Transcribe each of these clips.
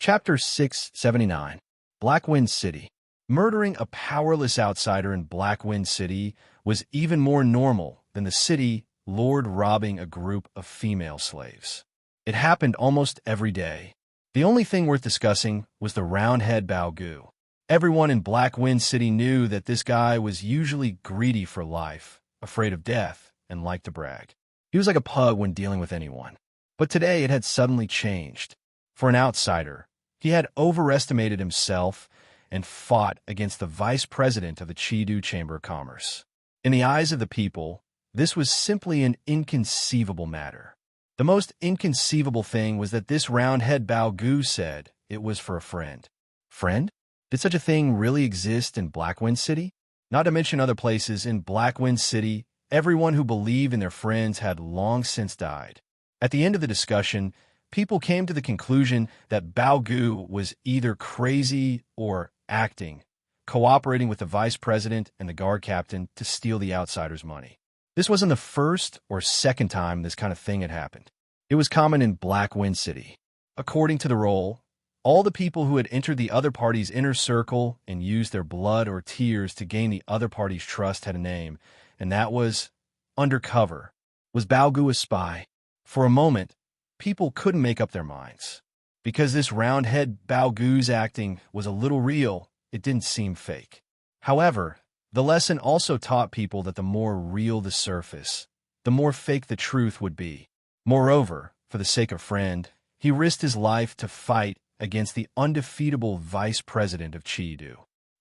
Chapter 679, Blackwind City. Murdering a powerless outsider in Blackwind City was even more normal than the city lord robbing a group of female slaves. It happened almost every day. The only thing worth discussing was the roundhead Balgu. Everyone in Blackwind City knew that this guy was usually greedy for life, afraid of death, and liked to brag. He was like a pug when dealing with anyone. But today it had suddenly changed. For an outsider, he had overestimated himself and fought against the vice president of the Chidu Chamber of Commerce. In the eyes of the people, this was simply an inconceivable matter. The most inconceivable thing was that this roundhead Balgu said it was for a friend. Friend? Did such a thing really exist in Blackwind City? Not to mention other places in Blackwind City, everyone who believed in their friends had long since died. At the end of the discussion, people came to the conclusion that Balgu was either crazy or acting, cooperating with the vice president and the guard captain to steal the outsider's money. This wasn't the first or second time this kind of thing had happened. It was common in Blackwind City. According to the role, all the people who had entered the other party's inner circle and used their blood or tears to gain the other party's trust had a name, and that was undercover. Was Balgu a spy? For a moment, people couldn't make up their minds. Because this roundhead Balgu's acting was a little real, it didn't seem fake. However, the lesson also taught people that the more real the surface, the more fake the truth would be. Moreover, for the sake of friend, he risked his life to fight against the undefeatable vice president of Chidu.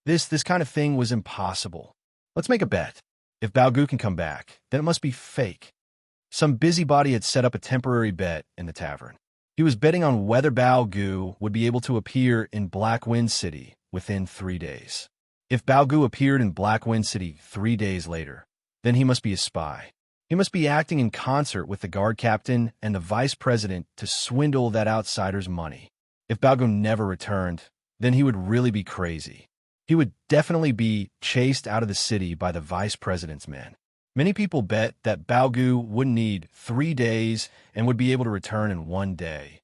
This kind of thing was impossible. Let's make a bet. If Balgu can come back, then it must be fake. Some busybody had set up a temporary bet in the tavern. He was betting on whether Balgu would be able to appear in Blackwind City within 3 days. If Balgu appeared in Blackwind City 3 days later, then he must be a spy. He must be acting in concert with the guard captain and the vice president to swindle that outsider's money. If Balgu never returned, then he would really be crazy. He would definitely be chased out of the city by the vice president's men. Many people bet that Balgu wouldn't need 3 days and would be able to return in 1 day.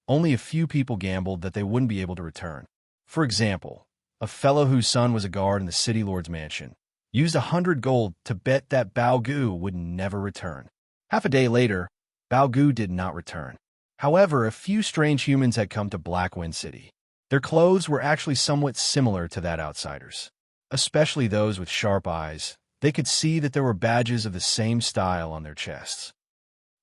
Only a few people gambled that they wouldn't be able to return. For example, a fellow whose son was a guard in the city lord's mansion used 100 gold to bet that Balgu would never return. Half a day later, Balgu did not return. However, a few strange humans had come to Blackwind City. Their clothes were actually somewhat similar to that outsider's, especially those with sharp eyes. They could see that there were badges of the same style on their chests.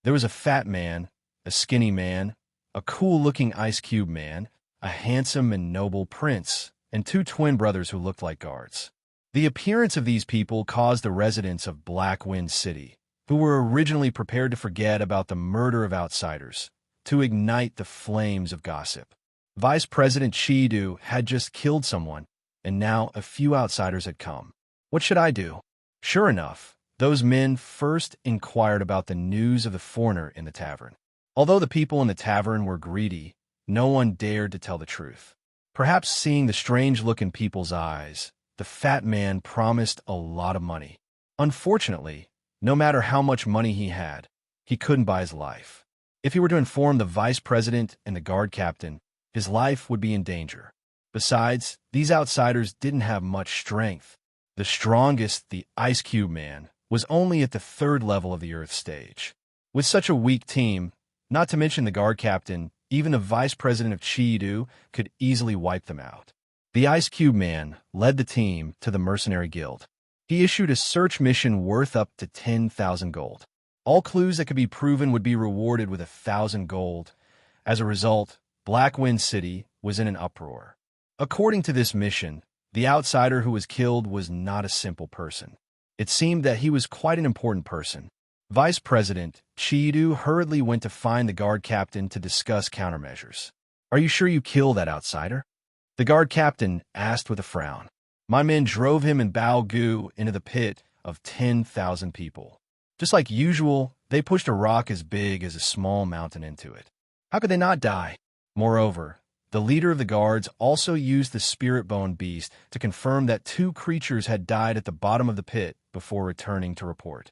There was a fat man, a skinny man, a cool-looking ice cube man, a handsome and noble prince, and 2 twin brothers who looked like guards. The appearance of these people caused the residents of Blackwind City, who were originally prepared to forget about the murder of outsiders, to ignite the flames of gossip. Vice President Chidu had just killed someone, and now a few outsiders had come. What should I do? Sure enough, those men first inquired about the news of the foreigner in the tavern. Although the people in the tavern were greedy, no one dared to tell the truth. Perhaps seeing the strange look in people's eyes, the fat man promised a lot of money. Unfortunately, no matter how much money he had, he couldn't buy his life. If he were to inform the vice president and the guard captain, his life would be in danger. Besides, these outsiders didn't have much strength. The strongest, the Ice Cube Man, was only at the 3rd level of the Earth stage. With such a weak team, not to mention the guard captain, even the vice president of Chidu could easily wipe them out. The Ice Cube Man led the team to the Mercenary Guild. He issued a search mission worth up to 10,000 gold. All clues that could be proven would be rewarded with 1,000 gold. As a result, Blackwind City was in an uproar. According to this mission, the outsider who was killed was not a simple person. It seemed that he was quite an important person. Vice President Chidu hurriedly went to find the guard captain to discuss countermeasures. "Are you sure you killed that outsider?" The guard captain asked with a frown. "My men drove him and Balgu into the pit of 10,000 people. Just like usual, they pushed a rock as big as a small mountain into it. How could they not die? Moreover, the leader of the guards also used the spirit bone beast to confirm that 2 creatures had died at the bottom of the pit before returning to report."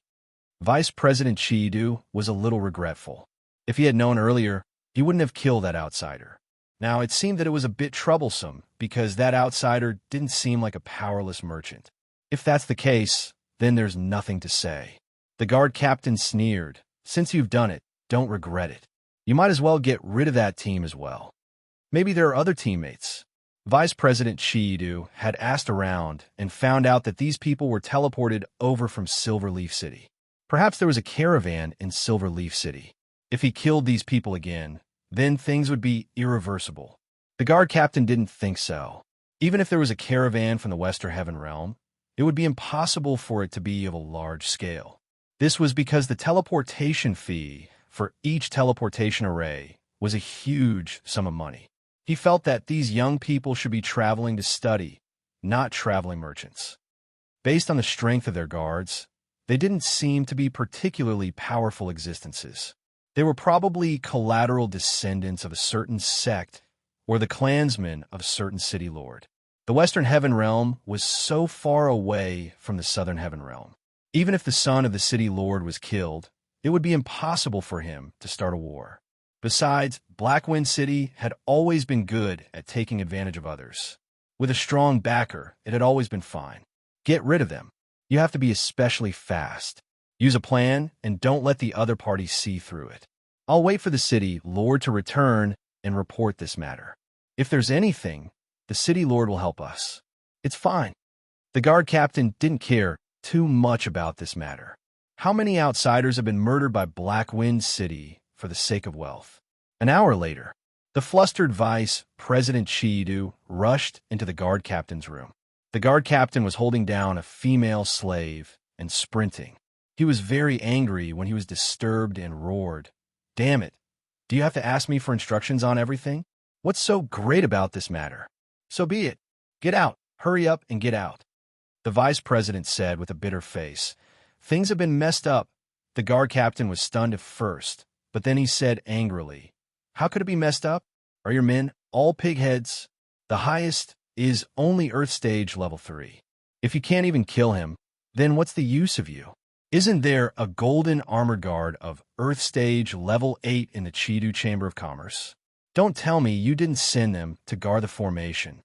Vice President Chidu was a little regretful. If he had known earlier, he wouldn't have killed that outsider. Now, it seemed that it was a bit troublesome because that outsider didn't seem like a powerless merchant. If that's the case, then there's nothing to say. The guard captain sneered. Since you've done it, don't regret it. You might as well get rid of that team as well. Maybe there are other teammates. Vice President Chiidu had asked around and found out that these people were teleported over from Silverleaf City. Perhaps there was a caravan in Silverleaf City. If he killed these people again, then things would be irreversible. The guard captain didn't think so. Even if there was a caravan from the Western Heaven Realm, it would be impossible for it to be of a large scale. This was because the teleportation fee for each teleportation array was a huge sum of money. He felt that these young people should be traveling to study, not traveling merchants. Based on the strength of their guards, they didn't seem to be particularly powerful existences. They were probably collateral descendants of a certain sect or the clansmen of a certain city lord. The Western Heaven Realm was so far away from the Southern Heaven Realm. Even if the son of the city lord was killed, it would be impossible for him to start a war. Besides, Blackwind City had always been good at taking advantage of others. With a strong backer, it had always been fine. Get rid of them. You have to be especially fast. Use a plan and don't let the other party see through it. I'll wait for the city lord to return and report this matter. If there's anything, the city lord will help us. It's fine. The guard captain didn't care too much about this matter. How many outsiders have been murdered by Blackwind City for the sake of wealth? An hour later, the flustered Vice President Chiidu rushed into the guard captain's room. The guard captain was holding down a female slave and sprinting. He was very angry when he was disturbed and roared, "Damn it! Do you have to ask me for instructions on everything? What's so great about this matter? So be it. Get out. Hurry up and get out." The vice president said with a bitter face, "Things have been messed up." The guard captain was stunned at first, but then he said angrily, "How could it be messed up? Are your men all pigheads? The highest is only Earth Stage Level 3. If you can't even kill him, then what's the use of you? Isn't there a golden armored guard of Earth Stage Level 8 in the Chidu Chamber of Commerce? Don't tell me you didn't send them to guard the formation."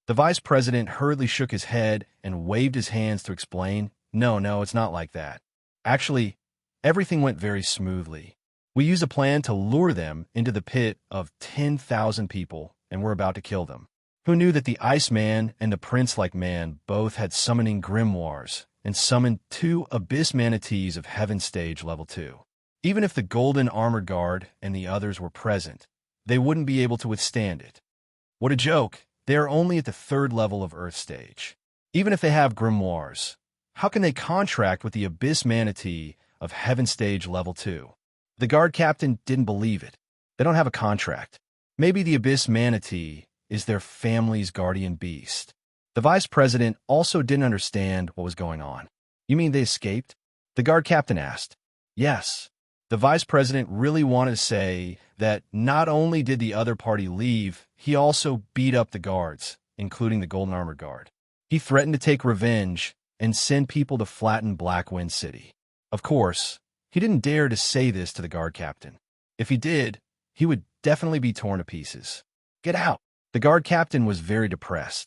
The vice president hurriedly shook his head and waved his hands to explain, No, it's not like that. Actually, everything went very smoothly. We used a plan to lure them into the pit of 10,000 people, and we're about to kill them. Who knew that the Iceman and the Prince-like man both had summoning grimoires and summoned 2 abyss manatees of Heaven Stage Level 2? Even if the Golden Armored Guard and the others were present, they wouldn't be able to withstand it. What a joke! They are only at the 3rd level of Earth Stage. Even if they have grimoires, how can they contract with the abyss manatee of Heaven Stage Level 2? The guard captain didn't believe it. They don't have a contract. Maybe the abyss manatee is their family's guardian beast. The vice president also didn't understand what was going on. You mean they escaped? The guard captain asked. Yes. The vice president really wanted to say that not only did the other party leave, he also beat up the guards, including the Golden Armored Guard. He threatened to take revenge and send people to flatten Blackwind City. Of course, he didn't dare to say this to the guard captain. If he did, he would definitely be torn to pieces. Get out! The guard captain was very depressed.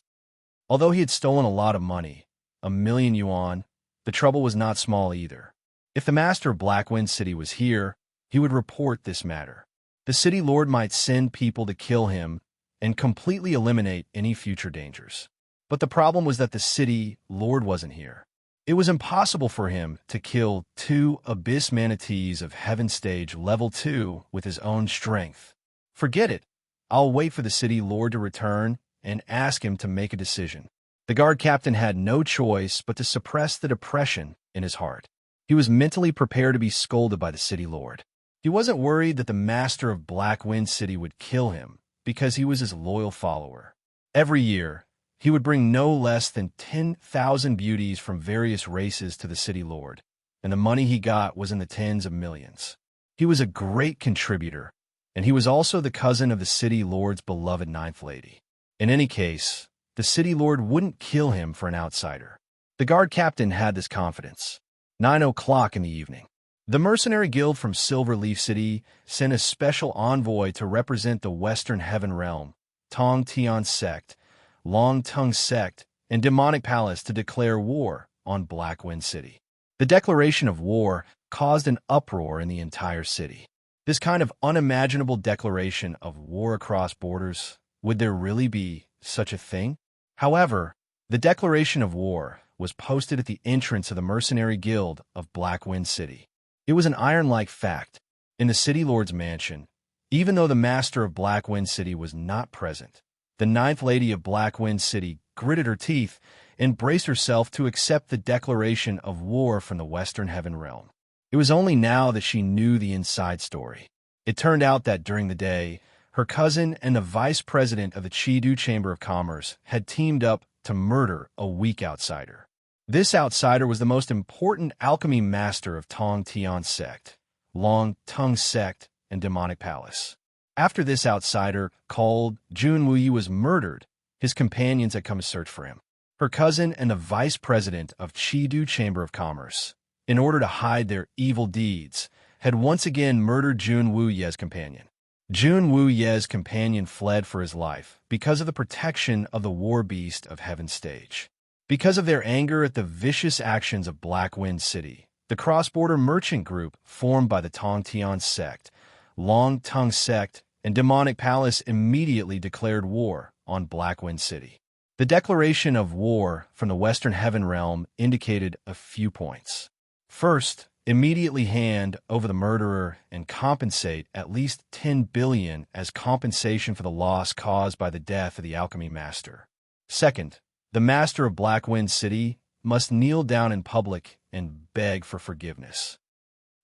Although he had stolen a lot of money, 1,000,000 yuan, the trouble was not small either. If the master of Blackwind City was here, he would report this matter. The city lord might send people to kill him and completely eliminate any future dangers. But the problem was that the city lord wasn't here. It was impossible for him to kill 2 abyss manatees of Heaven Stage Level 2 with his own strength. Forget it. I'll wait for the city lord to return and ask him to make a decision. The guard captain had no choice but to suppress the depression in his heart. He was mentally prepared to be scolded by the city lord. He wasn't worried that the master of Blackwind City would kill him because he was his loyal follower. Every year, he would bring no less than 10,000 beauties from various races to the city lord, and the money he got was in the tens of millions. He was a great contributor, and he was also the cousin of the city lord's beloved ninth lady. In any case, the city lord wouldn't kill him for an outsider. The guard captain had this confidence. 9 o'clock in the evening. The mercenary guild from Silver Leaf City sent a special envoy to represent the Western Heaven Realm, Tong Tian Sect, Long Tongue Sect, and Demonic Palace to declare war on Blackwind City. The declaration of war caused an uproar in the entire city. This kind of unimaginable declaration of war across borders, would there really be such a thing? However, the declaration of war was posted at the entrance of the Mercenary Guild of Blackwind City. It was an iron-like fact. In the City Lord's mansion, even though the master of Blackwind City was not present, the Ninth Lady of Blackwind City gritted her teeth and braced herself to accept the declaration of war from the Western Heaven Realm. It was only now that she knew the inside story. It turned out that during the day, her cousin and the vice president of the Chidu Chamber of Commerce had teamed up to murder a weak outsider. This outsider was the most important alchemy master of Tong Tian Sect, Long Tongue Sect, and Demonic Palace. After this outsider, called Jun Wuyi, was murdered, his companions had come to search for him. Her cousin and the vice president of Chidu Chamber of Commerce, in order to hide their evil deeds, had once again murdered Jun Wuye's companion. Jun Wuye's companion fled for his life because of the protection of the war beast of Heaven Stage. Because of their anger at the vicious actions of Blackwind City, the cross-border merchant group formed by the Tong Tian Sect, Long Tongue Sect, and Demonic Palace immediately declared war on Blackwind City. The declaration of war from the Western Heaven Realm indicated a few points. First, immediately hand over the murderer and compensate at least 10 billion as compensation for the loss caused by the death of the alchemy master. Second, the master of Blackwind City must kneel down in public and beg for forgiveness.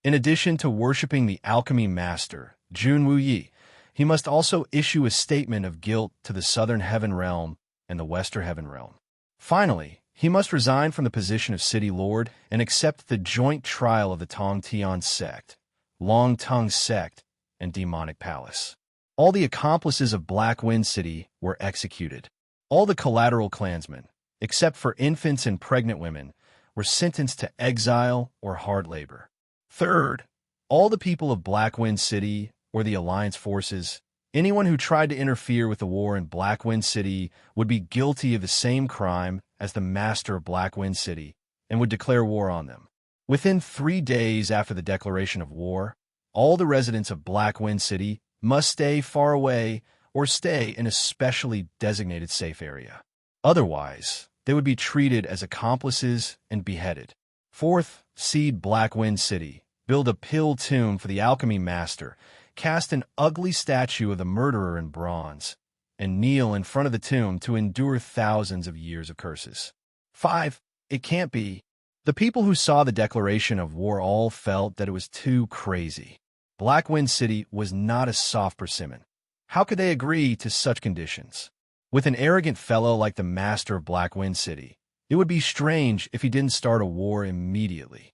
In addition to worshipping the alchemy master, Jun Wuyi, he must also issue a statement of guilt to the Southern Heaven Realm and the Western Heaven Realm. Finally, he must resign from the position of City Lord and accept the joint trial of the Tong Tian Sect, Long Tongue Sect, and Demonic Palace. All the accomplices of Blackwind City were executed. All the collateral clansmen, except for infants and pregnant women, were sentenced to exile or hard labor. Third, all the people of Blackwind City or the Alliance forces, anyone who tried to interfere with the war in Blackwind City would be guilty of the same crime as the master of Blackwind City and would declare war on them. Within 3 days after the declaration of war, all the residents of Blackwind City must stay far away or stay in a specially designated safe area. Otherwise, they would be treated as accomplices and beheaded. Fourth, seed Blackwind City, build a pill tomb for the alchemy master, cast an ugly statue of the murderer in bronze, and kneel in front of the tomb to endure thousands of years of curses. 5. It can't be. The people who saw the declaration of war all felt that it was too crazy. Blackwind City was not a soft persimmon. How could they agree to such conditions? With an arrogant fellow like the master of Blackwind City, it would be strange if he didn't start a war immediately.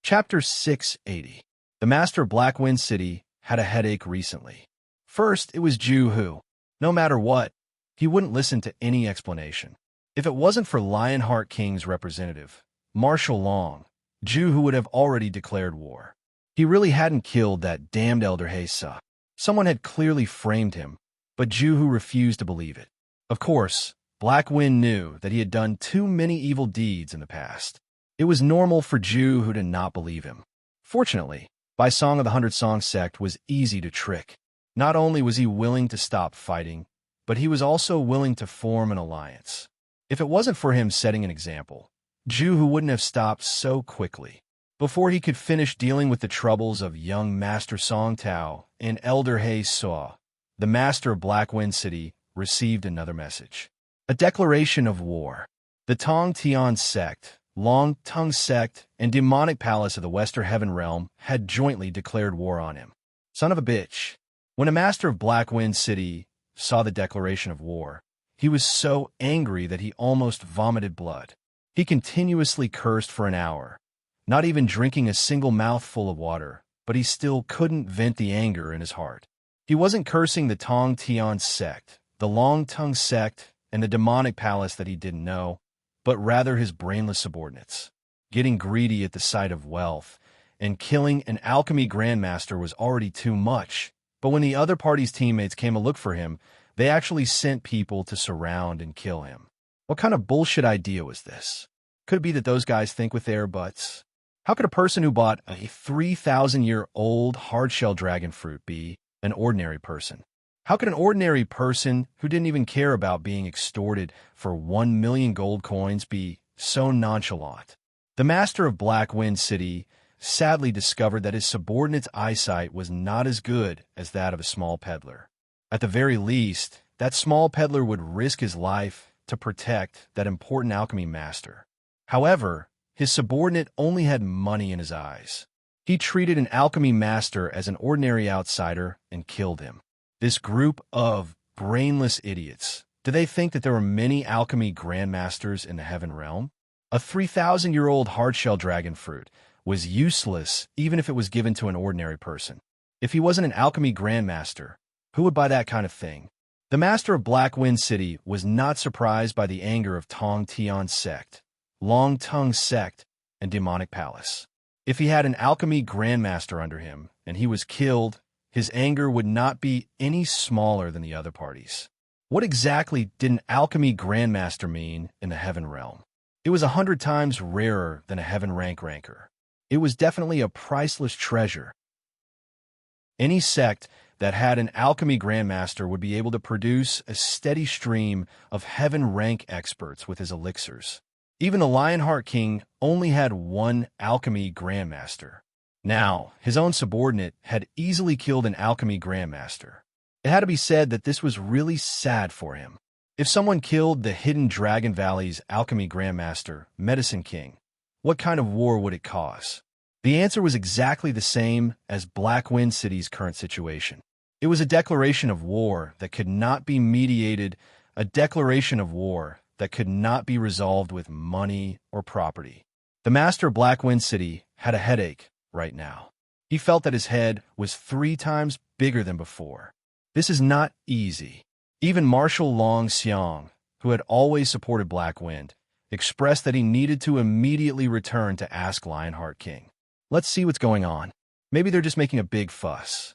Chapter 680. The master of Blackwind City had a headache recently. First, it was Ju who, no matter what, he wouldn't listen to any explanation. If it wasn't for Lionheart King's representative, Marshal Long, Ju who would have already declared war. He really hadn't killed that damned Elder Hesa. Someone had clearly framed him, but Ju who refused to believe it. Of course, Blackwind knew that he had done too many evil deeds in the past. It was normal for Ju who to not believe him. Fortunately, By Song of the 100 Song Sect was easy to trick. Not only was he willing to stop fighting, but he was also willing to form an alliance. If it wasn't for him setting an example, Ju who wouldn't have stopped so quickly. Before he could finish dealing with the troubles of young Master Song Tao and Elder He Saw, the master of Blackwind City received another message. A declaration of war. The Tong Tian Sect, Long Tongue Sect, and Demonic Palace of the Western Heaven Realm had jointly declared war on him. Son of a bitch. When a master of Blackwind City saw the declaration of war, he was so angry that he almost vomited blood. He continuously cursed for an hour, not even drinking a single mouthful of water, but he still couldn't vent the anger in his heart. He wasn't cursing the Tong Tian Sect, the Long Tongue Sect, and the Demonic Palace that he didn't know, but rather his brainless subordinates. getting greedy at the sight of wealth, and killing an alchemy grandmaster was already too much. But when the other party's teammates came to look for him, they actually sent people to surround and kill him. What kind of bullshit idea was this? Could it be that those guys think with their butts? How could a person who bought a 3,000-year-old hard-shell dragon fruit be an ordinary person? How could an ordinary person who didn't even care about being extorted for 1 million gold coins be so nonchalant? The master of Black Wind City sadly discovered that his subordinate's eyesight was not as good as that of a small peddler. At the very least, that small peddler would risk his life to protect that important alchemy master. However, his subordinate only had money in his eyes. He treated an alchemy master as an ordinary outsider and killed him. This group of brainless idiots, do they think that there were many alchemy grandmasters in the heaven realm? A 3,000-year-old hardshell dragon fruit was useless even if it was given to an ordinary person. If he wasn't an alchemy grandmaster, who would buy that kind of thing? The master of Black Wind City was not surprised by the anger of Tong Tian's sect, Long Tongue sect, and demonic palace. If he had an alchemy grandmaster under him and he was killed, his anger would not be any smaller than the other parties. What exactly did an alchemy grandmaster mean in the heaven realm? It was 100 times rarer than a heaven ranker. It was definitely a priceless treasure. Any sect that had an alchemy grandmaster would be able to produce a steady stream of heaven rank experts with his elixirs. Even the Lionheart King only had one alchemy grandmaster. Now, his own subordinate had easily killed an alchemy grandmaster. It had to be said that this was really sad for him. If someone killed the hidden Dragon Valley's alchemy grandmaster, Medicine King, what kind of war would it cause? The answer was exactly the same as Black Wind City's current situation. It was a declaration of war that could not be mediated, a declaration of war that could not be resolved with money or property. The master of Black Wind City had a headache right now. He felt that his head was 3 times bigger than before. This is not easy. Even Marshal Long Xiang, who had always supported Black Wind, expressed that he needed to immediately return to ask Lionheart King. Let's see what's going on. Maybe they're just making a big fuss.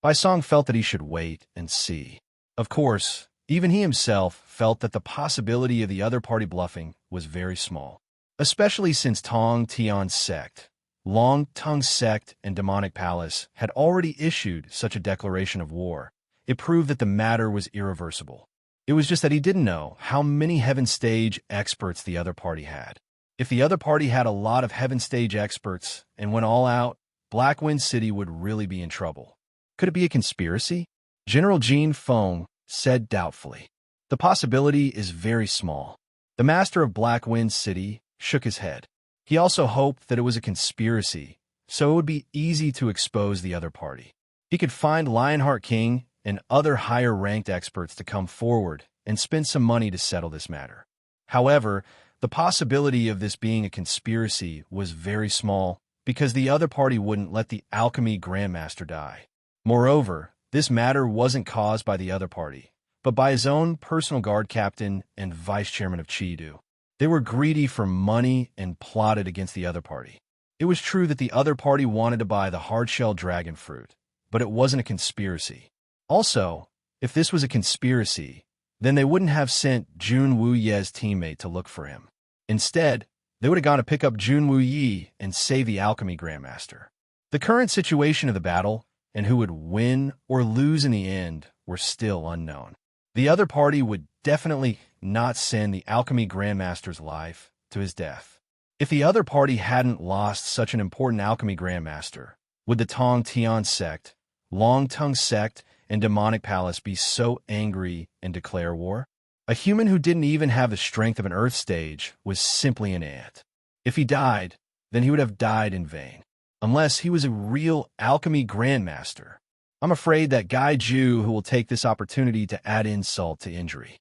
Bai Song felt that he should wait and see. Of course, even he himself felt that the possibility of the other party bluffing was very small, especially since Tong Tian's sect, Long Tongue sect, and Demonic Palace had already issued such a declaration of war. It proved that the matter was irreversible. It was just that he didn't know how many Heaven Stage experts the other party had. If the other party had a lot of Heaven Stage experts and went all out, Black Wind City would really be in trouble. Could it be a conspiracy? General Jean Feng said doubtfully. The possibility is very small. The master of Black Wind City shook his head. He also hoped that it was a conspiracy, so it would be easy to expose the other party. He could find Lionheart King and other higher-ranked experts to come forward and spend some money to settle this matter. However, the possibility of this being a conspiracy was very small because the other party wouldn't let the alchemy grandmaster die. Moreover, this matter wasn't caused by the other party, but by his own personal guard captain and vice chairman of Chidu. They were greedy for money and plotted against the other party. It was true that the other party wanted to buy the hard-shell dragon fruit, but it wasn't a conspiracy. Also, if this was a conspiracy, then they wouldn't have sent Jun Wu Ye's teammate to look for him. Instead, they would have gone to pick up Jun Wu Yi and save the alchemy grandmaster. The current situation of the battle and who would win or lose in the end were still unknown. The other party would definitely not send the alchemy grandmaster's life to his death. If the other party hadn't lost such an important alchemy grandmaster, would the Tong Tian sect, Long Tongue sect, and Demonic Palace be so angry and declare war? A human who didn't even have the strength of an Earth stage was simply an ant. If he died, then he would have died in vain. Unless he was a real alchemy grandmaster. I'm afraid that Gai Ju who will take this opportunity to add insult to injury.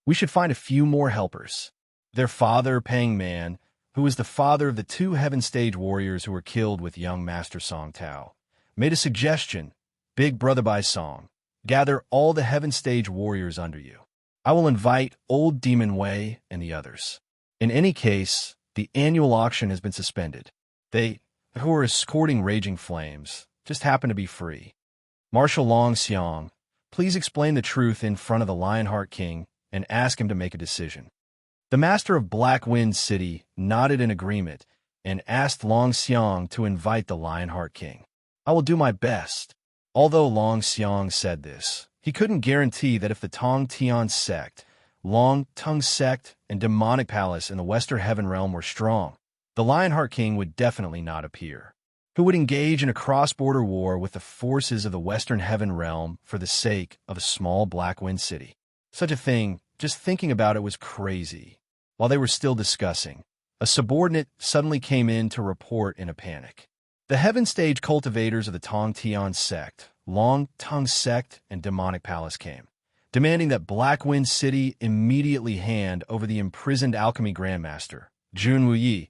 We should find a few more helpers. Their father, Pang Man, who was the father of the 2 Heaven Stage warriors who were killed with young Master Song Tao, made a suggestion. Big Brother Bai Song, gather all the Heaven Stage warriors under you. I will invite Old Demon Wei and the others. In any case, The annual auction has been suspended. They, who are escorting raging flames, just happen to be free. Marshal Long Xiang, please explain the truth in front of the Lionheart King and ask him to make a decision. The master of Black Wind City nodded in agreement and asked Long Xiang to invite the Lionheart King. I will do my best. Although Long Xiang said this, he couldn't guarantee that if the Tong Tian sect, Long Tongue sect, and demonic palace in the Western Heaven Realm were strong, the Lionheart King would definitely not appear. Who would engage in a cross-border war with the forces of the Western Heaven Realm for the sake of a small Black Wind City? Such a thing, just thinking about it, was crazy. While they were still discussing, a subordinate suddenly came in to report in a panic. The Heaven Stage cultivators of the Tong Tian sect, Long Tongue sect, and demonic palace came, demanding that Black Wind City immediately hand over the imprisoned alchemy grandmaster, Jun Wuyi,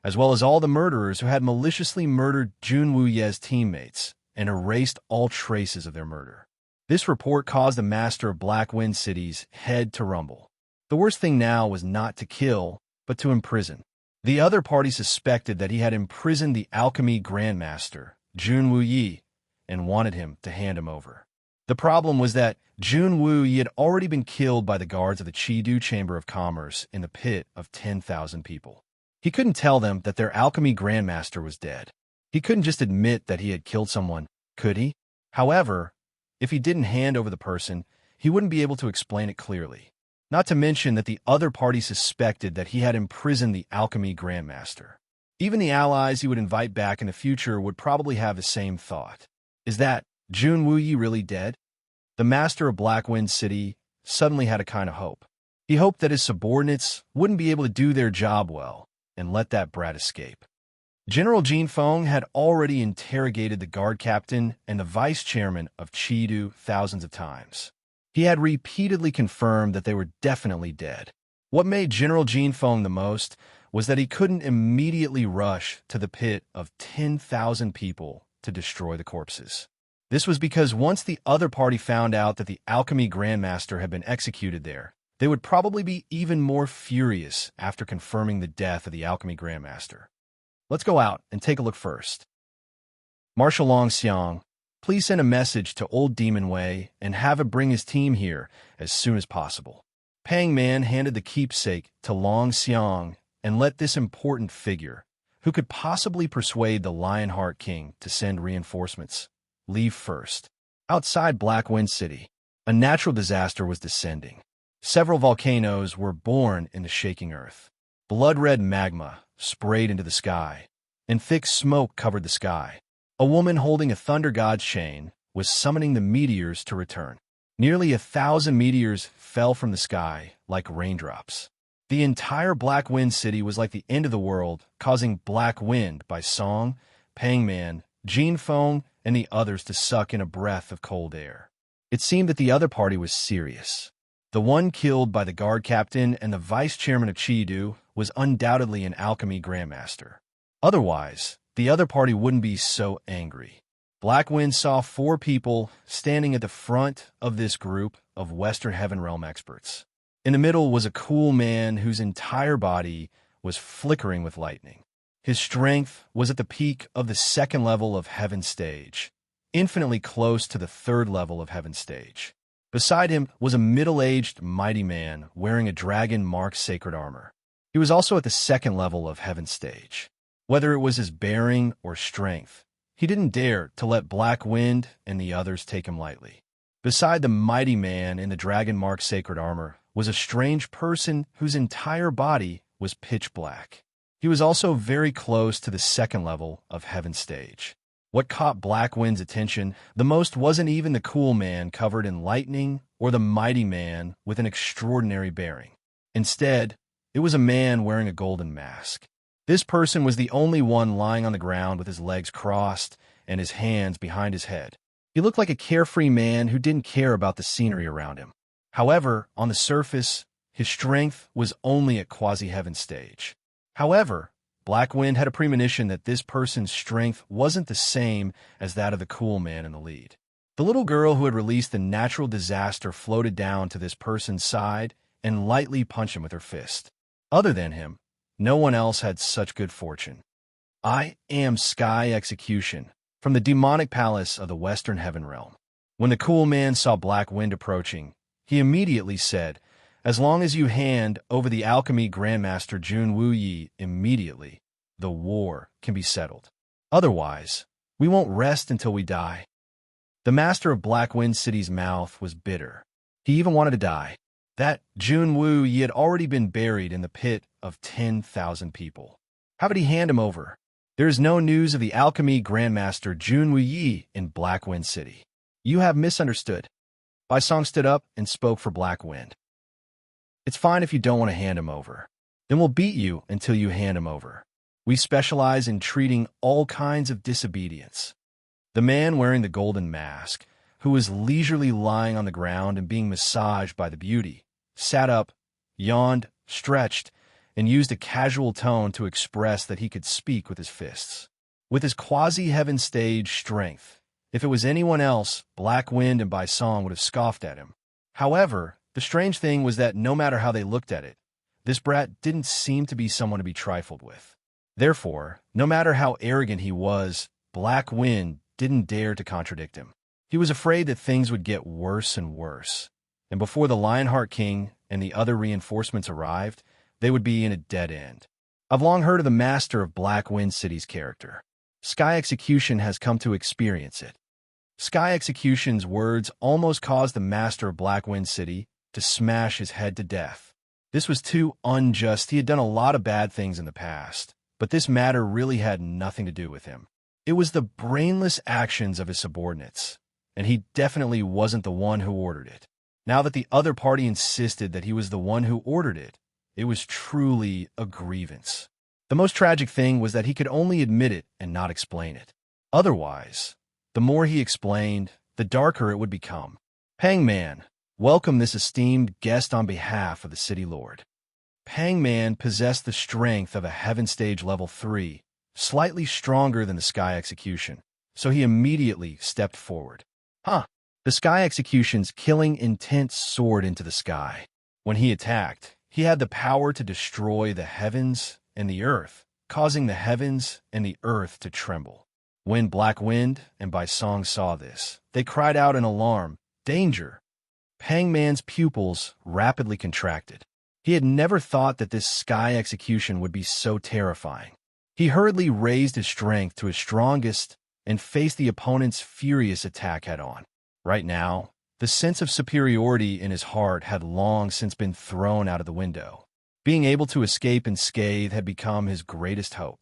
as well as all the murderers who had maliciously murdered Jun Wuye's teammates and erased all traces of their murder. This report caused the master of Black Wind City's head to rumble. The worst thing now was not to kill, but to imprison. The other party suspected that he had imprisoned the alchemy grandmaster, Jun Wuyi, and wanted him to hand him over. The problem was that Jun Wuyi had already been killed by the guards of the Qidu Chamber of Commerce in the pit of 10,000 people. He couldn't tell them that their alchemy grandmaster was dead. He couldn't just admit that he had killed someone, could he? However, if he didn't hand over the person, he wouldn't be able to explain it clearly. Not to mention that the other party suspected that he had imprisoned the alchemy grandmaster. Even the allies he would invite back in the future would probably have the same thought. Is that Jun Wuyi really dead? The master of Black Wind City suddenly had a kind of hope. He hoped that his subordinates wouldn't be able to do their job well and let that brat escape. General Jin Feng had already interrogated the guard captain and the vice chairman of Qidu thousands of times. He had repeatedly confirmed that they were definitely dead. What made General Jin Feng the most was that he couldn't immediately rush to the pit of 10,000 people to destroy the corpses. This was because once the other party found out that the alchemy grandmaster had been executed there, they would probably be even more furious after confirming the death of the alchemy grandmaster. Let's go out and take a look first. Marshal Long Xiang, please send a message to Old Demon Wei and have him bring his team here as soon as possible. Pang Man handed the keepsake to Long Xiang and let this important figure, who could possibly persuade the Lionheart King to send reinforcements, leave first. Outside Black Wind City, a natural disaster was descending. Several volcanoes were born in the shaking earth. Blood-red magma sprayed into the sky, and thick smoke covered the sky. A woman holding a thunder god's chain was summoning the meteors to return. Nearly 1,000 meteors fell from the sky like raindrops. The entire Black Wind City was like the end of the world, causing Black Wind by Song, Pang Man, Jin Feng, and the others to suck in a breath of cold air. It seemed that the other party was serious. The one killed by the guard captain and the vice chairman of Qidu was undoubtedly an alchemy grandmaster. Otherwise, the other party wouldn't be so angry. Black Wind saw 4 people standing at the front of this group of Western Heaven Realm experts. In the middle was a cool man whose entire body was flickering with lightning. His strength was at the peak of the 2nd level of Heaven Stage, infinitely close to the 3rd level of Heaven Stage. Beside him was a middle-aged mighty man wearing a dragon-marked sacred armor. He was also at the 2nd level of Heaven Stage. Whether it was his bearing or strength, he didn't dare to let Black Wind and the others take him lightly. Beside the mighty man in the dragon-marked sacred armor was a strange person whose entire body was pitch black. He was also very close to the 2nd level of Heaven Stage. What caught Black Wind's attention the most wasn't even the cool man covered in lightning or the mighty man with an extraordinary bearing. Instead, it was a man wearing a golden mask. This person was the only one lying on the ground with his legs crossed and his hands behind his head. He looked like a carefree man who didn't care about the scenery around him. However, on the surface, his strength was only at quasi-heaven stage. However, Black Wind had a premonition that this person's strength wasn't the same as that of the cool man in the lead. The little girl who had released the natural disaster floated down to this person's side and lightly punched him with her fist. Other than him, No one else had such good fortune. I am Sky Execution, from the demonic palace of the Western Heaven Realm. When the cool man saw Black Wind approaching, he immediately said, "As long as you hand over the alchemy Grandmaster Jun Wu Yi immediately, the war can be settled. Otherwise, we won't rest until we die." The master of Black Wind City's mouth was bitter. He even wanted to die. That Jun Wu Yi had already been buried in the pit of 10,000 people. How would he hand him over? There is no news of the alchemy Grandmaster Jun Wu Yi in Black Wind City. You have misunderstood. Bai Song stood up and spoke for Black Wind. It's fine if you don't want to hand him over. Then we'll beat you until you hand him over. We specialize in treating all kinds of disobedience. The man wearing the golden mask, who was leisurely lying on the ground and being massaged by the beauty, sat up, yawned, stretched, and used a casual tone to express that he could speak with his fists. With his quasi-heaven stage strength, if it was anyone else, Black Wind and Bai Song would have scoffed at him. However, the strange thing was that no matter how they looked at it, this brat didn't seem to be someone to be trifled with. Therefore, no matter how arrogant he was, Black Wind didn't dare to contradict him. He was afraid that things would get worse and worse, and before the Lionheart King and the other reinforcements arrived, they would be in a dead end. I've long heard of the master of Black Wind City's character. Sky Execution has come to experience it. Sky Execution's words almost caused the master of Black Wind City to smash his head to death. This was too unjust. He had done a lot of bad things in the past, but this matter really had nothing to do with him. It was the brainless actions of his subordinates, and he definitely wasn't the one who ordered it. Now that the other party insisted that he was the one who ordered it, it was truly a grievance. The most tragic thing was that he could only admit it and not explain it. Otherwise, the more he explained, the darker it would become. Pangman, welcome this esteemed guest on behalf of the City Lord. Pangman possessed the strength of a Heaven Stage Level 3, slightly stronger than the Sky Execution, so he immediately stepped forward. The Sky Execution's killing intent soared into the sky. When he attacked, he had the power to destroy the heavens and the earth, causing the heavens and the earth to tremble. When Black Wind and Bai Song saw this, they cried out in alarm, "Danger!" Pangman's pupils rapidly contracted. He had never thought that this Sky Execution would be so terrifying. He hurriedly raised his strength to his strongest and faced the opponent's furious attack head-on. Right now, the sense of superiority in his heart had long since been thrown out of the window. Being able to escape unscathed had become his greatest hope.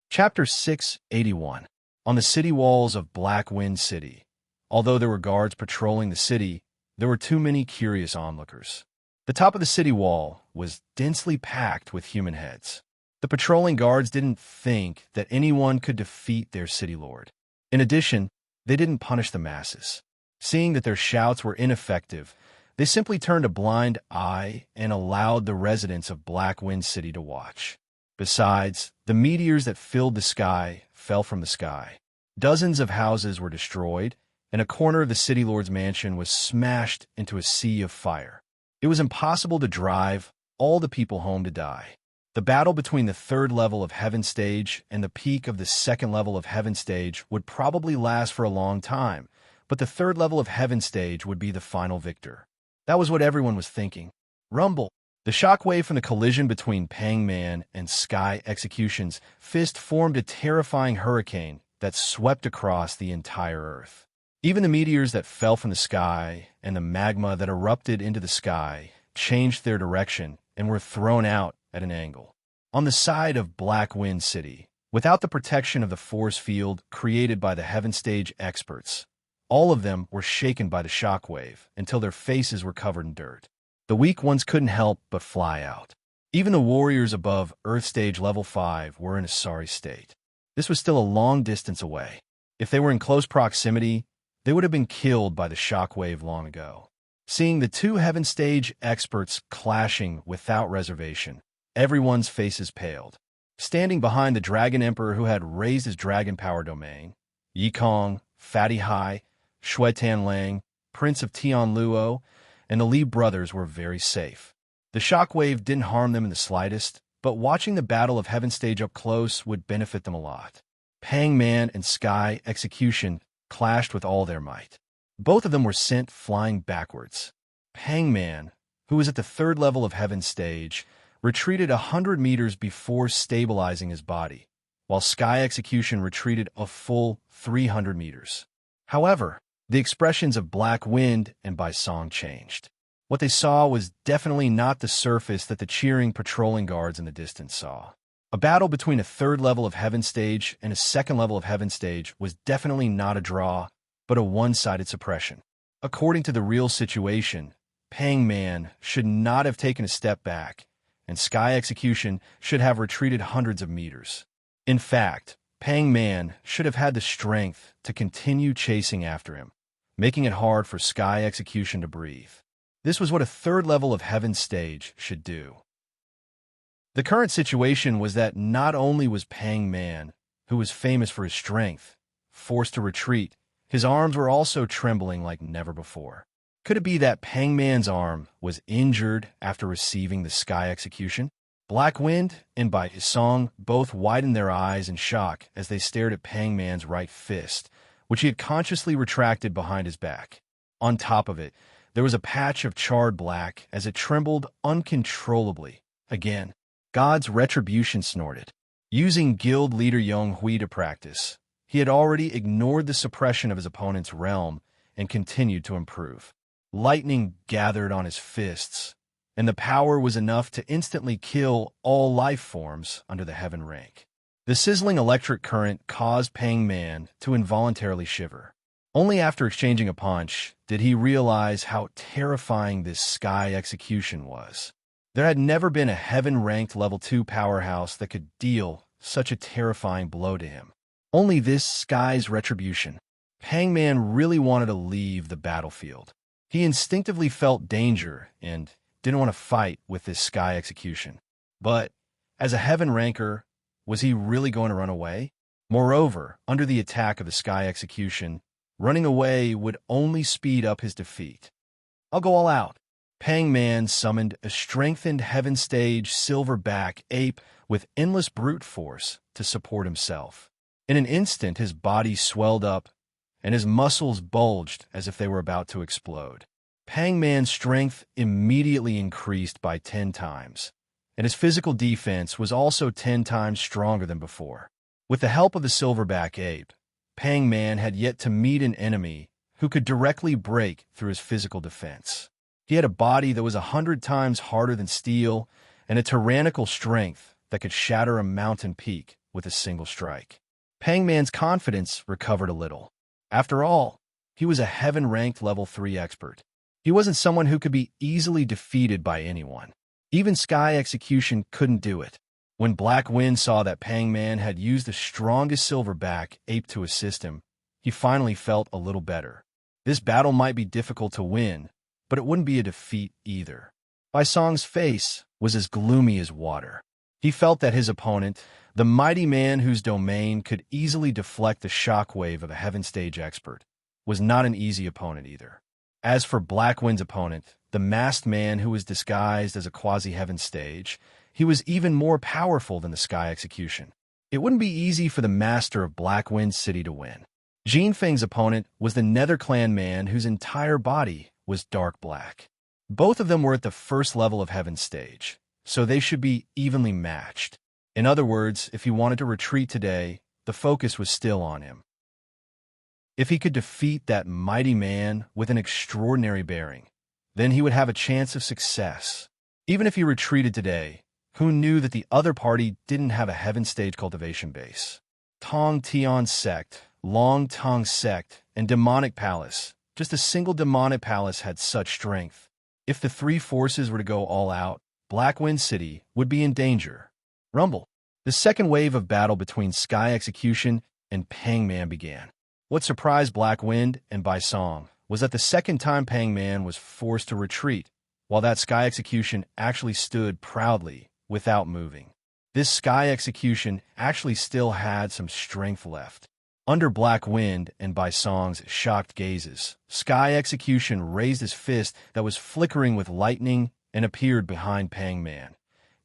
Chapter 681. On the city walls of Black Wind City. Although there were guards patrolling the city, there were too many curious onlookers. The top of the city wall was densely packed with human heads. The patrolling guards didn't think that anyone could defeat their city lord. In addition, they didn't punish the masses. Seeing that their shouts were ineffective, they simply turned a blind eye and allowed the residents of Black Wind City to watch. Besides, the meteors that filled the sky fell from the sky. Dozens of houses were destroyed, and a corner of the city lord's mansion was smashed into a sea of fire. It was impossible to drive all the people home to die. The battle between the third level of Heaven Stage and the peak of the second level of Heaven Stage would probably last for a long time, but the third level of Heaven Stage would be the final victor. That was what everyone was thinking. Rumble! The shockwave from the collision between Pangman and Sky Execution's fist formed a terrifying hurricane that swept across the entire Earth. Even the meteors that fell from the sky and the magma that erupted into the sky changed their direction and were thrown out at an angle. On the side of Black Wind City, without the protection of the force field created by the Heaven Stage experts, all of them were shaken by the shockwave until their faces were covered in dirt. The weak ones couldn't help but fly out. Even the warriors above Earth Stage Level 5 were in a sorry state. This was still a long distance away. If they were in close proximity, they would have been killed by the shockwave long ago. Seeing the two Heaven Stage experts clashing without reservation, everyone's faces paled. Standing behind the Dragon Emperor who had raised his dragon power domain, Yikong, Fatty Hai, Shui Tan Lang, Prince of Tian Luo, and the Li brothers were very safe. The shockwave didn't harm them in the slightest, but watching the Battle of Heaven stage up close would benefit them a lot. Pang Man and Sky Execution clashed with all their might. Both of them were sent flying backwards. Pang Man, who was at the third level of Heaven stage, retreated 100 meters before stabilizing his body, while Sky Execution retreated a full 300 meters. However, the expressions of Black Wind and Bai Song changed. What they saw was definitely not the surface that the cheering patrolling guards in the distance saw. A battle between a third level of Heaven stage and a second level of Heaven stage was definitely not a draw, but a one-sided suppression. According to the real situation, Pang Man should not have taken a step back, and Sky Execution should have retreated hundreds of meters. In fact, Pang Man should have had the strength to continue chasing after him, making it hard for Sky Execution to breathe. This was what a third level of Heaven stage should do. The current situation was that not only was Pang Man, who was famous for his strength, forced to retreat, his arms were also trembling like never before. Could it be that Pang Man's arm was injured after receiving the Sky Execution? Black Wind and Bai Song both widened their eyes in shock as they stared at Pang Man's right fist, which he had consciously retracted behind his back. On top of it, there was a patch of charred black as it trembled uncontrollably. Again, God's retribution snorted. Using guild leader Yong Hui to practice, he had already ignored the suppression of his opponent's realm and continued to improve. Lightning gathered on his fists, and the power was enough to instantly kill all life forms under the Heaven rank. The sizzling electric current caused Pang Man to involuntarily shiver. Only after exchanging a punch did he realize how terrifying this Sky Execution was. There had never been a Heaven-ranked level 2 powerhouse that could deal such a terrifying blow to him. Only this Sky's retribution. Pang Man really wanted to leave the battlefield. He instinctively felt danger and didn't want to fight with this Sky Execution. But, as a Heaven ranker, was he really going to run away? Moreover, under the attack of the Sky Execution, running away would only speed up his defeat. I'll go all out. Pang Man summoned a strengthened Heaven stage silverback ape with endless brute force to support himself. In an instant, his body swelled up, and his muscles bulged as if they were about to explode. Pang Man's strength immediately increased by 10 times, and his physical defense was also 10 times stronger than before. With the help of the silverback ape, Pang Man had yet to meet an enemy who could directly break through his physical defense. He had a body that was 100 times harder than steel, and a tyrannical strength that could shatter a mountain peak with a single strike. Pang Man's confidence recovered a little. After all, he was a Heaven-ranked level 3 expert. He wasn't someone who could be easily defeated by anyone. Even Sky Execution couldn't do it. When Black Wind saw that Pang Man had used the strongest silverback ape to assist him, he finally felt a little better. This battle might be difficult to win, but it wouldn't be a defeat either. Bai Song's face was as gloomy as water. He felt that his opponent, the mighty man whose domain could easily deflect the shockwave of a Heaven stage expert, was not an easy opponent either. As for Black Wind's opponent, the masked man who was disguised as a quasi-Heaven stage, he was even more powerful than the Sky Execution. It wouldn't be easy for the master of Black Wind City to win. Jin Feng's opponent was the Nether Clan man whose entire body was dark black. Both of them were at the first level of Heaven stage, so they should be evenly matched. In other words, if he wanted to retreat today, the focus was still on him. If he could defeat that mighty man with an extraordinary bearing, then he would have a chance of success. Even if he retreated today, who knew that the other party didn't have a Heaven stage cultivation base? Tong Tian Sect, Long Tong Sect, and Demonic Palace. Just a single Demonic Palace had such strength. If the three forces were to go all out, Black Wind City would be in danger. Rumble. The second wave of battle between Sky Execution and Pang Man began. What surprised Black Wind and Bai Song was that the second time Pang Man was forced to retreat, while that Sky Execution actually stood proudly without moving. This Sky Execution actually still had some strength left. Under Black Wind and Bai Song's shocked gazes, Sky Execution raised his fist that was flickering with lightning and appeared behind Pang Man,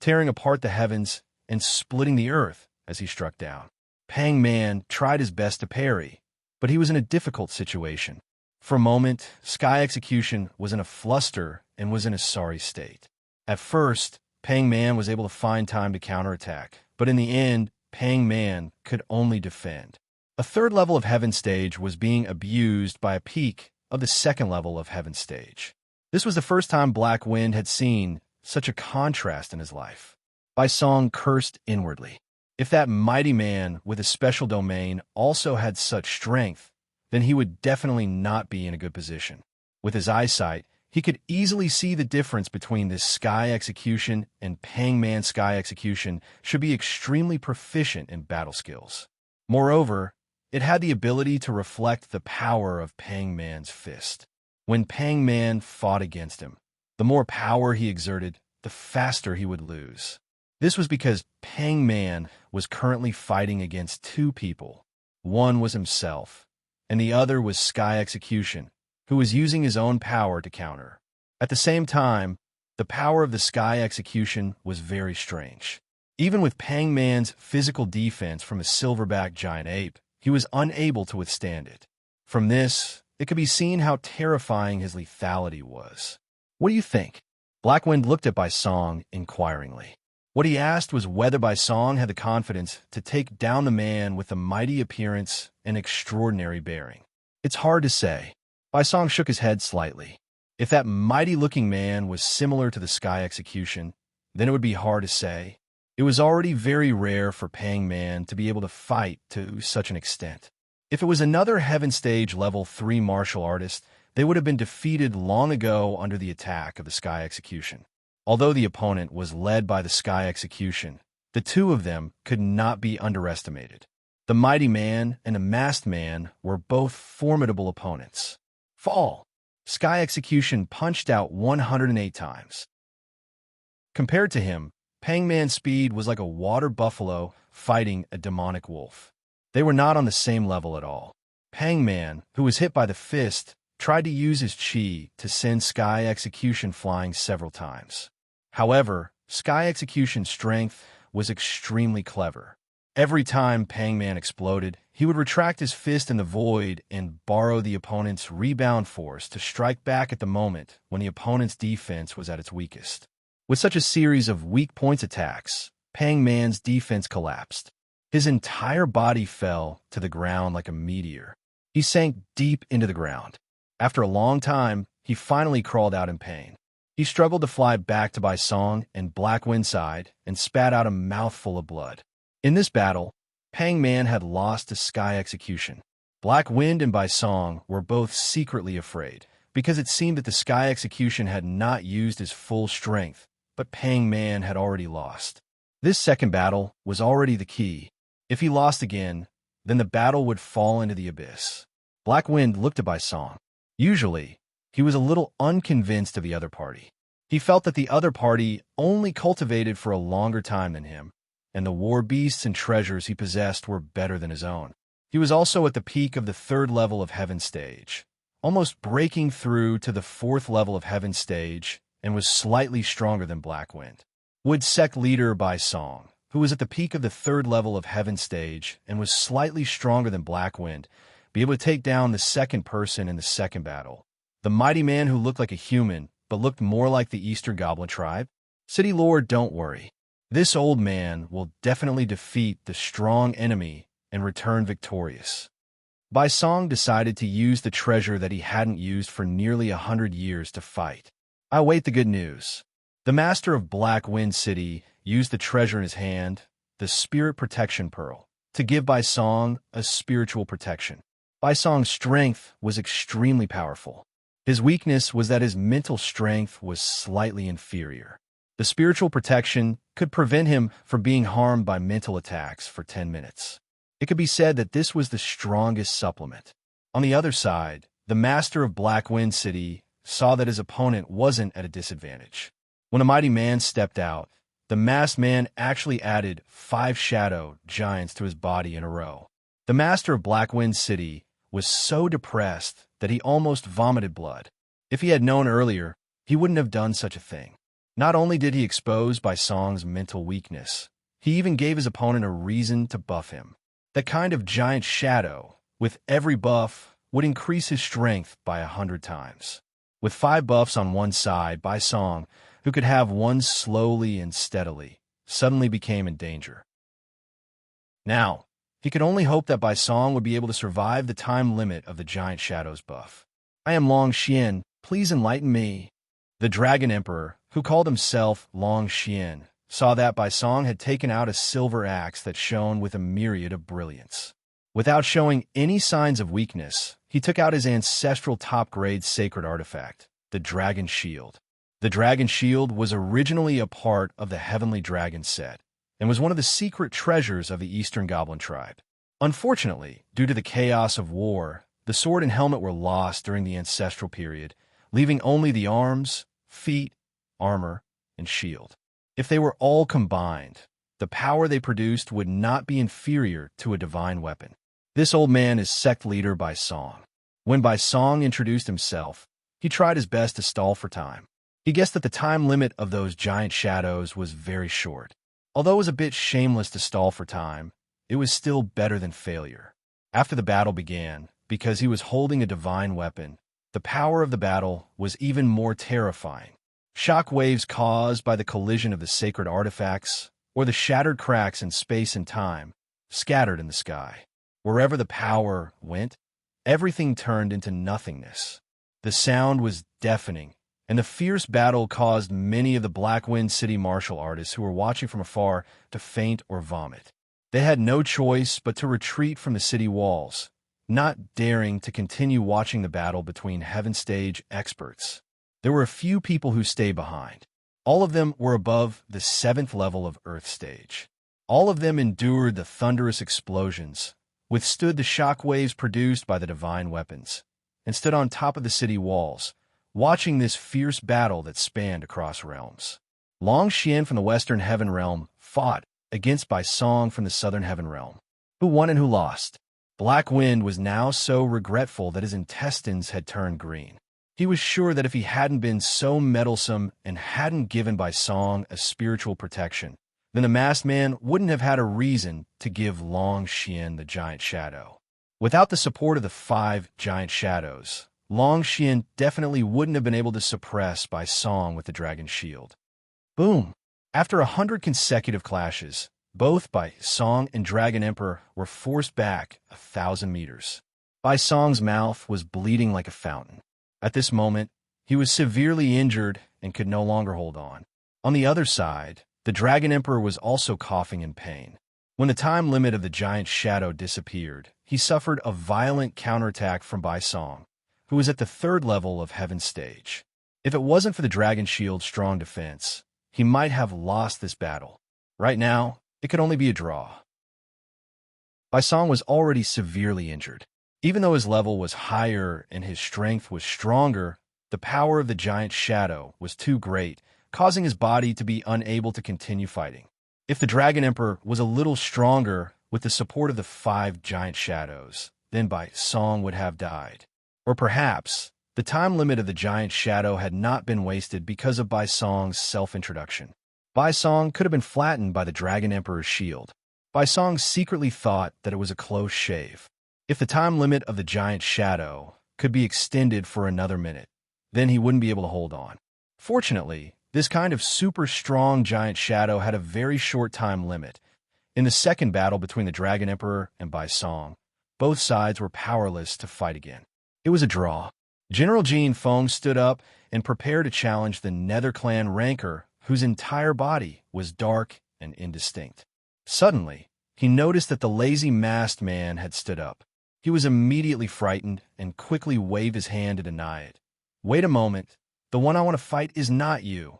tearing apart the heavens and splitting the earth as he struck down. Pang Man tried his best to parry, but he was in a difficult situation. For a moment, Sky Execution was in a fluster and was in a sorry state. At first, Pang Man was able to find time to counterattack, but in the end, Pang Man could only defend. A third level of Heaven Stage was being abused by a peak of the second level of Heaven Stage. This was the first time Black Wind had seen such a contrast in his life. Bai Song cursed inwardly. If that mighty man with a special domain also had such strength, then he would definitely not be in a good position. With his eyesight, he could easily see the difference between this Sky Execution and Pang Man. Sky Execution should be extremely proficient in battle skills. Moreover, it had the ability to reflect the power of Pang Man's fist. When Pang Man fought against him, the more power he exerted, the faster he would lose. This was because Pang Man was currently fighting against two people. One was himself, and the other was Sky Execution, who was using his own power to counter. At the same time, the power of the Sky Execution was very strange. Even with Pang Man's physical defense from a silverback giant ape, he was unable to withstand it. From this, it could be seen how terrifying his lethality was. What do you think? Black Wind looked at Bai Song inquiringly. What he asked was whether Bai Song had the confidence to take down the man with the mighty appearance and extraordinary bearing. It's hard to say. Bai Song shook his head slightly. If that mighty-looking man was similar to the Sky Execution, then it would be hard to say. It was already very rare for Pang Man to be able to fight to such an extent. If it was another Heaven Stage Level 3 martial artist, they would have been defeated long ago under the attack of the Sky Execution. Although the opponent was led by the Sky Execution, the two of them could not be underestimated. The Mighty Man and the Masked Man were both formidable opponents. Fall! Sky Execution punched out 108 times. Compared to him, Pang Man's speed was like a water buffalo fighting a demonic wolf. They were not on the same level at all. Pang Man, who was hit by the fist, tried to use his chi to send Sky Execution flying several times. However, Sky Execution's strength was extremely clever. Every time Pang Man exploded, he would retract his fist in the void and borrow the opponent's rebound force to strike back at the moment when the opponent's defense was at its weakest. With such a series of weak points attacks, Pang Man's defense collapsed. His entire body fell to the ground like a meteor. He sank deep into the ground. After a long time, he finally crawled out in pain. He struggled to fly back to Bai Song and Black Wind side and spat out a mouthful of blood. In this battle, Pang Man had lost to Sky Execution. Black Wind and Bai Song were both secretly afraid, because it seemed that the Sky Execution had not used his full strength, but Pang Man had already lost. This second battle was already the key. If he lost again, then the battle would fall into the abyss. Black Wind looked at Bai Song. Usually, he was a little unconvinced of the other party. He felt that the other party only cultivated for a longer time than him, and the war beasts and treasures he possessed were better than his own. He was also at the peak of the third level of Heaven Stage, almost breaking through to the fourth level of Heaven Stage, and was slightly stronger than Black Wind. Would Sect Leader Bai Song, who was at the peak of the third level of Heaven Stage and was slightly stronger than Black Wind, be able to take down the second person in the second battle? The mighty man who looked like a human, but looked more like the Eastern Goblin tribe? City Lord, don't worry. This old man will definitely defeat the strong enemy and return victorious. Bai Song decided to use the treasure that he hadn't used for nearly 100 years to fight. I await the good news. The master of Black Wind City used the treasure in his hand, the Spirit Protection Pearl, to give Bai Song a spiritual protection. Bai Song's strength was extremely powerful. His weakness was that his mental strength was slightly inferior. The spiritual protection could prevent him from being harmed by mental attacks for 10 minutes. It could be said that this was the strongest supplement. On the other side, the master of Black Wind City saw that his opponent wasn't at a disadvantage. When a mighty man stepped out, the masked man actually added 5 shadow giants to his body in a row. The master of Black Wind City was so depressed that he almost vomited blood. If he had known earlier, he wouldn't have done such a thing. Not only did he expose Bai Song's mental weakness, he even gave his opponent a reason to buff him. That kind of giant shadow, with every buff, would increase his strength by 100 times. With 5 buffs on one side, Bai Song, who could have one slowly and steadily, suddenly became in danger. Now, he could only hope that Bai Song would be able to survive the time limit of the Giant Shadow's buff. "I am Long Xian, please enlighten me." The Dragon Emperor, who called himself Long Xian, saw that Bai Song had taken out a silver axe that shone with a myriad of brilliance. Without showing any signs of weakness, he took out his ancestral top-grade sacred artifact, the Dragon Shield. The Dragon Shield was originally a part of the Heavenly Dragon set, and was one of the secret treasures of the Eastern Goblin tribe. Unfortunately, due to the chaos of war, the sword and helmet were lost during the ancestral period, leaving only the arms, feet, armor, and shield. If they were all combined, the power they produced would not be inferior to a divine weapon. This old man is sect leader Bai Song. When Bai Song introduced himself, he tried his best to stall for time. He guessed that the time limit of those giant shadows was very short. Although it was a bit shameless to stall for time, it was still better than failure. After the battle began, because he was holding a divine weapon, the power of the battle was even more terrifying. Shock waves caused by the collision of the sacred artifacts, or the shattered cracks in space and time, scattered in the sky. Wherever the power went, everything turned into nothingness. The sound was deafening, and the fierce battle caused many of the Black Wind City martial artists who were watching from afar to faint or vomit. They had no choice but to retreat from the city walls, not daring to continue watching the battle between Heaven Stage experts. There were a few people who stayed behind. All of them were above the 7th level of Earth Stage. All of them endured the thunderous explosions, withstood the shock waves produced by the divine weapons, and stood on top of the city walls, watching this fierce battle that spanned across realms. Long Xian from the Western Heaven Realm fought against Bai Song from the Southern Heaven Realm. Who won and who lost? Black Wind was now so regretful that his intestines had turned green. He was sure that if he hadn't been so meddlesome and hadn't given Bai Song a spiritual protection, then the masked man wouldn't have had a reason to give Long Xian the Giant Shadow. Without the support of the 5 Giant Shadows, Long Xian definitely wouldn't have been able to suppress Bai Song with the Dragon Shield. Boom! After 100 consecutive clashes, both Bai Song and Dragon Emperor were forced back 1,000 meters. Bai Song's mouth was bleeding like a fountain. At this moment, he was severely injured and could no longer hold on. On the other side, the Dragon Emperor was also coughing in pain. When the time limit of the Giant Shadow disappeared, he suffered a violent counterattack from Bai Song, who was at the 3rd level of Heaven Stage. If it wasn't for the Dragon Shield's strong defense, he might have lost this battle. Right now, it could only be a draw. Bai Song was already severely injured. Even though his level was higher and his strength was stronger, the power of the Giant Shadow was too great, causing his body to be unable to continue fighting. If the Dragon Emperor was a little stronger with the support of the 5 Giant Shadows, then Bai Song would have died. Or perhaps, the time limit of the Giant Shadow had not been wasted because of Bai Song's self-introduction. Bai Song could have been flattened by the Dragon Emperor's shield. Bai Song secretly thought that it was a close shave. If the time limit of the Giant Shadow could be extended for another minute, then he wouldn't be able to hold on. Fortunately, this kind of super strong Giant Shadow had a very short time limit. In the second battle between the Dragon Emperor and Bai Song, both sides were powerless to fight again. It was a draw. General Jean Feng stood up and prepared to challenge the Nether Clan Ranker, whose entire body was dark and indistinct. Suddenly, he noticed that the lazy masked man had stood up. He was immediately frightened and quickly waved his hand to deny it. "Wait a moment. The one I want to fight is not you."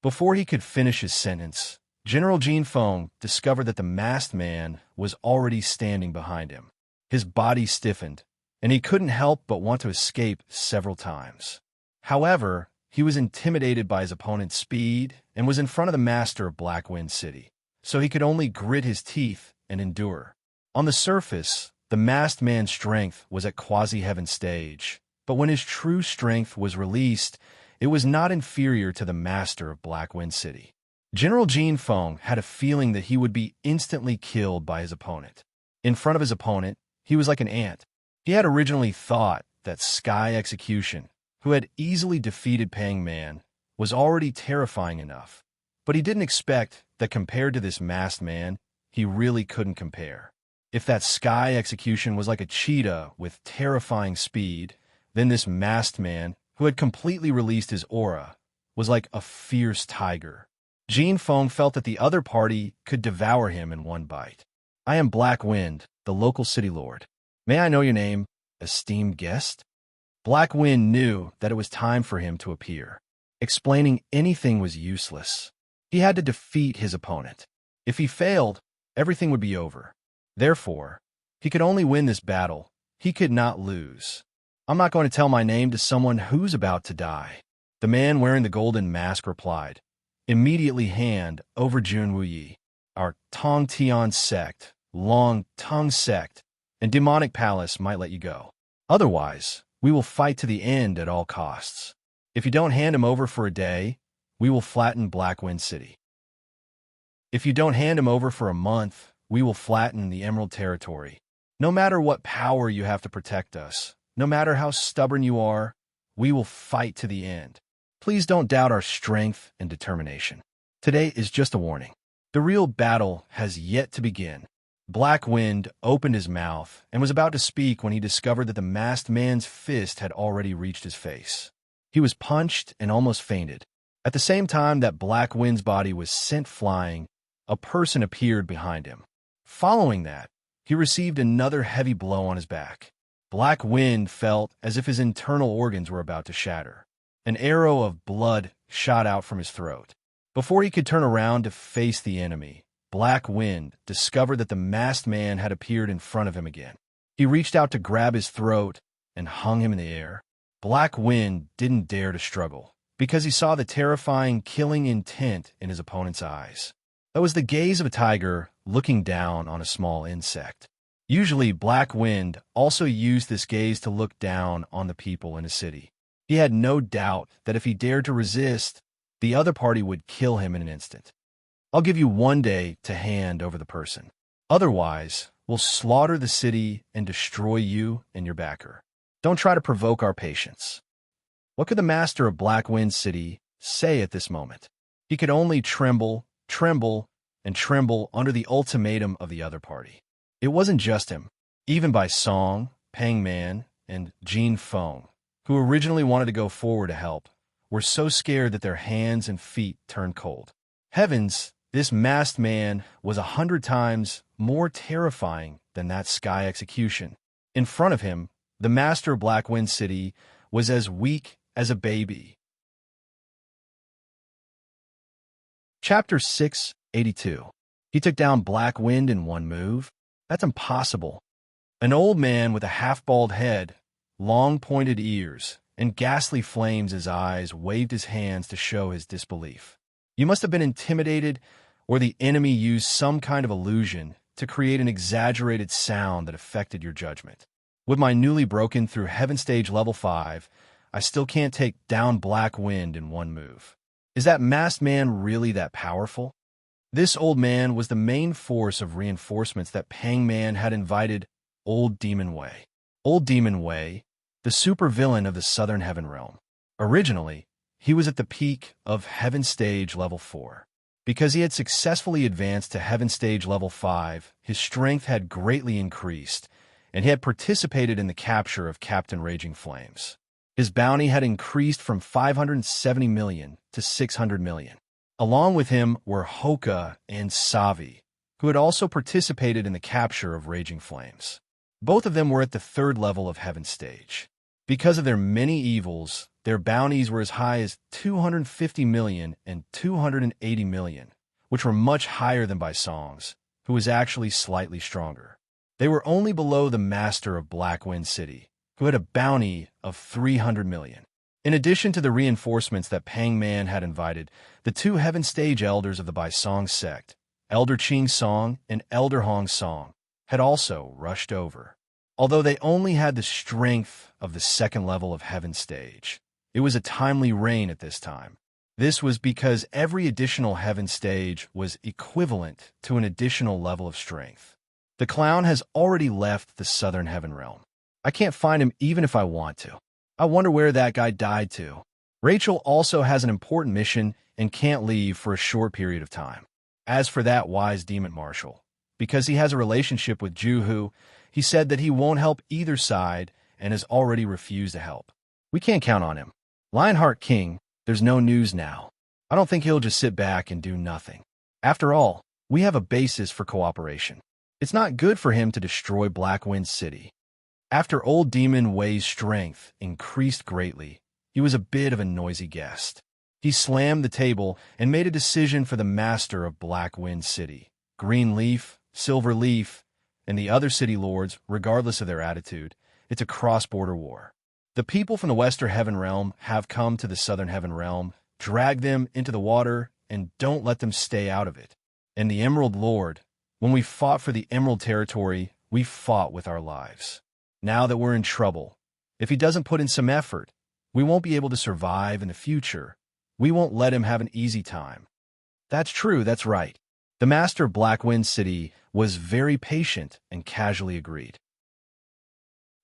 Before he could finish his sentence, General Jean Feng discovered that the masked man was already standing behind him. His body stiffened, and he couldn't help but want to escape several times. However, he was intimidated by his opponent's speed and was in front of the master of Black Wind City, so he could only grit his teeth and endure. On the surface, the masked man's strength was at quasi-heaven stage, but when his true strength was released, it was not inferior to the master of Black Wind City. General Jin Feng had a feeling that he would be instantly killed by his opponent. In front of his opponent, he was like an ant. He had originally thought that Sky Execution, who had easily defeated Pang Man, was already terrifying enough. But he didn't expect that compared to this masked man, he really couldn't compare. If that Sky Execution was like a cheetah with terrifying speed, then this masked man, who had completely released his aura, was like a fierce tiger. Jin Feng felt that the other party could devour him in one bite. I am Black Wind, the local city lord. May I know your name, esteemed guest? Black Wind knew that it was time for him to appear. Explaining anything was useless. He had to defeat his opponent. If he failed, everything would be over. Therefore, he could only win this battle. He could not lose. I'm not going to tell my name to someone who's about to die. The man wearing the golden mask replied. Immediately hand over Jun Wuyi, our Tong Tian sect, Long Tongue sect, and demonic palace might let you go. Otherwise, we will fight to the end at all costs. If you don't hand him over for a day, we will flatten Black Wind City. If you don't hand him over for a month, we will flatten the Emerald Territory. No matter what power you have to protect us, no matter how stubborn you are, we will fight to the end. Please don't doubt our strength and determination. Today is just a warning. The real battle has yet to begin. Black Wind opened his mouth and was about to speak when he discovered that the masked man's fist had already reached his face. He was punched and almost fainted. At the same time that Black Wind's body was sent flying, a person appeared behind him. Following that, he received another heavy blow on his back. Black Wind felt as if his internal organs were about to shatter. An arrow of blood shot out from his throat. Before he could turn around to face the enemy, Black Wind discovered that the masked man had appeared in front of him again. He reached out to grab his throat and hung him in the air. Black Wind didn't dare to struggle, because he saw the terrifying, killing intent in his opponent's eyes. That was the gaze of a tiger looking down on a small insect. Usually, Black Wind also used this gaze to look down on the people in a city. He had no doubt that if he dared to resist, the other party would kill him in an instant. I'll give you 1 day to hand over the person. Otherwise, we'll slaughter the city and destroy you and your backer. Don't try to provoke our patience. What could the master of Black Wind City say at this moment? He could only tremble, and tremble under the ultimatum of the other party. It wasn't just him. Even by Song, Pang Man, and Jin Feng, who originally wanted to go forward to help, were so scared that their hands and feet turned cold. Heavens, this masked man was 100 times more terrifying than that Sky Execution. In front of him, the master of Black Wind City was as weak as a baby. Chapter 682. He took down Black Wind in one move? That's impossible. An old man with a half-bald head, long pointed ears, and ghastly flames in his eyes waved his hands to show his disbelief. You must have been intimidated, or the enemy used some kind of illusion to create an exaggerated sound that affected your judgment. With my newly broken through Heaven Stage Level 5, I still can't take down Black Wind in one move. Is that masked man really that powerful? This old man was the main force of reinforcements that Pang Man had invited Old Demon Wei. Old Demon Wei, the supervillain of the Southern Heaven Realm. Originally, he was at the peak of Heaven Stage Level 4. Because he had successfully advanced to Heaven Stage Level 5, his strength had greatly increased, and he had participated in the capture of Captain Raging Flames. His bounty had increased from 570 million to 600 million. Along with him were Hoka and Savi, who had also participated in the capture of Raging Flames. Both of them were at the 3rd level of Heaven Stage. Because of their many evils, their bounties were as high as 250 million and 280 million, which were much higher than by Song's, who was actually slightly stronger. They were only below the master of Black Wind City, who had a bounty of 300 million. In addition to the reinforcements that Pang Man had invited, the 2 Heaven Stage elders of the Bai Song sect, Elder Ching Song and Elder Hong Song, had also rushed over. Although they only had the strength of the 2nd level of Heaven Stage, It was a timely reign at this time. This was because every additional heaven stage was equivalent to an additional level of strength. The clown has already left the southern heaven realm. I can't find him even if I want to. I wonder where that guy died to. Rachel also has an important mission and can't leave for a short period of time. As for that wise demon marshal, because he has a relationship with Juhu, he said that he won't help either side and has already refused to help. We can't count on him. Lionheart King, there's no news now. I don't think he'll just sit back and do nothing. After all, we have a basis for cooperation. It's not good for him to destroy Blackwind City. After Old Demon Way's strength increased greatly, he was a bit of a noisy guest. He slammed the table and made a decision for the master of Blackwind City. Green Leaf, Silver Leaf, and the other city lords, regardless of their attitude, it's a cross-border war. The people from the Western Heaven Realm have come to the Southern Heaven Realm, drag them into the water, and don't let them stay out of it. And the Emerald Lord, when we fought for the Emerald Territory, we fought with our lives. Now that we're in trouble, if he doesn't put in some effort, we won't be able to survive in the future. We won't let him have an easy time. That's true, that's right. The master of Blackwind City was very patient and casually agreed.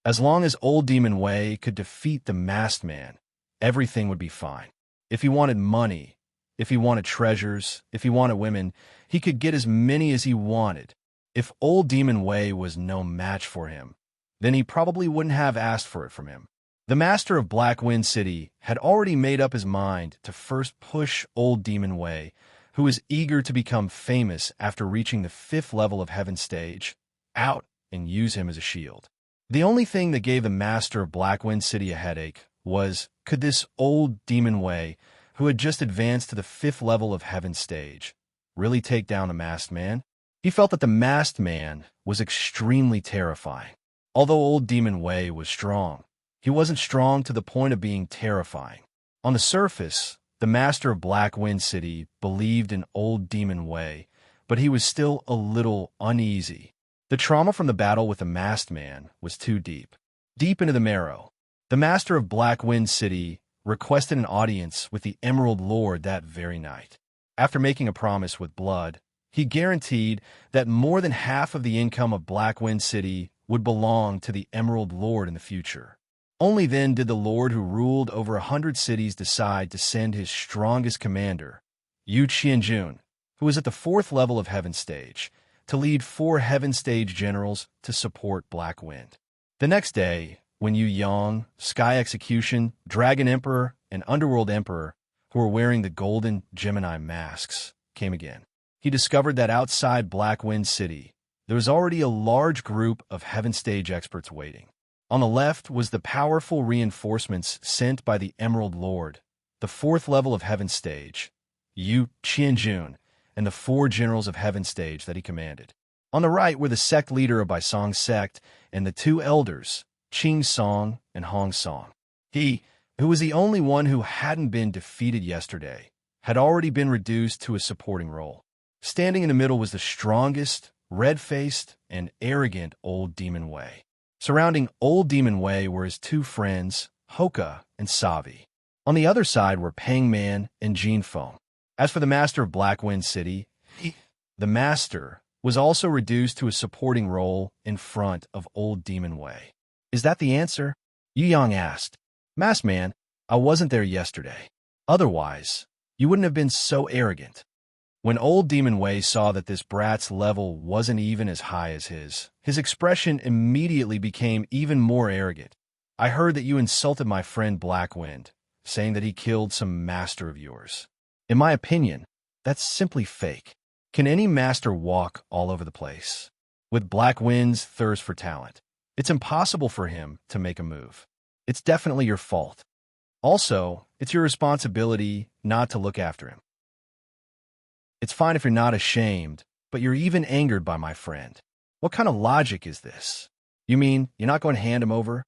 As long as Old Demon Way could defeat the masked man, everything would be fine. If he wanted money, if he wanted treasures, if he wanted women, he could get as many as he wanted. If Old Demon Way was no match for him, then he probably wouldn't have asked for it from him. The master of Blackwind City had already made up his mind to first push Old Demon Way, who was eager to become famous after reaching the 5th level of Heaven Stage, out and use him as a shield. The only thing that gave the master of Blackwind City a headache was, could this Old Demon Way, who had just advanced to the 5th level of Heaven Stage, really take down the masked man? He felt that the masked man was extremely terrifying. Although Old Demon Way was strong, he wasn't strong to the point of being terrifying. On the surface, the master of Blackwind City believed in Old Demon Way, but he was still a little uneasy. The trauma from the battle with the masked man was too deep. Deep into the marrow. The master of Blackwind City requested an audience with the Emerald Lord that very night. After making a promise with blood, he guaranteed that more than half of the income of Blackwind City would belong to the Emerald Lord in the future. Only then did the Lord who ruled over 100 cities decide to send his strongest commander, Yu Qianjun, who was at the 4th level of Heaven Stage, to lead 4 Heaven Stage generals to support Blackwind. The next day, when Yu Yang, Sky Execution, Dragon Emperor, and Underworld Emperor, who were wearing the golden Gemini masks, came again, he discovered that outside Blackwind City, there was already a large group of Heaven Stage experts waiting. On the left was the powerful reinforcements sent by the Emerald Lord, the 4th level of Heaven Stage, Yu Qianjun, and the 4 generals of Heaven Stage that he commanded. On the right were the sect leader of Baisong's sect and the 2 elders, Qing Song and Hong Song. He, who was the only one who hadn't been defeated yesterday, had already been reduced to a supporting role. Standing in the middle was the strongest, red-faced, and arrogant Old Demon Way. Surrounding Old Demon Way were his 2 friends, Hoka and Savi. On the other side were Pang Man and Jean Feng. As for the master of Blackwind City, the master was also reduced to a supporting role in front of Old Demon Way. Is that the answer? Yu Yang asked. Masked Man, I wasn't there yesterday. Otherwise, you wouldn't have been so arrogant. When Old Demon Way saw that this brat's level wasn't even as high as his expression immediately became even more arrogant. I heard that you insulted my friend Blackwind, saying that he killed some master of yours. In my opinion, that's simply fake. Can any master walk all over the place? With Blackwind's thirst for talent, it's impossible for him to make a move. It's definitely your fault. Also, it's your responsibility not to look after him. It's fine if you're not ashamed, but you're even angered by my friend. What kind of logic is this? You mean you're not going to hand him over?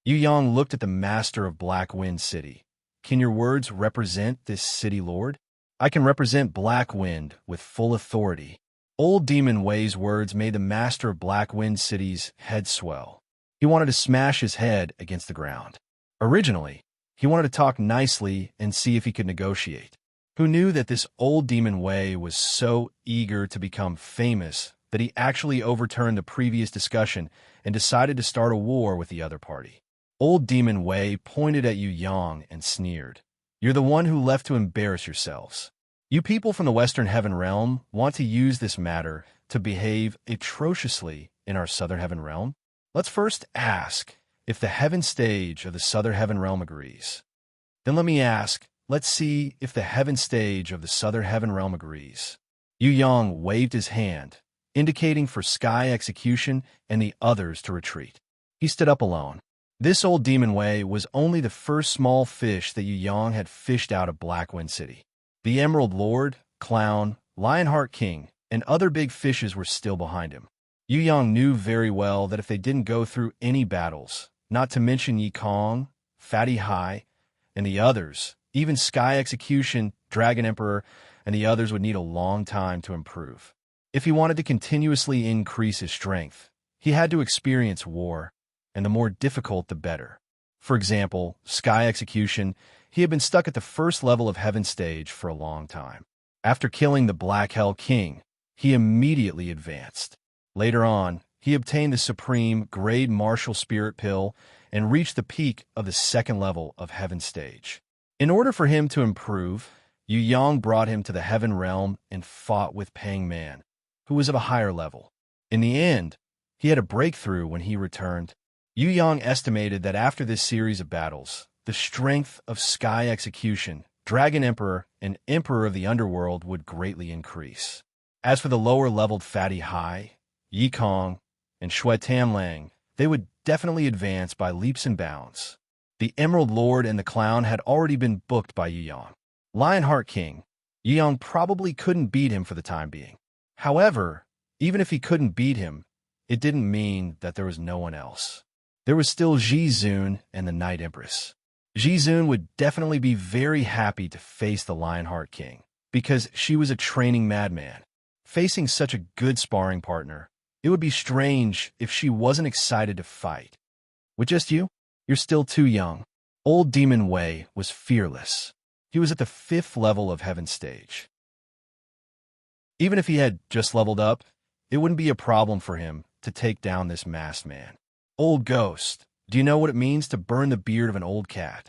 Yu Yang looked at the master of Blackwind City. Can your words represent this city lord? I can represent Blackwind with full authority. Old Demon Way's words made the master of Blackwind City's head swell. He wanted to smash his head against the ground. Originally, he He wanted to talk nicely and see if he could negotiate. Who knew that this old demon Wei was so eager to become famous that he actually overturned the previous discussion and decided to start a war with the other party. Old demon Wei pointed at Yu Yang and sneered. You're the one who left to embarrass yourselves. You people from the Western Heaven Realm want to use this matter to behave atrociously in our Southern Heaven Realm? Let's first ask if the Heaven Stage of the Southern Heaven Realm agrees. Then let's see if the Heaven Stage of the Southern Heaven Realm agrees. Yu Yang waved his hand, indicating for Sky Execution and the others to retreat. He stood up alone. This old demon Wei was only the first small fish that Yu Yang had fished out of Blackwind City. The Emerald Lord, Clown, Lionheart King, and other big fishes were still behind him. Yu Yang knew very well that if they didn't go through any battles, not to mention Yi Kong, Fatty Hai, and the others, even Sky Execution, Dragon Emperor, and the others would need a long time to improve. If he wanted to continuously increase his strength, he had to experience war, and the more difficult the better. For example, Sky Execution, he had been stuck at the first level of Heaven Stage for a long time. After killing the Black Hell King, he immediately advanced. Later on, he obtained the Supreme Grade Martial Spirit Pill and reached the peak of the second level of Heaven Stage. In order for him to improve, Yu Yang brought him to the Heaven Realm and fought with Pang Man, who was of a higher level. In the end, he had a breakthrough when he returned. Yu Yang estimated that after this series of battles, the strength of Sky Execution, Dragon Emperor, and Emperor of the Underworld would greatly increase. As for the lower-leveled Fatty Hai, Yi Kong, and Shui Tamlang, they would definitely advance by leaps and bounds. The Emerald Lord and the Clown had already been booked by Yu Yang. Lionheart King, Yu Yang probably couldn't beat him for the time being. However, even if he couldn't beat him, it didn't mean that there was no one else. There was still Ji Zun and the Night Empress. Ji Zun would definitely be very happy to face the Lionheart King, because she was a training madman. Facing such a good sparring partner, it would be strange if she wasn't excited to fight. With just you? You're still too young. Old Demon Wei was fearless. He was at the 5th level of Heaven Stage. Even if he had just leveled up, it wouldn't be a problem for him to take down this masked man. Old Ghost, do you know what it means to burn the beard of an old cat?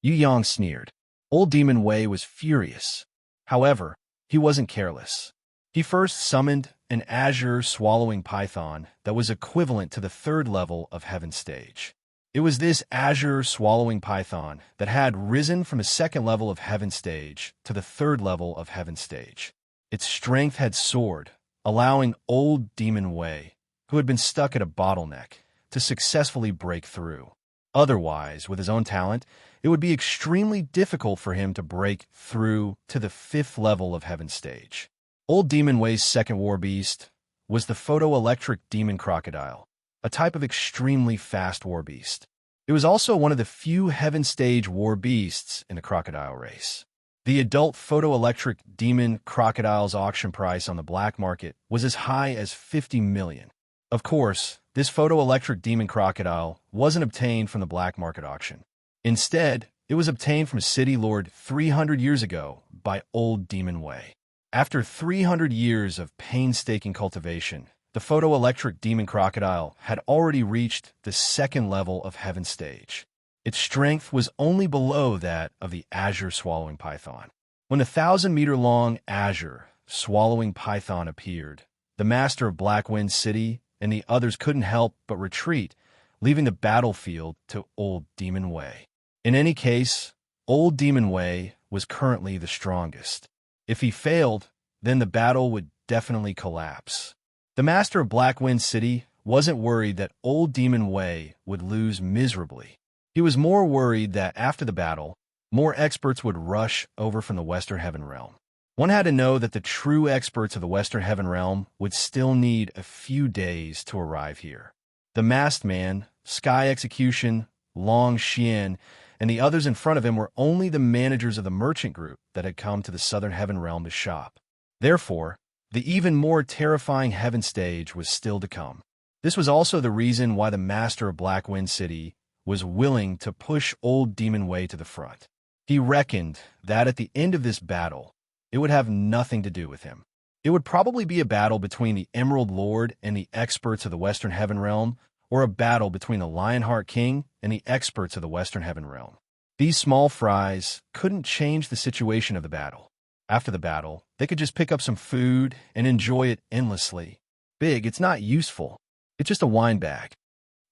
Yu Yang sneered. Old Demon Wei was furious. However, he wasn't careless. He first summoned an azure swallowing python that was equivalent to the 3rd level of Heaven Stage. It was this azure swallowing python that had risen from the 2nd level of Heaven Stage to the 3rd level of Heaven Stage. Its strength had soared, allowing old Demon Wei, who had been stuck at a bottleneck, to successfully break through. Otherwise, with his own talent, it would be extremely difficult for him to break through to the 5th level of Heaven Stage. Old Demon Wei's second war beast was the photoelectric demon crocodile, a type of extremely fast war beast. It was also one of the few Heaven Stage war beasts in the crocodile race. The adult photoelectric demon crocodile's auction price on the black market was as high as 50 million. Of course, this photoelectric demon crocodile wasn't obtained from the black market auction. Instead, it was obtained from City Lord 300 years ago by Old Demon Wei. After 300 years of painstaking cultivation, the photoelectric demon crocodile had already reached the 2nd level of Heaven Stage. Its strength was only below that of the azure swallowing python. When the 1,000-meter-long azure swallowing python appeared, the master of Blackwind City and the others couldn't help but retreat, leaving the battlefield to Old Demon Wei. In any case, Old Demon Wei was currently the strongest. If he failed, then the battle would definitely collapse. The master of Blackwind City wasn't worried that Old Demon Wei would lose miserably. He was more worried that after the battle, more experts would rush over from the Western Heaven Realm. One had to know that the true experts of the Western Heaven Realm would still need a few days to arrive here. The masked man, Sky Execution, Long Xian, and the others in front of him were only the managers of the merchant group that had come to the Southern Heaven Realm to shop. Therefore, the even more terrifying Heaven Stage was still to come. This was also the reason why the master of Blackwind City was willing to push old Demon Way to the front. He reckoned that at the end of this battle, it would have nothing to do with him. It would probably be a battle between the Emerald Lord and the experts of the Western Heaven Realm, or a battle between the Lionheart King and the experts of the Western Heaven Realm. These small fries couldn't change the situation of the battle. After the battle, they could just pick up some food and enjoy it endlessly. Big, it's not useful. It's just a wine bag.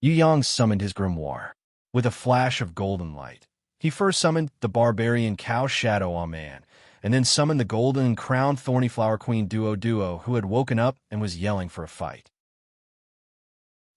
Yu Yang summoned his grimoire. With a flash of golden light, he first summoned the barbarian Cow Shadow Aman, and then summoned the golden crowned Thorny Flower Queen Duo, who had woken up and was yelling for a fight.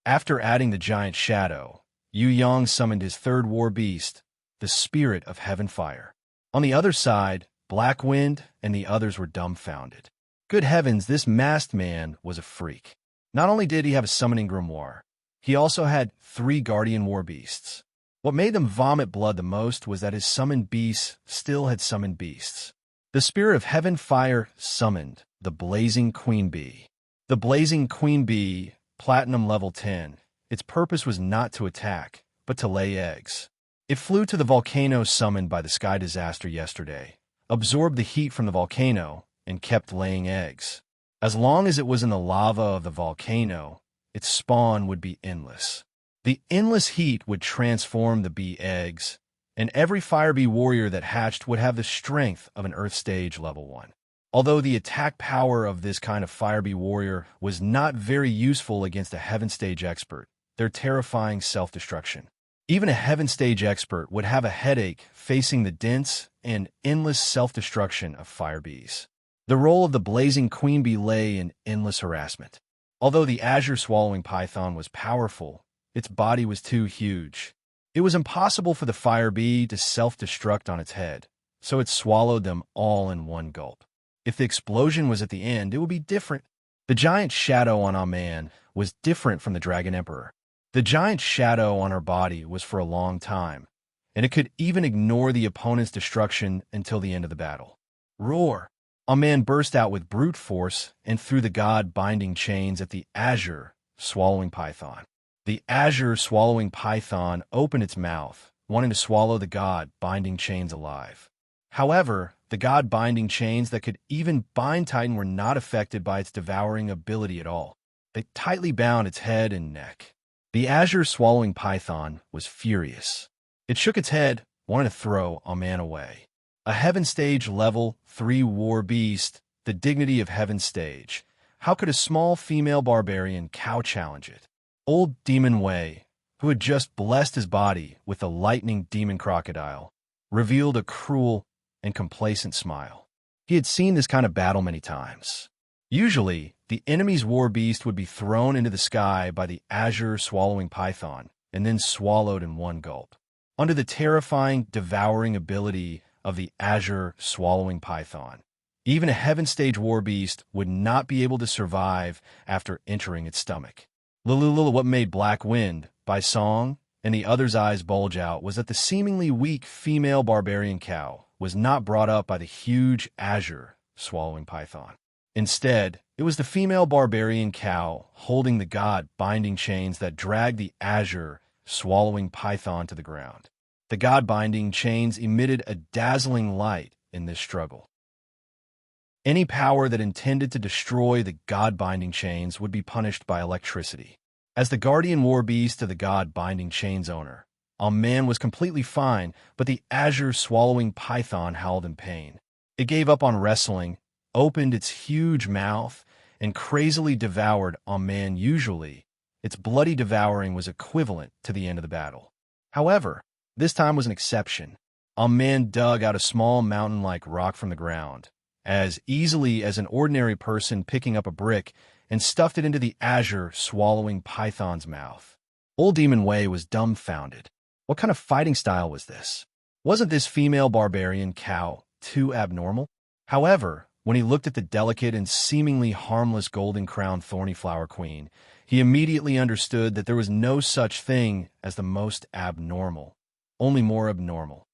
After adding the giant shadow, Yu Yang summoned his third war beast, the Spirit of Heaven Fire. On the other side, Black Wind and the others were dumbfounded. Good heavens, this masked man was a freak. Not only did he have a summoning grimoire, he also had 3 guardian war beasts. What made them vomit blood the most was that his summoned beasts still had summoned beasts. The Spirit of Heaven Fire summoned the Blazing Queen Bee. The Blazing Queen Bee, Platinum level 10, its purpose was not to attack, but to lay eggs. It flew to the volcano summoned by the sky disaster yesterday, absorbed the heat from the volcano, and kept laying eggs. As long as it was in the lava of the volcano, its spawn would be endless. The endless heat would transform the bee eggs, and every fire bee warrior that hatched would have the strength of an Earth Stage level 1. Although the attack power of this kind of fire bee warrior was not very useful against a Heaven Stage expert, their terrifying self-destruction. Even a Heaven Stage expert would have a headache facing the dense and endless self-destruction of fire bees. The role of the Blazing Queen Bee lay in endless harassment. Although the azure swallowing python was powerful, its body was too huge. It was impossible for the fire bee to self-destruct on its head, so it swallowed them all in one gulp. If the explosion was at the end, it would be different. The giant shadow on Aman was different from the Dragon Emperor. The giant shadow on her body was for a long time, and it could even ignore the opponent's destruction until the end of the battle. Roar! Aman burst out with brute force and threw the god binding chains at the azure swallowing python. The azure swallowing python opened its mouth, wanting to swallow the god binding chains alive. However, the god binding chains that could even bind Titan were not affected by its devouring ability at all. They tightly bound its head and neck. The azure swallowing python was furious. It shook its head, wanting to throw Aman away. A Heaven Stage level 3 war beast, the dignity of Heaven Stage. How could a small female barbarian cow challenge it? Old Demon Way, who had just blessed his body with a lightning demon crocodile, revealed a cruel and complacent smile. He had seen this kind of battle many times. Usually, the enemy's war beast would be thrown into the sky by the azure swallowing python and then swallowed in one gulp. Under the terrifying, devouring ability of the azure swallowing python, even a Heaven Stage war beast would not be able to survive after entering its stomach. What made Black Wind, by song, and the other's eyes bulge out was that the seemingly weak female barbarian cow was not brought up by the huge azure swallowing python. Instead, it was the female barbarian cow holding the god binding chains that dragged the azure swallowing python to the ground. The god binding chains emitted a dazzling light in this struggle. Any power that intended to destroy the god binding chains would be punished by electricity. As the guardian war beast of the god binding chains owner, Aman was completely fine, but the azure swallowing python howled in pain. It gave up on wrestling, opened its huge mouth, and crazily devoured Aman. Usually, its bloody devouring was equivalent to the end of the battle. However, this time was an exception. Aman dug out a small mountain-like rock from the ground, as easily as an ordinary person picking up a brick, and stuffed it into the azure swallowing python's mouth. Old Demon Way was dumbfounded. What kind of fighting style was this? Wasn't this female barbarian cow too abnormal? However, when he looked at the delicate and seemingly harmless golden-crowned thorny flower queen, he immediately understood that there was no such thing as the most abnormal, only more abnormal.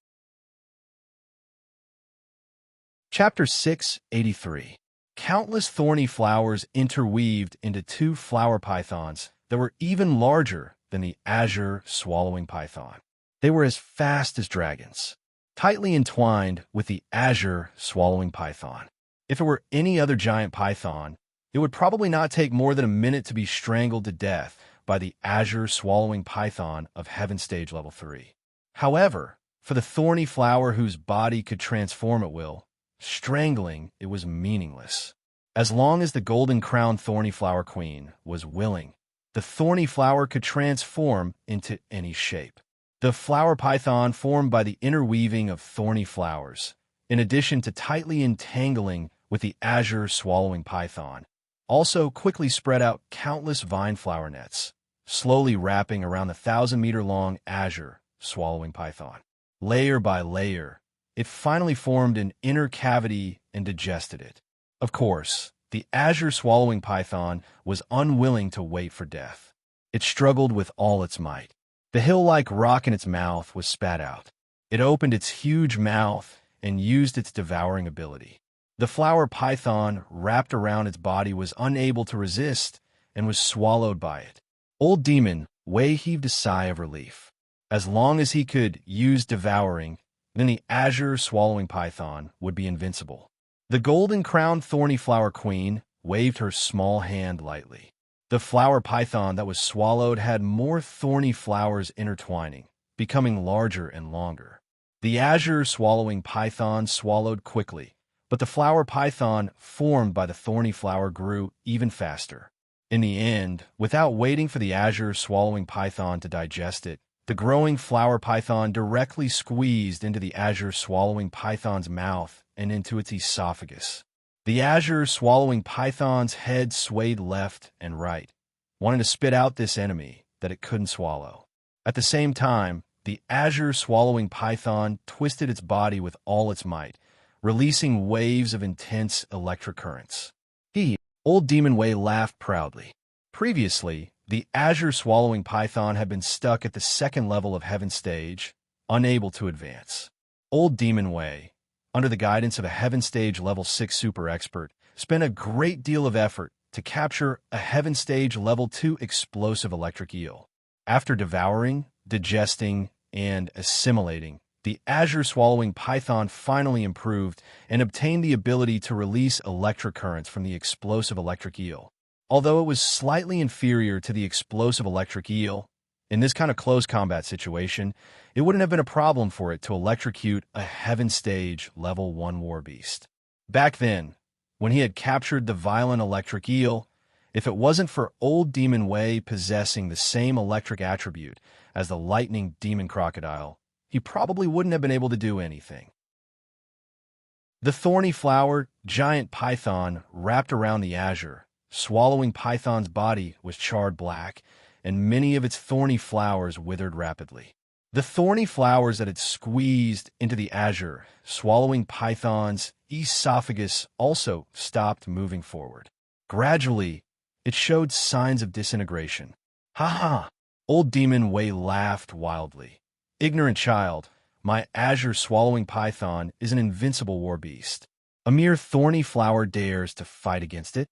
Chapter 683. Countless thorny flowers interweaved into 2 flower pythons that were even larger than the azure swallowing python. They were as fast as dragons, tightly entwined with the azure swallowing python. If it were any other giant python, it would probably not take more than a minute to be strangled to death by the azure swallowing python of Heaven Stage Level 3. However, for the thorny flower whose body could transform at will, strangling it was meaningless. As long as the golden-crowned thorny flower queen was willing, the thorny flower could transform into any shape. The flower python formed by the interweaving of thorny flowers, in addition to tightly entangling with the azure swallowing python, also quickly spread out countless vine flower nets, slowly wrapping around the 1,000-meter-long azure swallowing python. Layer by layer, it finally formed an inner cavity and digested it. Of course, the azure swallowing python was unwilling to wait for death. It struggled with all its might. The hill-like rock in its mouth was spat out. It opened its huge mouth and used its devouring ability. The flower python wrapped around its body was unable to resist and was swallowed by it. Old Demon Wei heaved a sigh of relief. As long as he could use devouring, then the azure swallowing python would be invincible. The golden-crowned thorny flower queen waved her small hand lightly. The flower python that was swallowed had more thorny flowers intertwining, becoming larger and longer. The azure swallowing python swallowed quickly, but the flower python formed by the thorny flower grew even faster. In the end, without waiting for the azure swallowing python to digest it, the growing flower python directly squeezed into the azure swallowing python's mouth and into its esophagus. The azure swallowing python's head swayed left and right, wanting to spit out this enemy that it couldn't swallow. At the same time, the azure swallowing python twisted its body with all its might, releasing waves of intense electric currents. Old Demon Wei laughed proudly. Previously, the azure swallowing python had been stuck at the second level of Heaven Stage, unable to advance. Old Demon Wei, under the guidance of a Heaven Stage Level 6 super expert, spent a great deal of effort to capture a Heaven Stage Level 2 explosive electric eel. After devouring, digesting, and assimilating, the azure swallowing python finally improved and obtained the ability to release electric currents from the explosive electric eel. Although it was slightly inferior to the explosive electric eel, in this kind of close combat situation, it wouldn't have been a problem for it to electrocute a Heaven Stage Level 1 war beast. Back then, when he had captured the violent electric eel, if it wasn't for Old Demon Wei possessing the same electric attribute as the lightning demon crocodile, he probably wouldn't have been able to do anything. The thorny flower giant python wrapped around the azure swallowing python's body was charred black, and many of its thorny flowers withered rapidly. The thorny flowers that had squeezed into the azure swallowing python's esophagus also stopped moving forward. Gradually, it showed signs of disintegration. Ha ha! Old Demon Wei laughed wildly. Ignorant child, my azure swallowing python is an invincible war beast. A mere thorny flower dares to fight against it?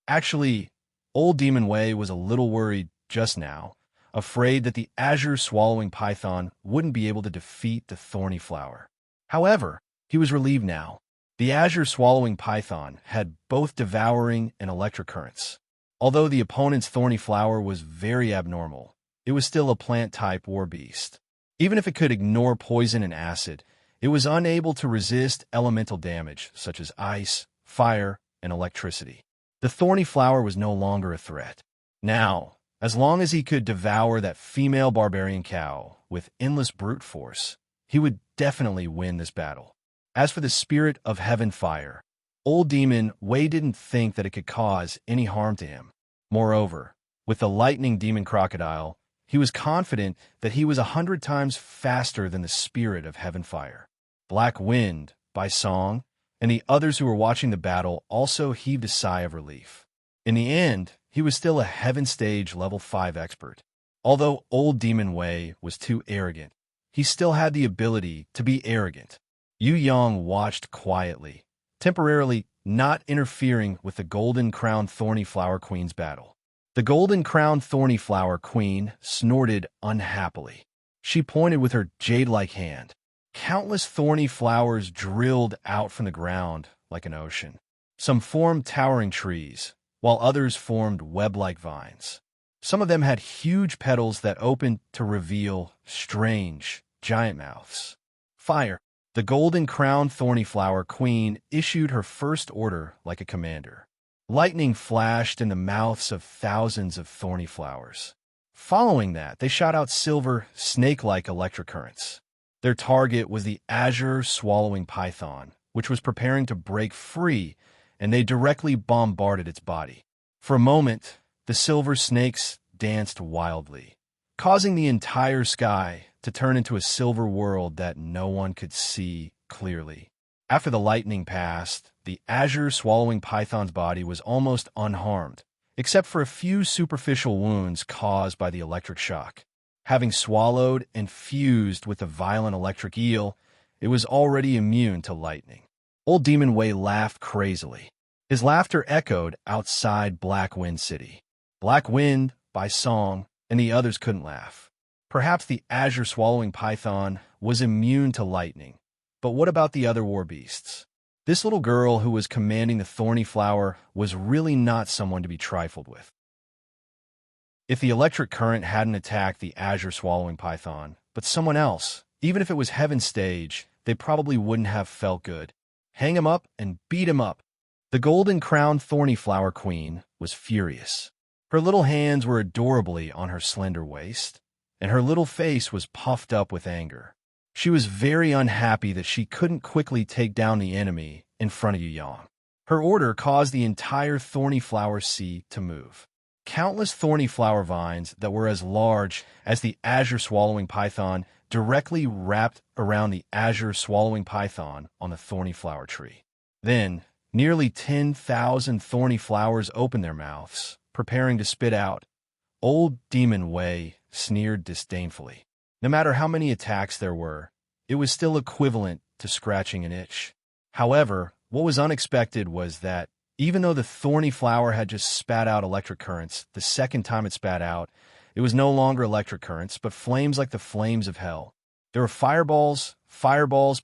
Actually, Old Demon Wei was a little worried just now, afraid that the azure swallowing python wouldn't be able to defeat the thorny flower. However, he was relieved now. The azure swallowing python had both devouring and electric currents. Although the opponent's thorny flower was very abnormal, it was still a plant-type war beast. Even if it could ignore poison and acid, it was unable to resist elemental damage such as ice, fire, and electricity. The thorny flower was no longer a threat. Now, as long as he could devour that female barbarian cow with endless brute force, he would definitely win this battle. As for the spirit of heaven fire, Old Demon Wei didn't think that it could cause any harm to him. Moreover, with the lightning demon crocodile, he was confident that he was 100 times faster than the spirit of heaven fire. Black Wind, by song, and the others who were watching the battle also heaved a sigh of relief. In the end, he was still a Heaven Stage Level 5 expert. Although Old Demon Wei was too arrogant, he still had the ability to be arrogant. Yu Yang watched quietly, temporarily not interfering with the Golden Crown Thorny Flower Queen's battle. The golden-crowned thorny flower queen snorted unhappily. She pointed with her jade-like hand. Countless thorny flowers drilled out from the ground like an ocean. Some formed towering trees, while others formed web-like vines. Some of them had huge petals that opened to reveal strange, giant mouths. Fire! The golden-crowned thorny flower queen issued her first order like a commander. Lightning flashed in the mouths of thousands of thorny flowers. Following that, they shot out silver, snake-like electric currents. Their target was the azure swallowing python, which was preparing to break free, and they directly bombarded its body. For a moment, the silver snakes danced wildly, causing the entire sky to turn into a silver world that no one could see clearly. After the lightning passed, the azure swallowing python's body was almost unharmed, except for a few superficial wounds caused by the electric shock. Having swallowed and fused with the violent electric eel, it was already immune to lightning. Old Demon Way laughed crazily. His laughter echoed outside Black Wind City. Black Wind, by song, and the others couldn't laugh. Perhaps the azure swallowing python was immune to lightning. But what about the other war beasts? This little girl who was commanding the thorny flower was really not someone to be trifled with. If the electric current hadn't attacked the azure swallowing python, but someone else, even if it was Heaven's stage, they probably wouldn't have felt good. Hang him up and beat him up. The golden-crowned thorny flower queen was furious. Her little hands were adorably on her slender waist, and her little face was puffed up with anger. She was very unhappy that she couldn't quickly take down the enemy in front of Yu Yang. Her order caused the entire thorny flower sea to move. Countless thorny flower vines that were as large as the azure swallowing python directly wrapped around the azure swallowing python on the thorny flower tree. Then, nearly 10,000 thorny flowers opened their mouths, preparing to spit out. Old Demon Way sneered disdainfully. No matter how many attacks there were, it was still equivalent to scratching an itch. However, what was unexpected was that, even though the thorny flower had just spat out electric currents, the second time it spat out, it was no longer electric currents, but flames like the flames of hell. There were fireballs,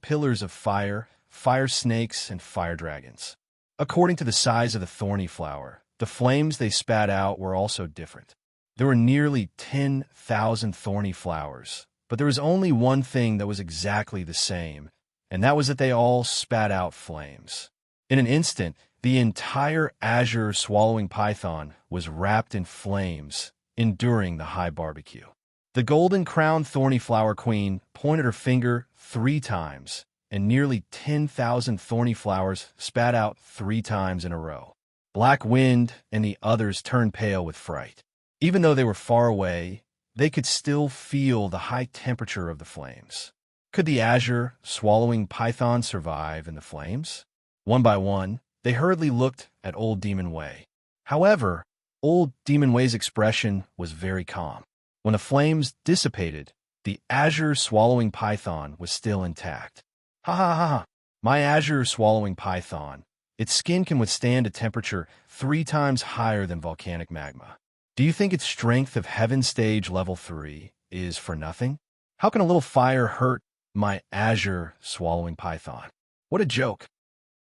pillars of fire, fire snakes, and fire dragons. According to the size of the thorny flower, the flames they spat out were also different. There were nearly 10,000 thorny flowers, but there was only one thing that was exactly the same, and that was that they all spat out flames. In an instant, the entire azure swallowing python was wrapped in flames, enduring the high barbecue. The golden-crowned thorny flower queen pointed her finger 3 times, and nearly 10,000 thorny flowers spat out 3 times in a row. Black Wind and the others turned pale with fright. Even though they were far away, they could still feel the high temperature of the flames. Could the azure swallowing python survive in the flames? One by one, they hurriedly looked at Old Demon Way. However, Old Demon Way's expression was very calm. When the flames dissipated, the azure swallowing python was still intact. Ha ha ha ha! My azure swallowing python. Its skin can withstand a temperature 3 times higher than volcanic magma. Do you think its strength of Heaven Stage Level 3 is for nothing? How can a little fire hurt my azure swallowing python? What a joke.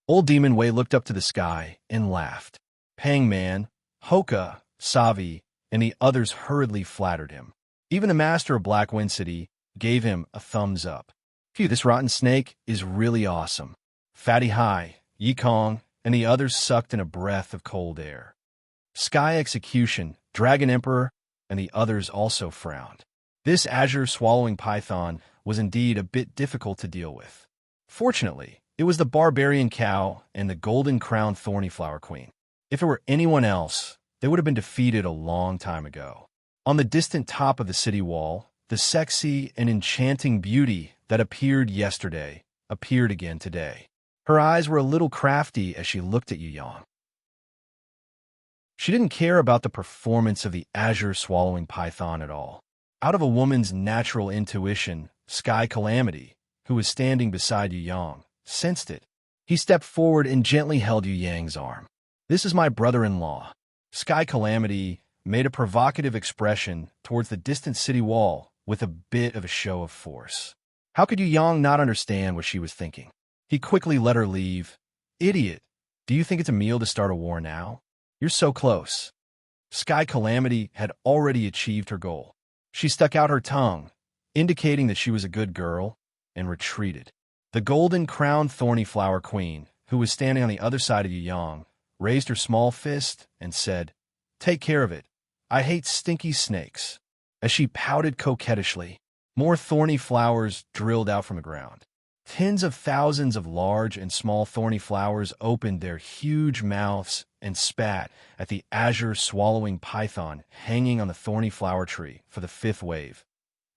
Old Demon Way looked up to the sky and laughed. Pang Man, Hoka, Savi, and the others hurriedly flattered him. Even the master of Black Wind City gave him a thumbs up. Phew, this rotten snake is really awesome. Fatty Hai, Yikong, and the others sucked in a breath of cold air. Sky Execution, Dragon Emperor, and the others also frowned. This azure swallowing python was indeed a bit difficult to deal with. Fortunately, it was the barbarian cow and the golden-crowned thorny flower queen. If it were anyone else, they would have been defeated a long time ago. On the distant top of the city wall, the sexy and enchanting beauty that appeared yesterday appeared again today. Her eyes were a little crafty as she looked at Yu Yang. She didn't care about the performance of the azure swallowing python at all. Out of a woman's natural intuition, Sky Calamity, who was standing beside Yu Yang, sensed it. He stepped forward and gently held Yu Yang's arm. This is my brother-in-law. Sky Calamity made a provocative expression towards the distant city wall with a bit of a show of force. How could Yu Yang not understand what she was thinking? He quickly let her leave. Idiot! Do you think it's a meal to start a war now? You're so close. Sky Calamity had already achieved her goal. She stuck out her tongue, indicating that she was a good girl, and retreated. The golden-crowned thorny flower queen, who was standing on the other side of Yu Yang, raised her small fist and said, "Take care of it. I hate stinky snakes." As she pouted coquettishly, more thorny flowers drilled out from the ground. Tens of thousands of large and small thorny flowers opened their huge mouths and spat at the azure swallowing python hanging on the thorny flower tree for the fifth wave.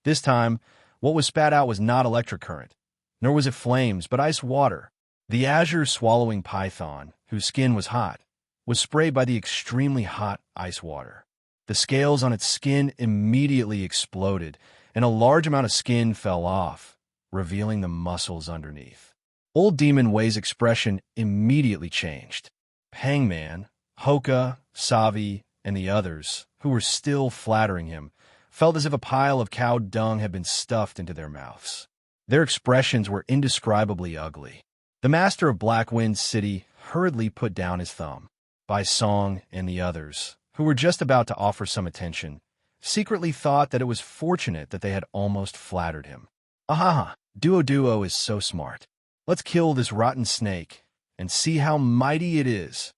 This time, what was spat out was not electric current, nor was it flames, but ice water. The azure swallowing python, whose skin was hot, was sprayed by the extremely hot ice water. The scales on its skin immediately exploded, and a large amount of skin fell off, revealing the muscles underneath. Old Demon Wei's expression immediately changed. Hangman, Hoka, Savi, and the others, who were still flattering him, felt as if a pile of cow dung had been stuffed into their mouths. Their expressions were indescribably ugly. The master of Black Wind City hurriedly put down his thumb. Bai Song and the others, who were just about to offer some attention, secretly thought that it was fortunate that they had almost flattered him. Aha! Duo is so smart. Let's kill this rotten snake and see how mighty it is.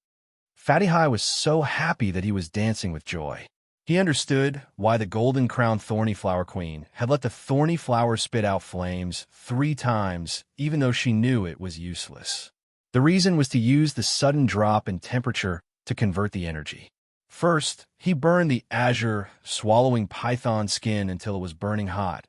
Fatty Hai was so happy that he was dancing with joy. He understood why the golden-crowned thorny flower queen had let the thorny flower spit out flames 3 times, even though she knew it was useless. The reason was to use the sudden drop in temperature to convert the energy. First, he burned the azure, swallowing python skin until it was burning hot,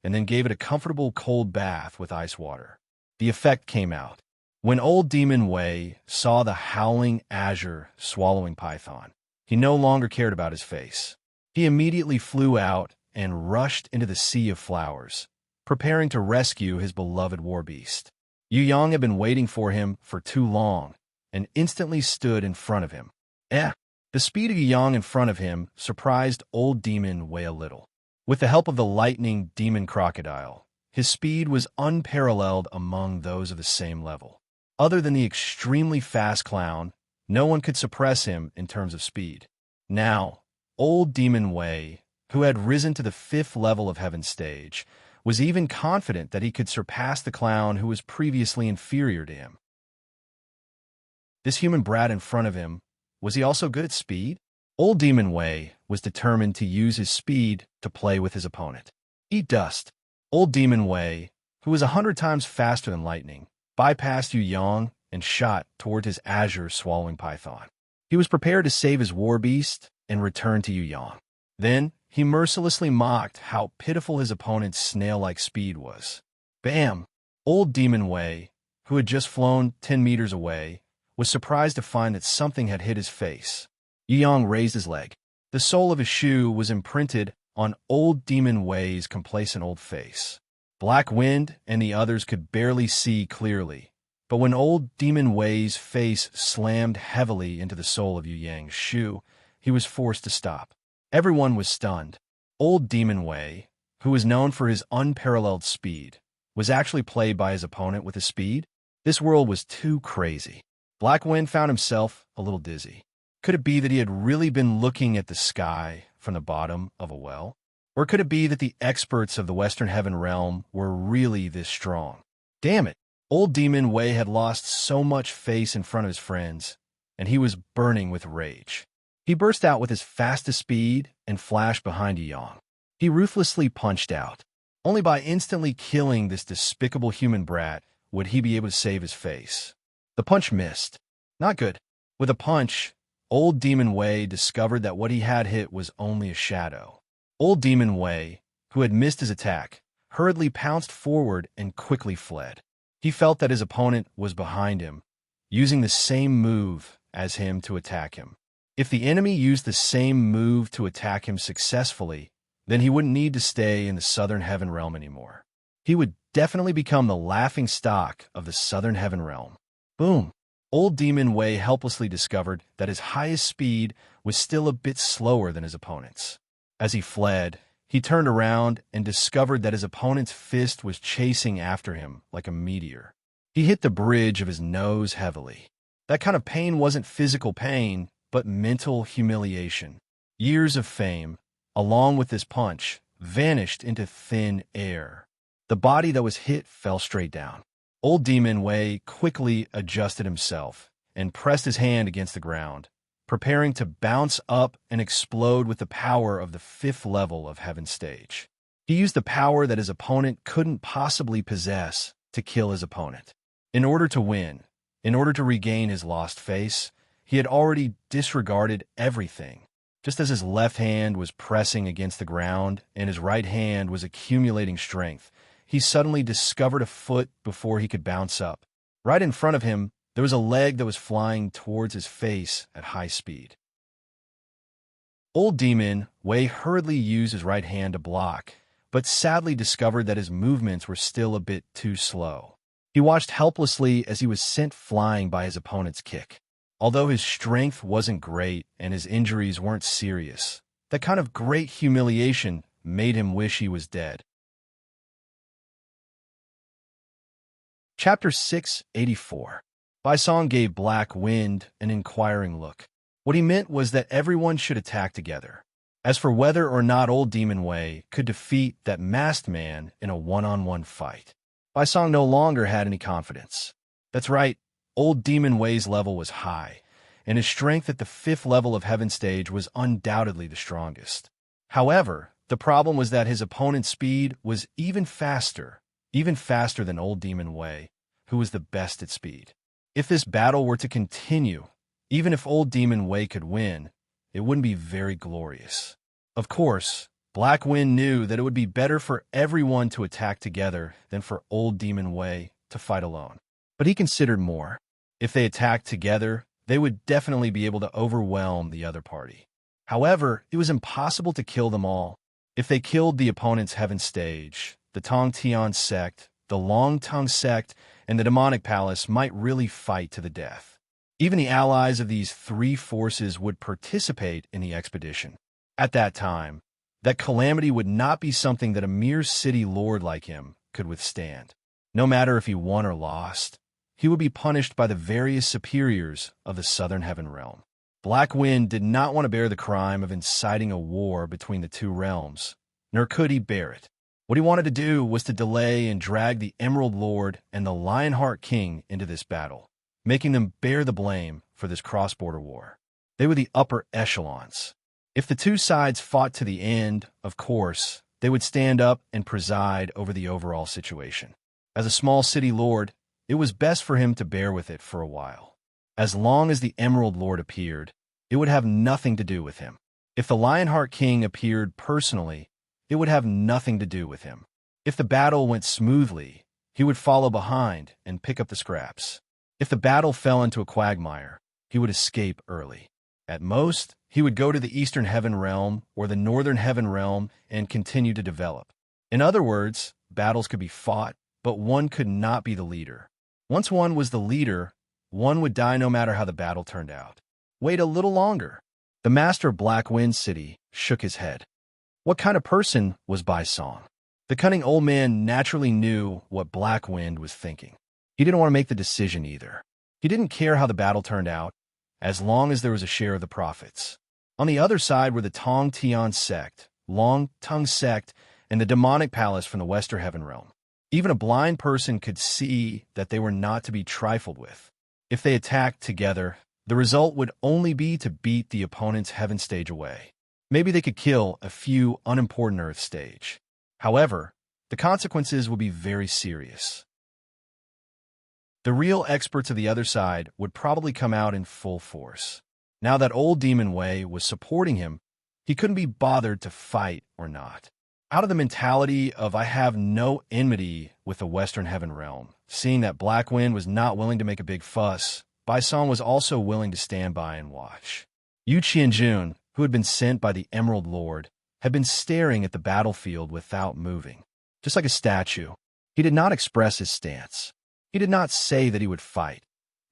and then gave it a comfortable cold bath with ice water. The effect came out. When Old Demon Wei saw the howling azure, swallowing python, he no longer cared about his face. He immediately flew out and rushed into the sea of flowers, preparing to rescue his beloved war beast. Yu Yang had been waiting for him for too long, and instantly stood in front of him. The speed of Yu Yang in front of him surprised Old Demon Wei a little. With the help of the lightning demon crocodile, his speed was unparalleled among those of the same level. Other than the extremely fast clown, no one could suppress him in terms of speed. Now, Old Demon Wei, who had risen to the 5th level of Heaven's stage, was even confident that he could surpass the clown who was previously inferior to him. This human brat in front of him, was he also good at speed? Old Demon Wei was determined to use his speed to play with his opponent. Eat dust. Old Demon Wei, who was 100 times faster than lightning, bypassed Yu Yang and shot toward his azure swallowing python. He was prepared to save his war beast and return to Yu Yang. Then, he mercilessly mocked how pitiful his opponent's snail-like speed was. Bam! Old Demon Wei, who had just flown 10 meters away, was surprised to find that something had hit his face. Yu Yang raised his leg. The sole of his shoe was imprinted on Old Demon Wei's complacent old face. Black Wind and the others could barely see clearly, but when Old Demon Wei's face slammed heavily into the sole of Yu Yang's shoe, he was forced to stop. Everyone was stunned. Old Demon Wei, who was known for his unparalleled speed, was actually played by his opponent with his speed? This world was too crazy. Black Wind found himself a little dizzy. Could it be that he had really been looking at the sky from the bottom of a well? Or could it be that the experts of the Western Heaven Realm were really this strong? Damn it! Old Demon Wei had lost so much face in front of his friends, and he was burning with rage. He burst out with his fastest speed and flashed behind Yu Yang. He ruthlessly punched out. Only by instantly killing this despicable human brat would he be able to save his face. The punch missed. Not good. With a punch, Old Demon Wei discovered that what he had hit was only a shadow. Old Demon Wei, who had missed his attack, hurriedly pounced forward and quickly fled. He felt that his opponent was behind him, using the same move as him to attack him. If the enemy used the same move to attack him successfully, then he wouldn't need to stay in the Southern Heaven Realm anymore. He would definitely become the laughing stock of the Southern Heaven Realm. Boom! Old Demon Wei helplessly discovered that his highest speed was still a bit slower than his opponent's. As he fled, he turned around and discovered that his opponent's fist was chasing after him like a meteor. He hit the bridge of his nose heavily. That kind of pain wasn't physical pain, but mental humiliation. Years of fame, along with this punch, vanished into thin air. The body that was hit fell straight down. Old Demon Wei quickly adjusted himself and pressed his hand against the ground, preparing to bounce up and explode with the power of the 5th level of Heaven Stage. He used the power that his opponent couldn't possibly possess to kill his opponent. In order to win, in order to regain his lost face, he had already disregarded everything. Just as his left hand was pressing against the ground and his right hand was accumulating strength, he suddenly discovered a foot before he could bounce up. Right in front of him, there was a leg that was flying towards his face at high speed. Old Demon Wei hurriedly used his right hand to block, but sadly discovered that his movements were still a bit too slow. He watched helplessly as he was sent flying by his opponent's kick. Although his strength wasn't great and his injuries weren't serious, that kind of great humiliation made him wish he was dead. Chapter 684. Bai Song gave Black Wind an inquiring look. What he meant was that everyone should attack together. As for whether or not Old Demon Wei could defeat that masked man in a one-on-one fight, Bai Song no longer had any confidence. That's right, Old Demon Wei's level was high, and his strength at the 5th level of Heaven Stage was undoubtedly the strongest. However, the problem was that his opponent's speed was even faster than Old Demon Wei, who was the best at speed. If this battle were to continue, even if Old Demon Wei could win, it wouldn't be very glorious. Of course, Black Wind knew that it would be better for everyone to attack together than for Old Demon Wei to fight alone. But he considered more. If they attacked together, they would definitely be able to overwhelm the other party. However, it was impossible to kill them all. If they killed the opponent's Heaven Stage, the Tong Tian sect, the Long Tongue sect, and the Demonic Palace might really fight to the death. Even the allies of these 3 forces would participate in the expedition. At that time, that calamity would not be something that a mere city lord like him could withstand. No matter if he won or lost, he would be punished by the various superiors of the Southern Heaven Realm. Black Wind did not want to bear the crime of inciting a war between the 2 realms, nor could he bear it. What he wanted to do was to delay and drag the Emerald Lord and the Lionheart King into this battle, making them bear the blame for this cross-border war. They were the upper echelons. If the 2 sides fought to the end, of course, they would stand up and preside over the overall situation. As a small city lord, it was best for him to bear with it for a while. As long as the Emerald Lord appeared, it would have nothing to do with him. If the Lionheart King appeared personally, it would have nothing to do with him. If the battle went smoothly, he would follow behind and pick up the scraps. If the battle fell into a quagmire, he would escape early. At most, he would go to the Eastern Heaven Realm or the Northern Heaven Realm and continue to develop. In other words, battles could be fought, but one could not be the leader. Once one was the leader, one would die no matter how the battle turned out. Wait a little longer. The master of Black Wind City shook his head. What kind of person was Bai Song? The cunning old man naturally knew what Black Wind was thinking. He didn't want to make the decision either. He didn't care how the battle turned out, as long as there was a share of the profits. On the other side were the Tong Tian sect, Long Tongue sect, and the Demonic Palace from the Western Heaven Realm. Even a blind person could see that they were not to be trifled with. If they attacked together, the result would only be to beat the opponent's Heaven Stage away. Maybe they could kill a few unimportant Earth Stage. However, the consequences would be very serious. The real experts of the other side would probably come out in full force. Now that Old Demon Wei was supporting him, he couldn't be bothered to fight or not. Out of the mentality of I have no enmity with the Western Heaven Realm, seeing that Black Wind was not willing to make a big fuss, Bai Song was also willing to stand by and watch. Yu Qianjun, who had been sent by the Emerald Lord, had been staring at the battlefield without moving. Just like a statue, he did not express his stance. He did not say that he would fight,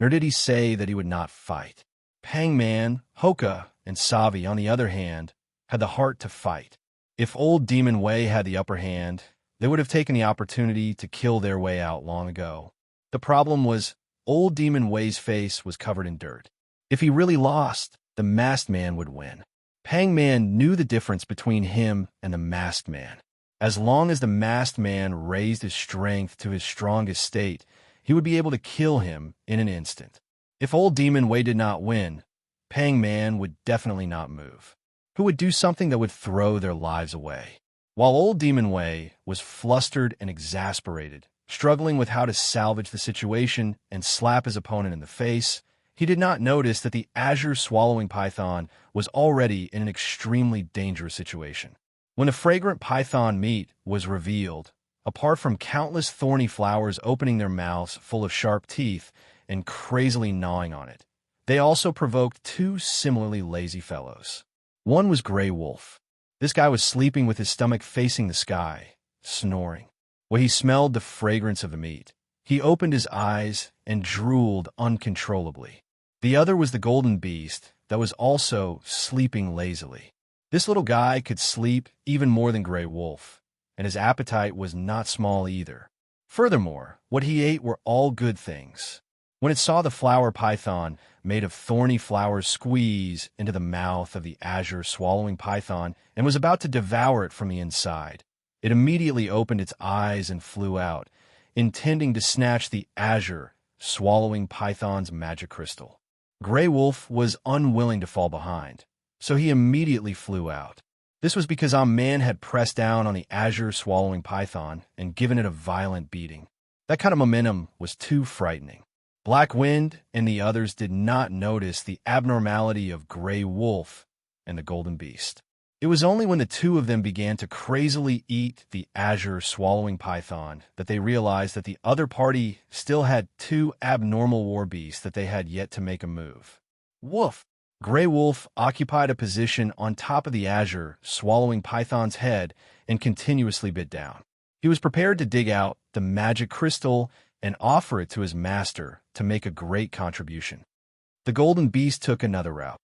nor did he say that he would not fight. Pangman, Hoka, and Savi, on the other hand, had the heart to fight. If old Demon Wei had the upper hand, they would have taken the opportunity to kill their way out long ago. The problem was, old Demon Wei's face was covered in dirt. If he really lost, the masked man would win. Pangman knew the difference between him and the masked man. As long as the masked man raised his strength to his strongest state, he would be able to kill him in an instant. If old Demon Wei did not win, Pangman would definitely not move. Who would do something that would throw their lives away? While old Demon Wei was flustered and exasperated, struggling with how to salvage the situation and slap his opponent in the face, he did not notice that the azure swallowing python was already in an extremely dangerous situation. When the fragrant python meat was revealed, apart from countless thorny flowers opening their mouths full of sharp teeth and crazily gnawing on it, they also provoked two similarly lazy fellows. One was Grey Wolf. This guy was sleeping with his stomach facing the sky, snoring. When he smelled the fragrance of the meat, he opened his eyes and drooled uncontrollably. The other was the golden beast that was also sleeping lazily. This little guy could sleep even more than Grey Wolf, and his appetite was not small either. Furthermore, what he ate were all good things. When it saw the flower python made of thorny flowers squeeze into the mouth of the azure swallowing python and was about to devour it from the inside, it immediately opened its eyes and flew out, intending to snatch the azure swallowing python's magic crystal. Grey Wolf was unwilling to fall behind, so he immediately flew out. This was because Man had pressed down on the azure swallowing python and given it a violent beating. That kind of momentum was too frightening. Black Wind and the others did not notice the abnormality of Grey Wolf and the golden beast. It was only when the two of them began to crazily eat the azure swallowing python that they realized that the other party still had two abnormal war beasts that they had yet to make a move. Woof! Grey Wolf occupied a position on top of the azure swallowing python's head and continuously bit down. He was prepared to dig out the magic crystal and offer it to his master to make a great contribution. The golden beast took another route.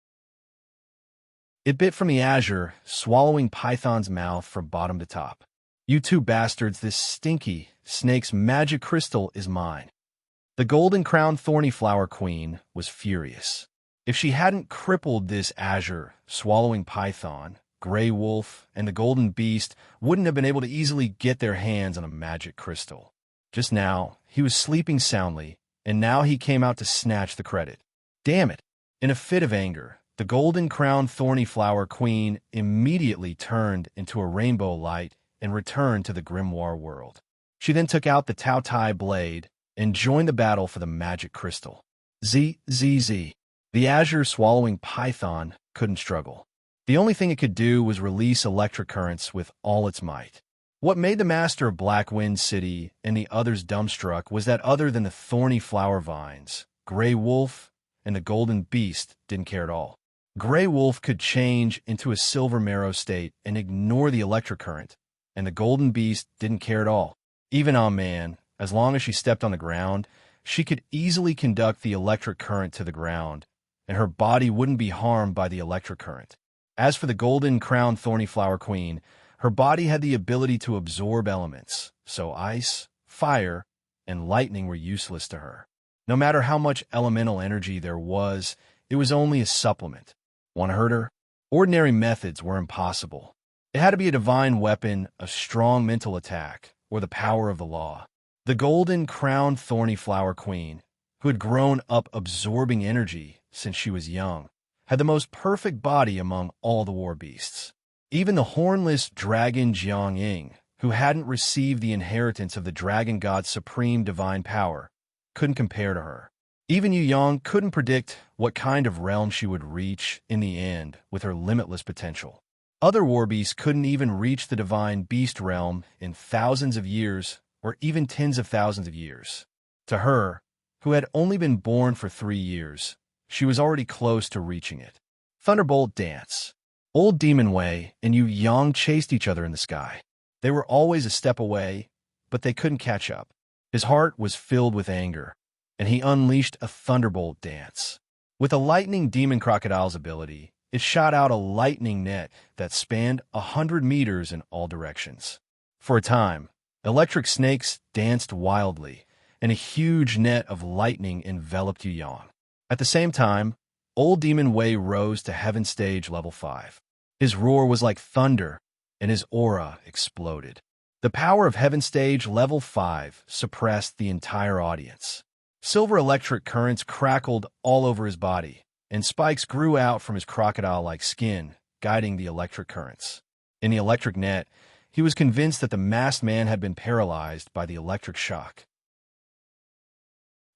It bit from the azure, swallowing python's mouth from bottom to top. "You two bastards, this stinky snake's magic crystal is mine." The golden-crowned thorny flower queen was furious. If she hadn't crippled this azure swallowing python, Grey Wolf and the golden beast wouldn't have been able to easily get their hands on a magic crystal. Just now, he was sleeping soundly, and now he came out to snatch the credit. Damn it! In a fit of anger, the golden-crowned thorny flower queen immediately turned into a rainbow light and returned to the grimoire world. She then took out the Tao Tai blade and joined the battle for the magic crystal. ZZZ. The azure swallowing python couldn't struggle. The only thing it could do was release electric currents with all its might. What made the master of Black Wind City and the others dumbstruck was that other than the thorny flower vines, Grey Wolf and the golden beast didn't care at all. Grey Wolf could change into a silver marrow state and ignore the electric current, and the golden beast didn't care at all. Even Man, as long as she stepped on the ground, she could easily conduct the electric current to the ground, and her body wouldn't be harmed by the electric current. As for the golden-crowned thorny flower queen, her body had the ability to absorb elements, so ice, fire, and lightning were useless to her. No matter how much elemental energy there was, it was only a supplement. Want to hurt her? Ordinary methods were impossible. It had to be a divine weapon, a strong mental attack, or the power of the law. The golden-crowned thorny flower queen, who had grown up absorbing energy since she was young, had the most perfect body among all the war beasts. Even the hornless dragon Jiang, who hadn't received the inheritance of the dragon god's supreme divine power, couldn't compare to her. Even Yu Yang couldn't predict what kind of realm she would reach in the end with her limitless potential. Other war beasts couldn't even reach the divine beast realm in thousands of years or even tens of thousands of years. To her, who had only been born for 3 years, she was already close to reaching it. Thunderbolt dance. Old Demon Wei and Yu Yang chased each other in the sky. They were always a step away, but they couldn't catch up. His heart was filled with anger. and he unleashed a thunderbolt dance. With a lightning demon crocodile's ability, it shot out a lightning net that spanned 100 meters in all directions. For a time, electric snakes danced wildly, and a huge net of lightning enveloped Yu Yang. At the same time, Old Demon Wei rose to Heaven Stage Level 5. His roar was like thunder, and his aura exploded. The power of Heaven Stage Level 5 suppressed the entire audience. Silver electric currents crackled all over his body, and spikes grew out from his crocodile-like skin, guiding the electric currents. In the electric net, he was convinced that the masked man had been paralyzed by the electric shock.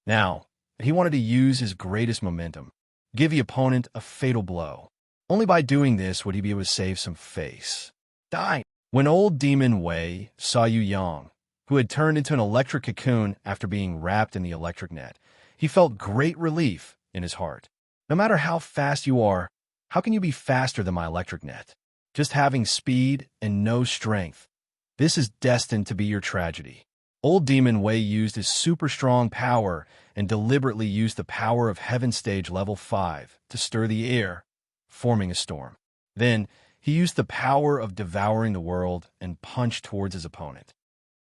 Now, he wanted to use his greatest momentum, give the opponent a fatal blow. Only by doing this would he be able to save some face. Die! When Old Demon Wei saw Yu Yang, who had turned into an electric cocoon after being wrapped in the electric net, he felt great relief in his heart. No matter how fast you are, how can you be faster than my electric net? Just having speed and no strength. This is destined to be your tragedy. Old Demon Wei used his super strong power and deliberately used the power of Heaven Stage Level 5 to stir the air, forming a storm. Then, he used the power of devouring the world and punched towards his opponent.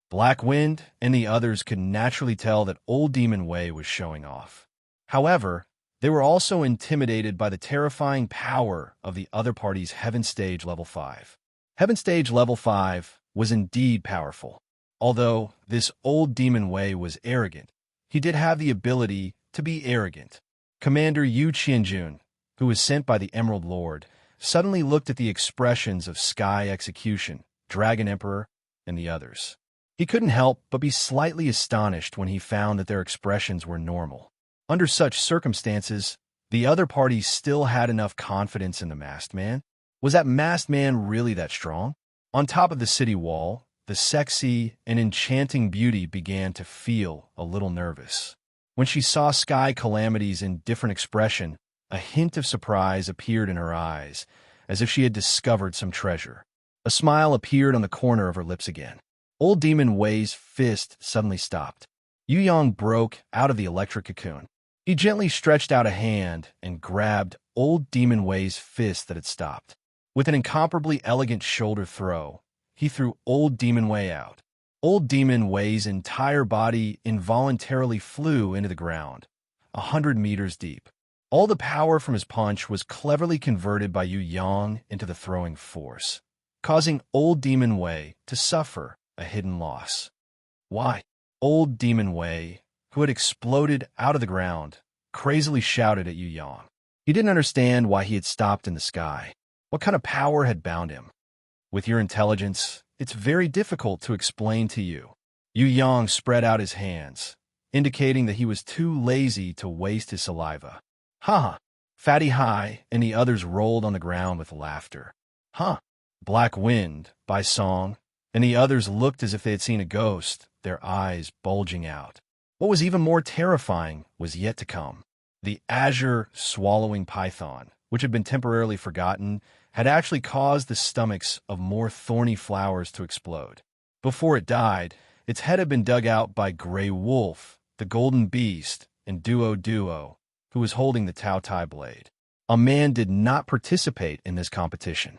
Black Wind and the others could naturally tell that Old Demon Wei was showing off. However, they were also intimidated by the terrifying power of the other party's Heaven Stage Level 5. Heaven Stage Level 5 was indeed powerful. Although this Old Demon Wei was arrogant, he did have the ability to be arrogant. Commander Yu Qianjun, who was sent by the Emerald Lord, suddenly looked at the expressions of Sky Execution, Dragon Emperor, and the others. He couldn't help but be slightly astonished when he found that their expressions were normal. Under such circumstances, the other party still had enough confidence in the masked man. Was that masked man really that strong? On top of the city wall, the sexy and enchanting beauty began to feel a little nervous. When she saw Sky Calamity's indifferent expression, a hint of surprise appeared in her eyes, as if she had discovered some treasure. A smile appeared on the corner of her lips again. Old Demon Wei's fist suddenly stopped. Yu Yang broke out of the electric cocoon. He gently stretched out a hand and grabbed Old Demon Wei's fist that had stopped. With an incomparably elegant shoulder throw, he threw Old Demon Wei out. Old Demon Wei's entire body involuntarily flew into the ground, 100 meters deep. All the power from his punch was cleverly converted by Yu Yang into the throwing force, causing Old Demon Wei to suffer a hidden loss. Why? Old Demon Wei, who had exploded out of the ground, crazily shouted at Yu Yang. He didn't understand why he had stopped in the sky. What kind of power had bound him? With your intelligence, it's very difficult to explain to you. Yu Yang spread out his hands, indicating that he was too lazy to waste his saliva. Ha! Fatty Hai and the others rolled on the ground with laughter. Huh! Black Wind, by Song, and the others looked as if they had seen a ghost, their eyes bulging out. What was even more terrifying was yet to come. The azure swallowing python, which had been temporarily forgotten, had actually caused the stomachs of more thorny flowers to explode. Before it died, its head had been dug out by Grey Wolf, the Golden Beast, and Duo, who was holding the Tao Tai blade. A man did not participate in this competition.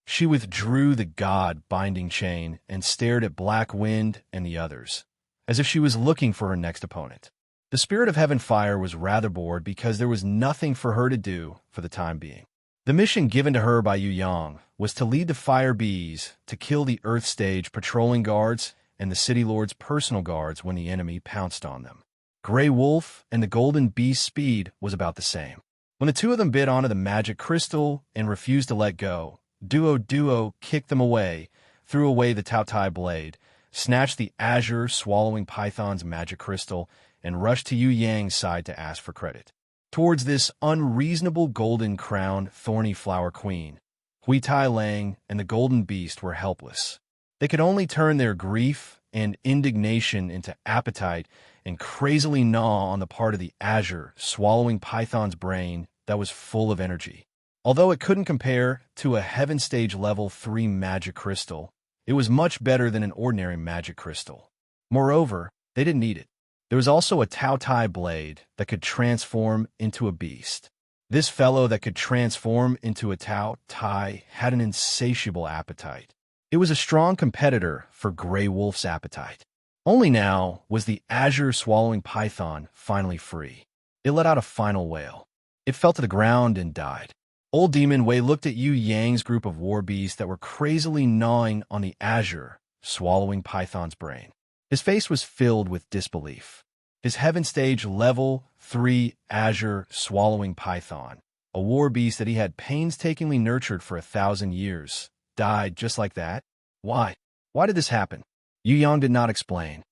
She withdrew the god-binding chain and stared at Black Wind and the others, as if she was looking for her next opponent. The Spirit of Heaven Fire was rather bored because there was nothing for her to do for the time being. The mission given to her by Yu Yang was to lead the Fire Bees to kill the Earth Stage patrolling guards and the City Lord's personal guards when the enemy pounced on them. Grey Wolf and the Golden Beast's speed was about the same. When the two of them bit onto the magic crystal and refused to let go, Duo kicked them away, threw away the Tao Tai blade, snatched the azure swallowing python's magic crystal, and rushed to Yu Yang's side to ask for credit. Towards this unreasonable golden-crowned thorny flower queen, Hui Tai Lang and the Golden Beast were helpless. They could only turn their grief and indignation into appetite and crazily gnaw on the part of the azure swallowing python's brain that was full of energy. Although it couldn't compare to a Heaven Stage Level 3 magic crystal, it was much better than an ordinary magic crystal. Moreover, they didn't need it. There was also a Tao Tai blade that could transform into a beast. This fellow that could transform into a Tao Tai had an insatiable appetite. It was a strong competitor for Grey Wolf's appetite. Only now was the azure-swallowing python finally free. It let out a final wail. It fell to the ground and died. Old Demon Wei looked at Yu Yang's group of war beasts that were crazily gnawing on the azure-swallowing python's brain. His face was filled with disbelief. His heaven stage level 3 azure-swallowing python, a war beast that he had painstakingly nurtured for 1,000 years, died just like that? Why? Why did this happen? Yu Yang did not explain.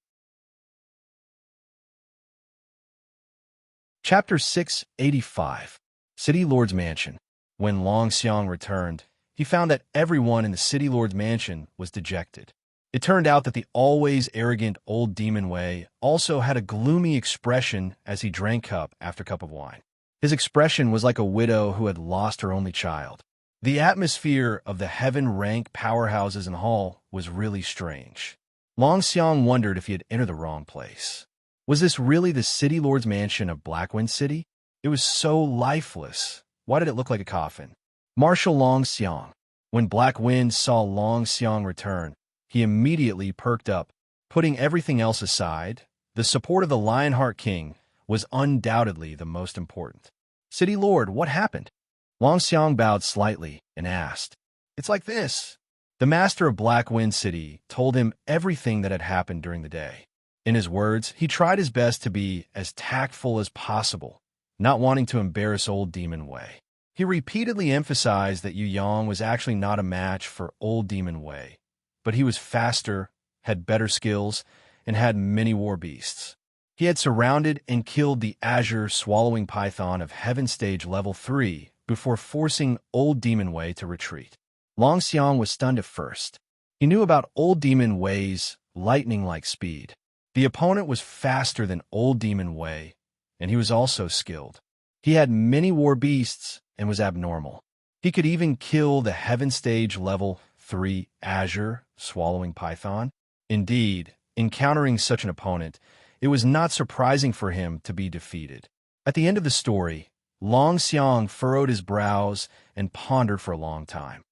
Chapter 685. City Lord's Mansion. When Long Xiang returned, he found that everyone in the City Lord's mansion was dejected. It turned out that the always arrogant old Demon Wei also had a gloomy expression as he drank cup after cup of wine. His expression was like a widow who had lost her only child. The atmosphere of the heaven-rank powerhouses and hall was really strange. Long Xiang wondered if he had entered the wrong place. Was this really the City Lord's mansion of Blackwind City? It was so lifeless. Why did it look like a coffin? Marshal Long Xiang. When Black Wind saw Long Xiang return, he immediately perked up. Putting everything else aside, the support of the Lionheart King was undoubtedly the most important. City Lord, what happened? Long Xiang bowed slightly and asked. It's like this. The master of Blackwind City told him everything that had happened during the day. In his words, he tried his best to be as tactful as possible, not wanting to embarrass old Demon Wei. He repeatedly emphasized that Yu Yang was actually not a match for old Demon Wei, but he was faster, had better skills, and had many war beasts. He had surrounded and killed the azure-swallowing python of Heaven Stage Level 3 before forcing old Demon Wei to retreat. Long Xiang was stunned at first. He knew about old Demon Wei's lightning-like speed. The opponent was faster than old Demon Wei, and he was also skilled. He had many war beasts and was abnormal. He could even kill the Heaven Stage Level 3 azure-swallowing python. Indeed, encountering such an opponent, it was not surprising for him to be defeated. At the end of the story, Long Xiang furrowed his brows and pondered for a long time.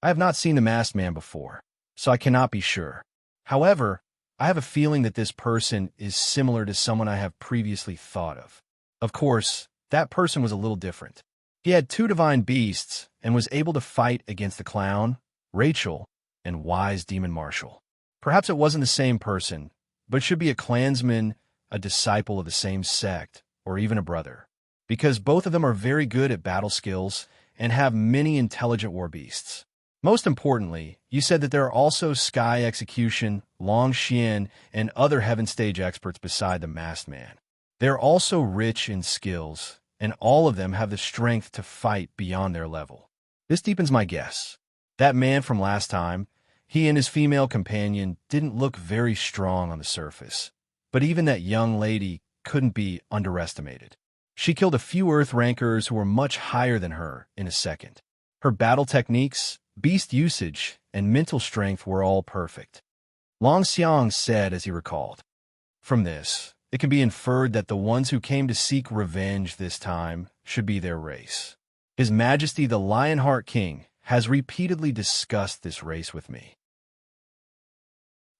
I have not seen the masked man before, so I cannot be sure. However, I have a feeling that this person is similar to someone I have previously thought of. Of course, that person was a little different. He had 2 divine beasts and was able to fight against the clown, Rachel, and wise demon Marshall. Perhaps it wasn't the same person, but should be a clansman, a disciple of the same sect, or even a brother, because both of them are very good at battle skills and have many intelligent war beasts. Most importantly, you said that there are also Sky Execution, Long Xian, and other Heaven Stage experts beside the Masked Man. They are also rich in skills, and all of them have the strength to fight beyond their level. This deepens my guess. That man from last time, he and his female companion didn't look very strong on the surface, but even that young lady couldn't be underestimated. She killed a few Earth rankers who were much higher than her in a second. Her battle techniques, beast usage, and mental strength were all perfect. Long Xiang said as he recalled. From this, it can be inferred that the ones who came to seek revenge this time should be their race. His Majesty the Lionheart King has repeatedly discussed this race with me.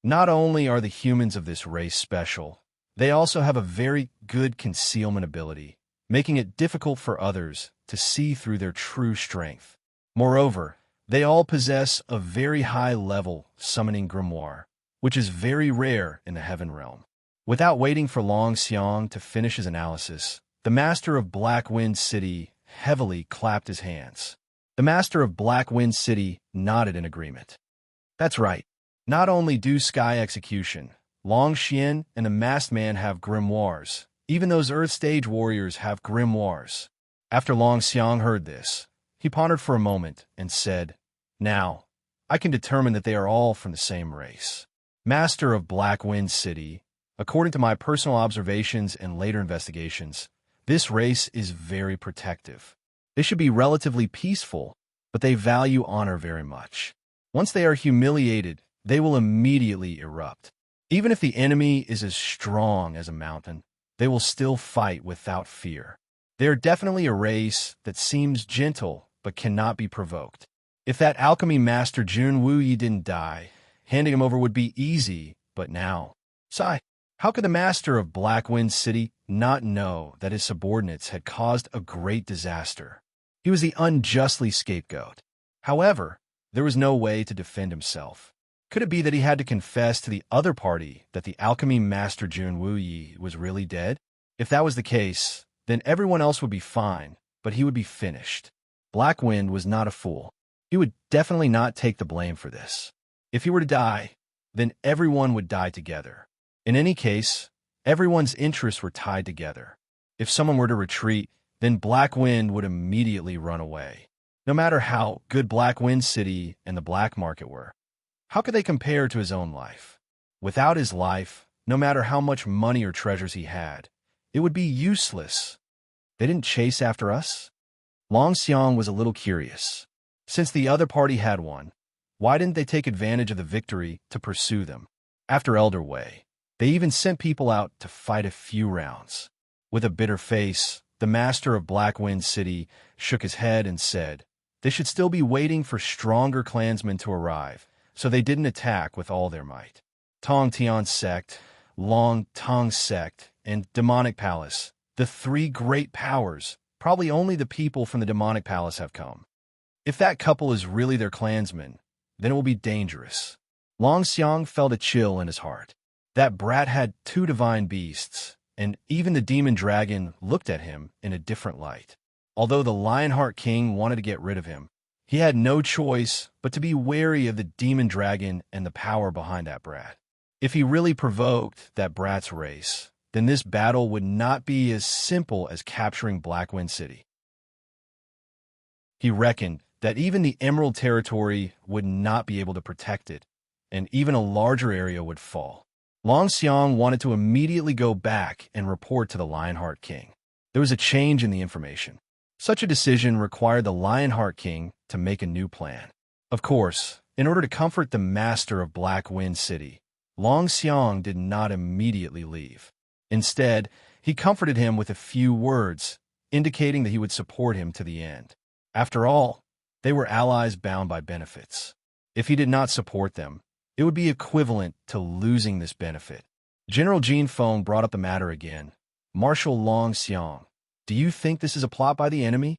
Not only are the humans of this race special, they also have a very good concealment ability, making it difficult for others to see through their true strength. Moreover, they all possess a very high-level summoning grimoire, which is very rare in the Heaven Realm. Without waiting for Long Xiang to finish his analysis, the master of Blackwind City heavily clapped his hands. The master of Blackwind City nodded in agreement. That's right. Not only do Sky Execution, Long Xian, and the Masked Man have grimoires, even those Earth Stage warriors have grimoires. After Long Xiang heard this, he pondered for a moment and said, Now, I can determine that they are all from the same race. Master of Blackwind City, according to my personal observations and later investigations, this race is very protective. They should be relatively peaceful, but they value honor very much. Once they are humiliated, they will immediately erupt. Even if the enemy is as strong as a mountain, they will still fight without fear. They are definitely a race that seems gentle but cannot be provoked. If that alchemy master Jun Wuyi didn't die, handing him over would be easy, but now. Sigh. How could the master of Black Wind City not know that his subordinates had caused a great disaster? He was the unjustly scapegoat. However, there was no way to defend himself. Could it be that he had to confess to the other party that the alchemy master Jun Wuyi was really dead? If that was the case, then everyone else would be fine, but he would be finished. Black Wind was not a fool. He would definitely not take the blame for this. If he were to die, then everyone would die together. In any case, everyone's interests were tied together. If someone were to retreat, then Black Wind would immediately run away. No matter how good Black Wind City and the black market were, how could they compare to his own life? Without his life, no matter how much money or treasures he had, it would be useless. They didn't chase after us? Long Xiang was a little curious. Since the other party had won, why didn't they take advantage of the victory to pursue them? After Elder Wei, they even sent people out to fight a few rounds. With a bitter face, the master of Black Wind City shook his head and said, they should still be waiting for stronger clansmen to arrive, so they didn't attack with all their might. Tong Tian Sect, Long Tong Sect, and Demonic Palace, the three great powers, probably only the people from the Demonic Palace have come. If that couple is really their clansmen, then it will be dangerous. Long Xiang felt a chill in his heart. That brat had two divine beasts, and even the demon dragon looked at him in a different light. Although the Lionheart King wanted to get rid of him, he had no choice but to be wary of the demon dragon and the power behind that brat. If he really provoked that brat's race, then this battle would not be as simple as capturing Black Wind City. He reckoned that even the Emerald Territory would not be able to protect it, and even a larger area would fall. Long Xiang wanted to immediately go back and report to the Lionheart King. There was a change in the information. Such a decision required the Lionheart King to make a new plan. Of course, in order to comfort the master of Black Wind City, Long Xiang did not immediately leave. Instead, he comforted him with a few words, indicating that he would support him to the end. After all, they were allies bound by benefits. If he did not support them, it would be equivalent to losing this benefit. General Jin Feng brought up the matter again. Marshal Long Xiang, do you think this is a plot by the enemy?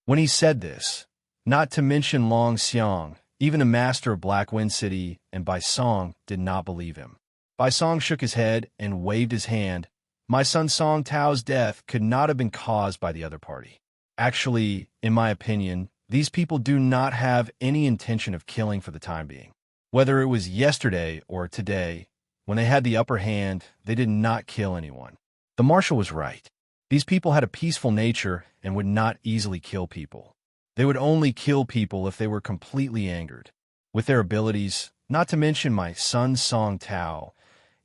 When he said this, not to mention Long Xiang, even the master of Black Wind City and Bai Song did not believe him. Bai Song shook his head and waved his hand. My son Song Tao's death could not have been caused by the other party. Actually, in my opinion, these people do not have any intention of killing for the time being. Whether it was yesterday or today, when they had the upper hand, they did not kill anyone. The marshal was right. These people had a peaceful nature and would not easily kill people. They would only kill people if they were completely angered. With their abilities, not to mention my son Song Tao,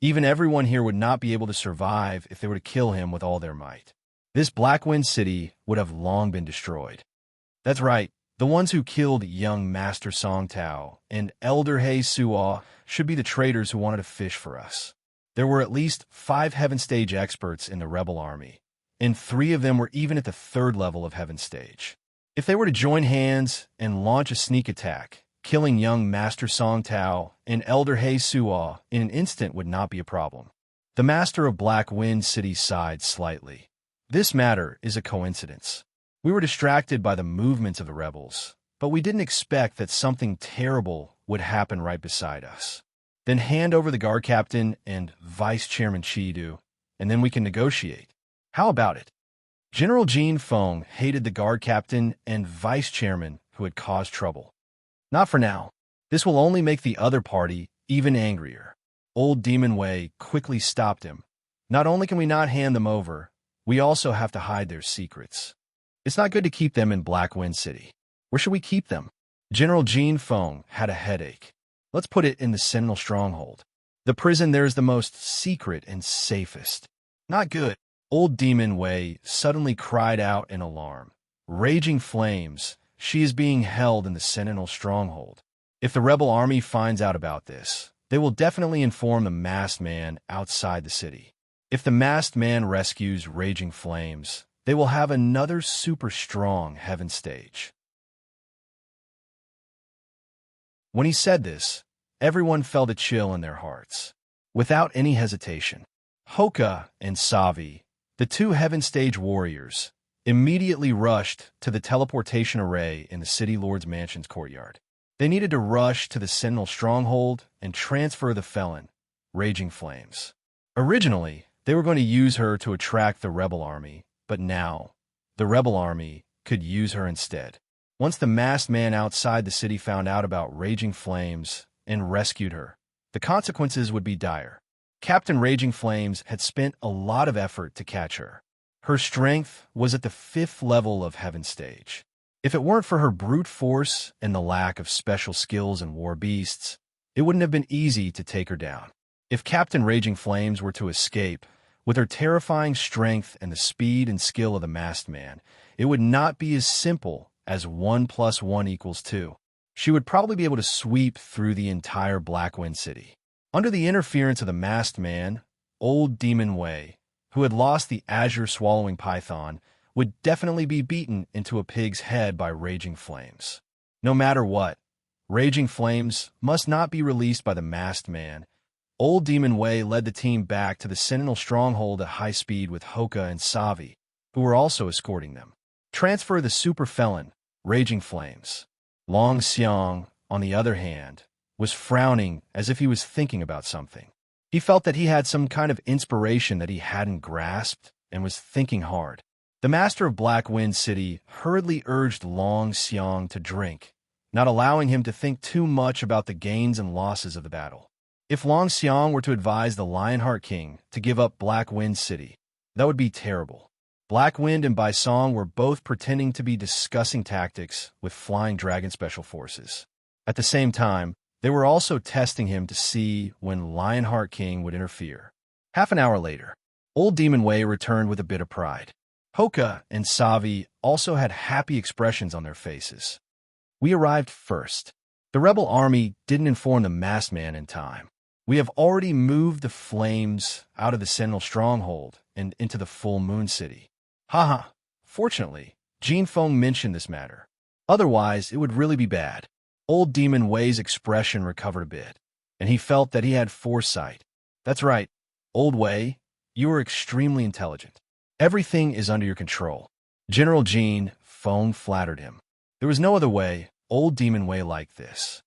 even everyone here would not be able to survive if they were to kill him with all their might. This Black Wind City would have long been destroyed. That's right, the ones who killed young Master Song Tao and Elder He Suo should be the traitors who wanted to fish for us. There were at least 5 Heaven Stage experts in the rebel army, and 3 of them were even at the 3rd level of Heaven Stage. If they were to join hands and launch a sneak attack, killing young Master Song Tao and Elder He Suo in an instant would not be a problem. The Master of Black Wind City sighed slightly. This matter is a coincidence. We were distracted by the movements of the rebels, but we didn't expect that something terrible would happen right beside us. Then hand over the guard captain and Vice Chairman Chidu, and then we can negotiate. How about it? General Jin Feng hated the guard captain and vice chairman who had caused trouble. Not for now. This will only make the other party even angrier. Old Demon Wei quickly stopped him. Not only can we not hand them over, we also have to hide their secrets. It's not good to keep them in Black Wind City. Where should we keep them? General Jin Feng had a headache. Let's put it in the Sentinel Stronghold. The prison there is the most secret and safest. Not good. Old Demon Wei suddenly cried out in alarm. Raging flames. She is being held in the Sentinel Stronghold. If the rebel army finds out about this, they will definitely inform the masked man outside the city. If the masked man rescues raging flames, they will have another super strong heaven stage. When he said this, everyone felt a chill in their hearts. Without any hesitation, Hoka and Savi, the two heaven stage warriors, immediately rushed to the teleportation array in the city lord's mansion's courtyard. They needed to rush to the Sentinel stronghold and transfer the felon, Raging Flames. Originally, they were going to use her to attract the rebel army, but now, the rebel army could use her instead. Once the masked man outside the city found out about Raging Flames and rescued her, the consequences would be dire. Captain Raging Flames had spent a lot of effort to catch her. Her strength was at the 5th level of Heaven Stage. If it weren't for her brute force and the lack of special skills and war beasts, it wouldn't have been easy to take her down. If Captain Raging Flames were to escape, with her terrifying strength and the speed and skill of the masked man, it would not be as simple as 1 + 1 = 2. She would probably be able to sweep through the entire Blackwind City. Under the interference of the masked man, Old Demon Wei, who had lost the azure-swallowing python, would definitely be beaten into a pig's head by Raging Flames. No matter what, Raging Flames must not be released by the masked man. Old Demon Wei led the team back to the Sentinel stronghold at high speed with Hoka and Savi, who were also escorting them. Transfer the super felon, Raging Flames. Long Xiang, on the other hand, was frowning as if he was thinking about something. He felt that he had some kind of inspiration that he hadn't grasped and was thinking hard. The master of Blackwind City hurriedly urged Long Xiang to drink, not allowing him to think too much about the gains and losses of the battle. If Long Xiang were to advise the Lionheart King to give up Blackwind City, that would be terrible. Blackwind and Baisong were both pretending to be discussing tactics with Flying Dragon Special Forces. At the same time, they were also testing him to see when Lionheart King would interfere. Half an hour later, Old Demon Wei returned with a bit of pride. Hoka and Savi also had happy expressions on their faces. We arrived first. The rebel army didn't inform the masked man in time. We have already moved the flames out of the Sentinel stronghold and into the Full Moon City. Haha. Fortunately, Jin Feng mentioned this matter. Otherwise, it would really be bad. Old Demon Wei's expression recovered a bit, and he felt that he had foresight. That's right, Old Wei, you are extremely intelligent. Everything is under your control. General Jin Feng flattered him. There was no other way Old Demon Wei liked this.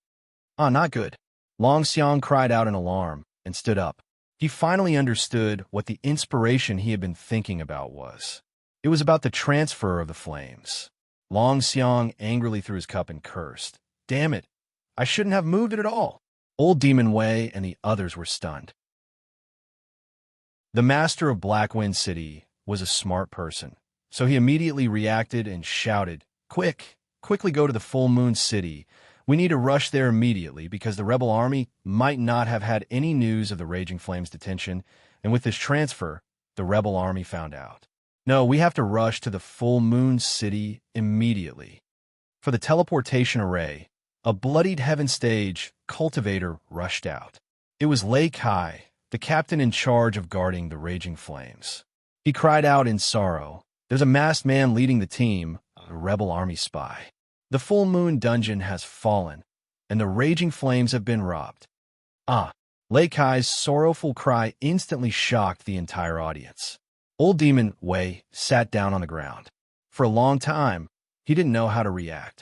Not good. Long Xiang cried out in alarm and stood up. He finally understood what the inspiration he had been thinking about was. It was about the transfer of the flames. Long Xiang angrily threw his cup and cursed. Damn it, I shouldn't have moved it at all. Old Demon Wei and the others were stunned. The master of Blackwind City was a smart person, so he immediately reacted and shouted, Quickly go to the Full Moon City. We need to rush there immediately because the rebel army might not have had any news of the Raging Flames' detention, and with this transfer, the rebel army found out. No, we have to rush to the Full Moon City immediately. For the teleportation array, a bloodied heaven stage cultivator rushed out. It was Lei Kai, the captain in charge of guarding the Raging Flames. He cried out in sorrow, There's a masked man leading the team, a rebel army spy. The Full Moon dungeon has fallen, and the Raging Flames have been robbed. Lei Kai's sorrowful cry instantly shocked the entire audience. Old Demon Wei sat down on the ground. For a long time, he didn't know how to react.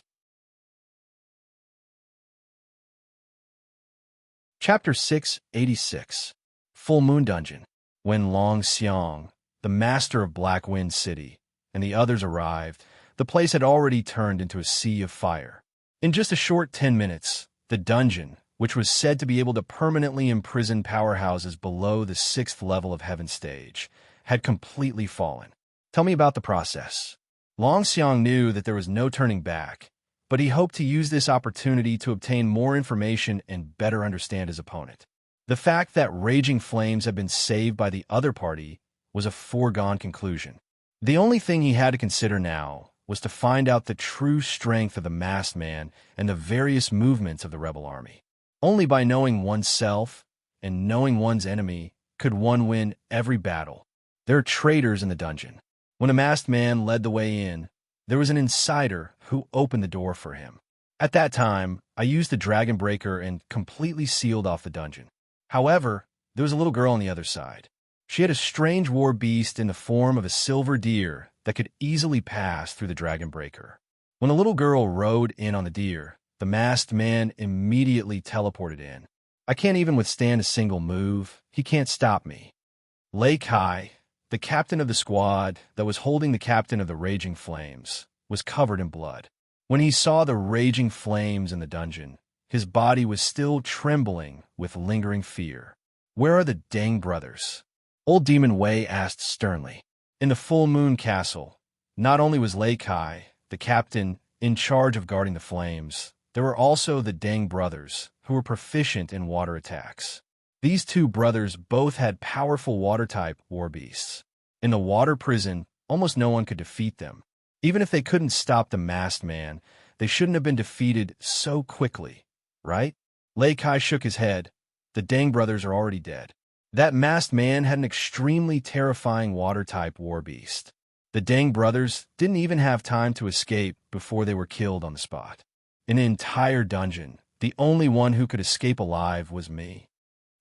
Chapter 686, Full Moon Dungeon. When Long Xiang, the master of Blackwind City, and the others arrived, the place had already turned into a sea of fire. In just a short 10 minutes, the dungeon, which was said to be able to permanently imprison powerhouses below the 6th level of Heaven Stage, had completely fallen. Tell me about the process. Long Xiang knew that there was no turning back, but he hoped to use this opportunity to obtain more information and better understand his opponent. The fact that Raging Flames had been saved by the other party was a foregone conclusion. The only thing he had to consider now was to find out the true strength of the masked man and the various movements of the rebel army. Only by knowing oneself and knowing one's enemy could one win every battle. There are traitors in the dungeon. When a masked man led the way in, there was an insider who opened the door for him. At that time, I used the dragon breaker and completely sealed off the dungeon. However, there was a little girl on the other side. She had a strange war beast in the form of a silver deer that could easily pass through the dragon breaker. When the little girl rode in on the deer, the masked man immediately teleported in. I can't even withstand a single move. He can't stop me. Lei Kai, the captain of the squad that was holding the captain of the Raging Flames, was covered in blood. When he saw the raging flames in the dungeon, his body was still trembling with lingering fear. "Where are the Dang brothers?" Old Demon Wei asked sternly. In the Full Moon Castle, not only was Lei Kai, the captain, in charge of guarding the flames, there were also the Dang brothers, who were proficient in water attacks. These two brothers both had powerful water-type war beasts. In the water prison, almost no one could defeat them. Even if they couldn't stop the masked man, they shouldn't have been defeated so quickly, right? Lei Kai shook his head. The Dang brothers are already dead. That masked man had an extremely terrifying water-type war beast. The Dang brothers didn't even have time to escape before they were killed on the spot. In an entire dungeon, the only one who could escape alive was me.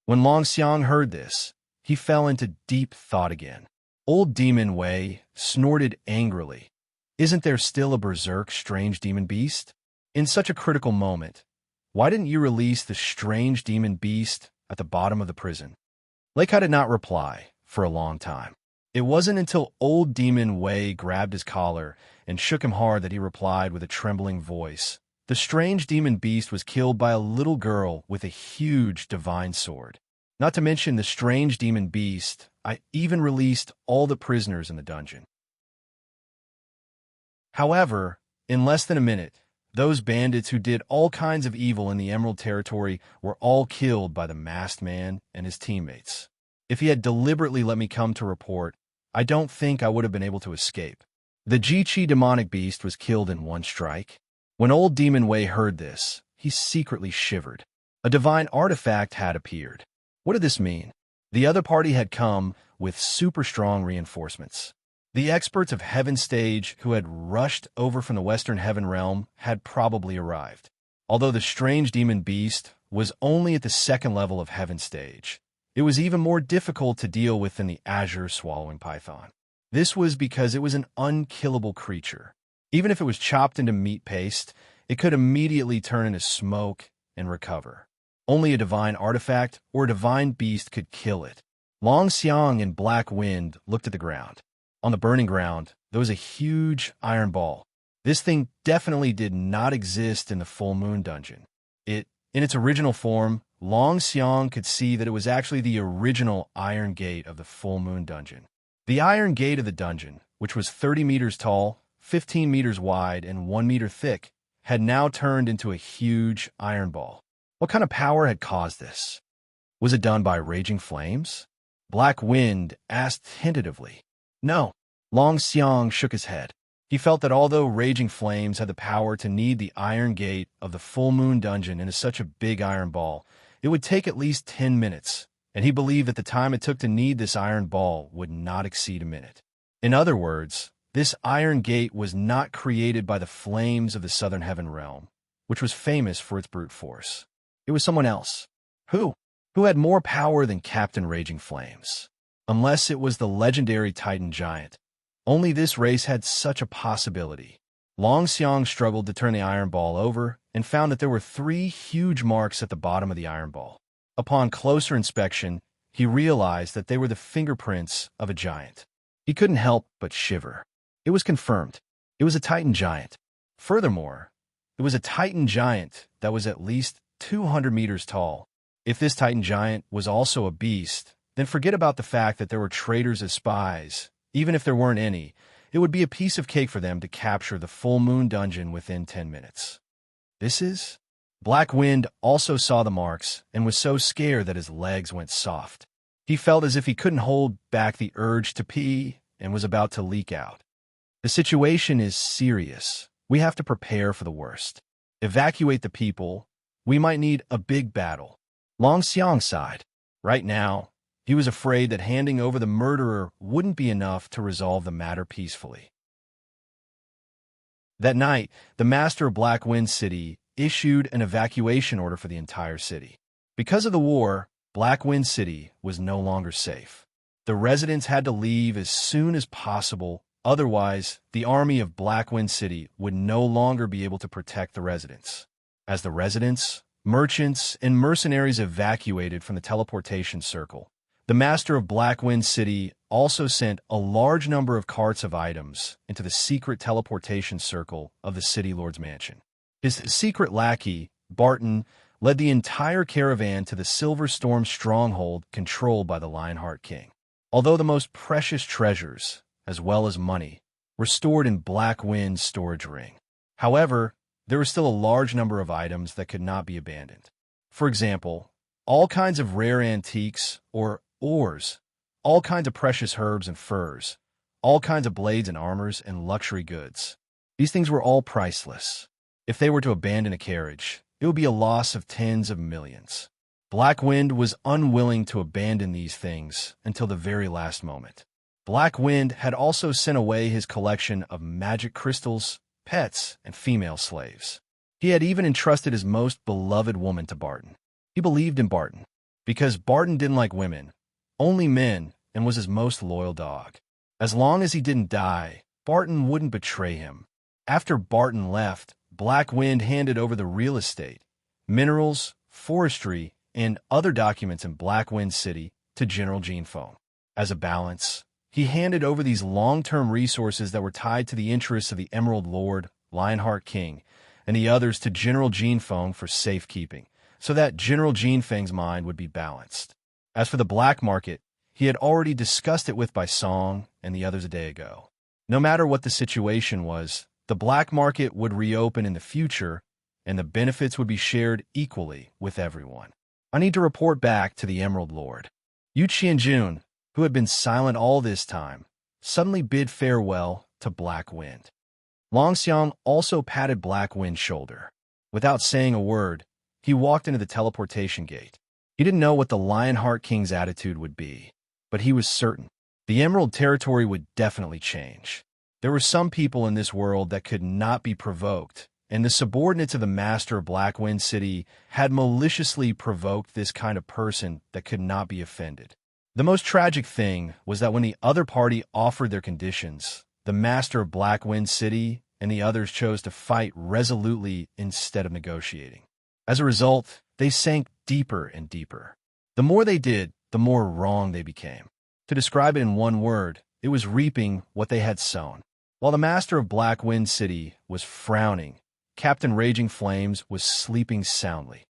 When Long Xiang heard this, he fell into deep thought again. Old Demon Wei snorted angrily. Isn't there still a berserk strange demon beast? In such a critical moment, why didn't you release the strange demon beast at the bottom of the prison? Lei Kai did not reply for a long time. It wasn't until Old Demon Wei grabbed his collar and shook him hard that he replied with a trembling voice. The strange demon beast was killed by a little girl with a huge divine sword. Not to mention the strange demon beast, I even released all the prisoners in the dungeon. However, in less than a minute, those bandits who did all kinds of evil in the Emerald Territory were all killed by the masked man and his teammates. If he had deliberately let me come to report, I don't think I would have been able to escape. The Jiqi demonic beast was killed in one strike. When Old Demon Wei heard this, he secretly shivered. A divine artifact had appeared. What did this mean? The other party had come with super strong reinforcements. The experts of Heaven Stage who had rushed over from the Western Heaven Realm had probably arrived. Although the strange demon beast was only at the second level of Heaven Stage, it was even more difficult to deal with than the Azure Swallowing Python. This was because it was an unkillable creature. Even if it was chopped into meat paste, it could immediately turn into smoke and recover. Only a divine artifact or a divine beast could kill it. Long Xiang and Black Wind looked at the ground. On the burning ground, there was a huge iron ball. This thing definitely did not exist in the Full Moon Dungeon. In its original form, Long Xiang could see that it was actually the original Iron Gate of the Full Moon Dungeon. The Iron Gate of the dungeon, which was 30 meters tall, 15 meters wide, and 1 meter thick, had now turned into a huge iron ball. What kind of power had caused this? Was it done by raging flames? Black Wind asked tentatively. No. Long Xiang shook his head. He felt that although raging flames had the power to knead the iron gate of the Full Moon Dungeon into such a big iron ball, it would take at least 10 minutes, and he believed that the time it took to knead this iron ball would not exceed a minute. In other words, this iron gate was not created by the flames of the Southern Heaven Realm, which was famous for its brute force. It was someone else. Who? Who had more power than Captain Raging Flames? Unless it was the legendary Titan Giant. Only this race had such a possibility. Long Xiang struggled to turn the iron ball over and found that there were 3 huge marks at the bottom of the iron ball. Upon closer inspection, he realized that they were the fingerprints of a giant. He couldn't help but shiver. It was confirmed. It was a Titan Giant. Furthermore, it was a Titan Giant that was at least 200 meters tall. If this Titan Giant was also a beast, then forget about the fact that there were traitors as spies. Even if there weren't any, it would be a piece of cake for them to capture the Full Moon Dungeon within 10 minutes. This is? Black Wind also saw the marks and was so scared that his legs went soft. He felt as if he couldn't hold back the urge to pee and was about to leak out. The situation is serious. We have to prepare for the worst. Evacuate the people we might need a big battle. Long Xiang sighed. Right now, he was afraid that handing over the murderer wouldn't be enough to resolve the matter peacefully. That night, the master of Black Wind City issued an evacuation order for the entire city. Because of the war, Black Wind City was no longer safe. The residents had to leave as soon as possible, otherwise, the army of Black Wind City would no longer be able to protect the residents. As the residents, merchants, and mercenaries evacuated from the teleportation circle, the master of Black Wind City also sent a large number of carts of items into the secret teleportation circle of the city lord's mansion. His secret lackey, Barton, led the entire caravan to the Silver Storm stronghold controlled by the Lionheart King. Although the most precious treasures, as well as money, were stored in Black Wind's storage ring. However, there was still a large number of items that could not be abandoned. For example, all kinds of rare antiques or ores, all kinds of precious herbs and furs, all kinds of blades and armors and luxury goods. These things were all priceless. If they were to abandon a carriage, it would be a loss of tens of millions. Black Wind was unwilling to abandon these things until the very last moment. Black Wind had also sent away his collection of magic crystals, pets, and female slaves. He had even entrusted his most beloved woman to Barton. He believed in Barton, because Barton didn't like women, only men, and was his most loyal dog. As long as he didn't die, Barton wouldn't betray him. After Barton left, Black Wind handed over the real estate, minerals, forestry, and other documents in Black Wind City to General Gene Fong. As a balance, he handed over these long-term resources that were tied to the interests of the Emerald Lord, Lionheart King, and the others to General Gene Fong for safekeeping, so that General Gene Feng's mind would be balanced. As for the black market, he had already discussed it with Bai Song and the others a day ago. No matter what the situation was, the black market would reopen in the future, and the benefits would be shared equally with everyone. I need to report back to the Emerald Lord. Yu Qianjun, who had been silent all this time, suddenly bid farewell to Black Wind. Long Xiang also patted Black Wind's shoulder. Without saying a word, he walked into the teleportation gate. He didn't know what the Lionheart King's attitude would be, but he was certain. The Emerald Territory would definitely change. There were some people in this world that could not be provoked, and the subordinates of the master of Black Wind City had maliciously provoked this kind of person that could not be offended. The most tragic thing was that when the other party offered their conditions, the master of Black Wind City and the others chose to fight resolutely instead of negotiating. As a result, they sank deeper and deeper. The more they did, the more wrong they became. To describe it in one word, it was reaping what they had sown. While the master of Black Wind City was frowning, Captain Raging Flames was sleeping soundly.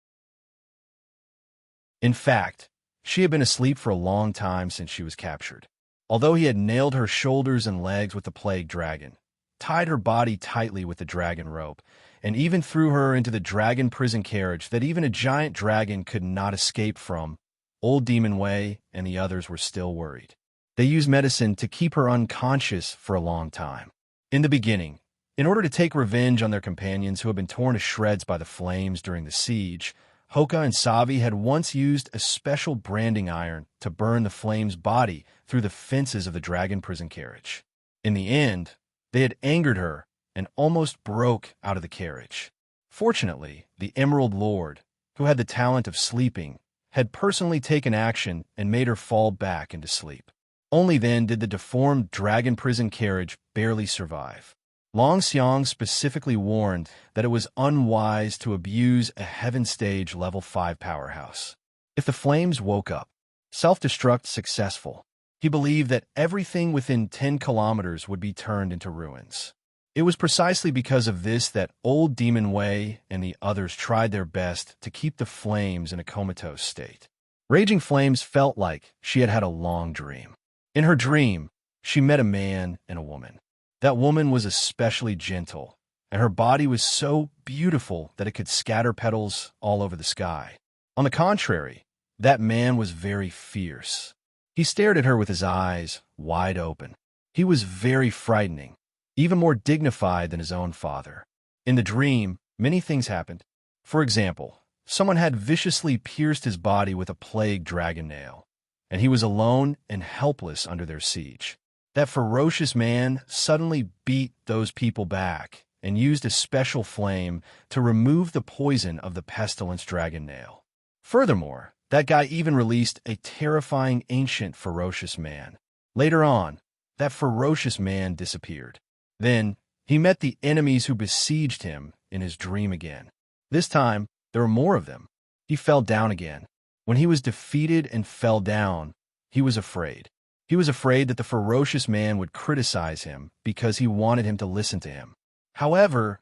In fact, she had been asleep for a long time since she was captured. Although he had nailed her shoulders and legs with the plague dragon, tied her body tightly with the dragon rope, and even threw her into the dragon prison carriage that even a giant dragon could not escape from, Old Demon Wei and the others were still worried. They used medicine to keep her unconscious for a long time. In the beginning, in order to take revenge on their companions who had been torn to shreds by the flames during the siege, Hoka and Savi had once used a special branding iron to burn the flame's body through the fences of the dragon prison carriage. In the end, they had angered her and almost broke out of the carriage. Fortunately, the Emerald Lord, who had the talent of sleeping, had personally taken action and made her fall back into sleep. Only then did the deformed dragon prison carriage barely survive. Long Xiang specifically warned that it was unwise to abuse a Heaven Stage Level 5 powerhouse. If the flames woke up, self-destruct successful, he believed that everything within 10 kilometers would be turned into ruins. It was precisely because of this that Old Demon Wei and the others tried their best to keep the flames in a comatose state. Raging Flames felt like she had had a long dream. In her dream, she met a man and a woman. That woman was especially gentle, and her body was so beautiful that it could scatter petals all over the sky. On the contrary, that man was very fierce. He stared at her with his eyes wide open. He was very frightening, even more dignified than his own father. In the dream, many things happened. For example, someone had viciously pierced his body with a plague dragon nail, and he was alone and helpless under their siege. That ferocious man suddenly beat those people back and used a special flame to remove the poison of the pestilence dragon nail. Furthermore, that guy even released a terrifying ancient ferocious man. Later on, that ferocious man disappeared. Then, he met the enemies who besieged him in his dream again. This time, there were more of them. He fell down again. When he was defeated and fell down, he was afraid. He was afraid that the ferocious man would criticize him because he wanted him to listen to him. However,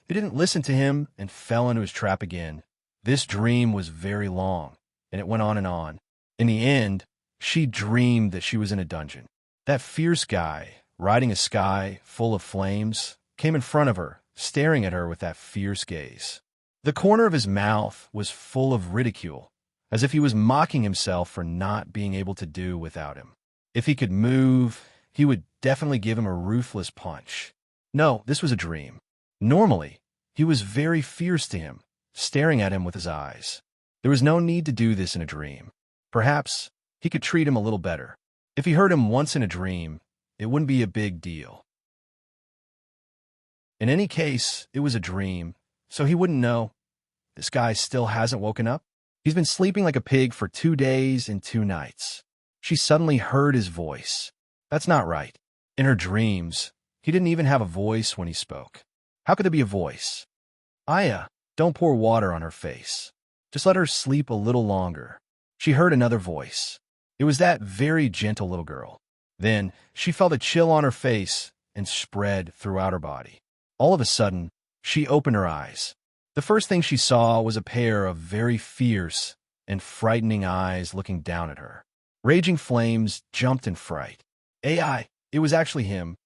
he didn't listen to him and fell into his trap again. This dream was very long, and it went on and on. In the end, she dreamed that she was in a dungeon. That fierce guy, riding a sky full of flames, came in front of her, staring at her with that fierce gaze. The corner of his mouth was full of ridicule, as if he was mocking himself for not being able to do without him. If he could move, he would definitely give him a ruthless punch. No, this was a dream. Normally, he was very fierce to him, staring at him with his eyes. There was no need to do this in a dream. Perhaps he could treat him a little better. If he hurt him once in a dream, it wouldn't be a big deal. In any case, it was a dream, so he wouldn't know. This guy still hasn't woken up. He's been sleeping like a pig for 2 days and 2 nights. She suddenly heard his voice. That's not right. In her dreams, he didn't even have a voice when he spoke. How could there be a voice? Aya, don't pour water on her face. Just let her sleep a little longer. She heard another voice. It was that very gentle little girl. Then she felt a chill on her face and spread throughout her body. All of a sudden, she opened her eyes. The first thing she saw was a pair of very fierce and frightening eyes looking down at her. Raging flames jumped in fright. AI, it was actually him.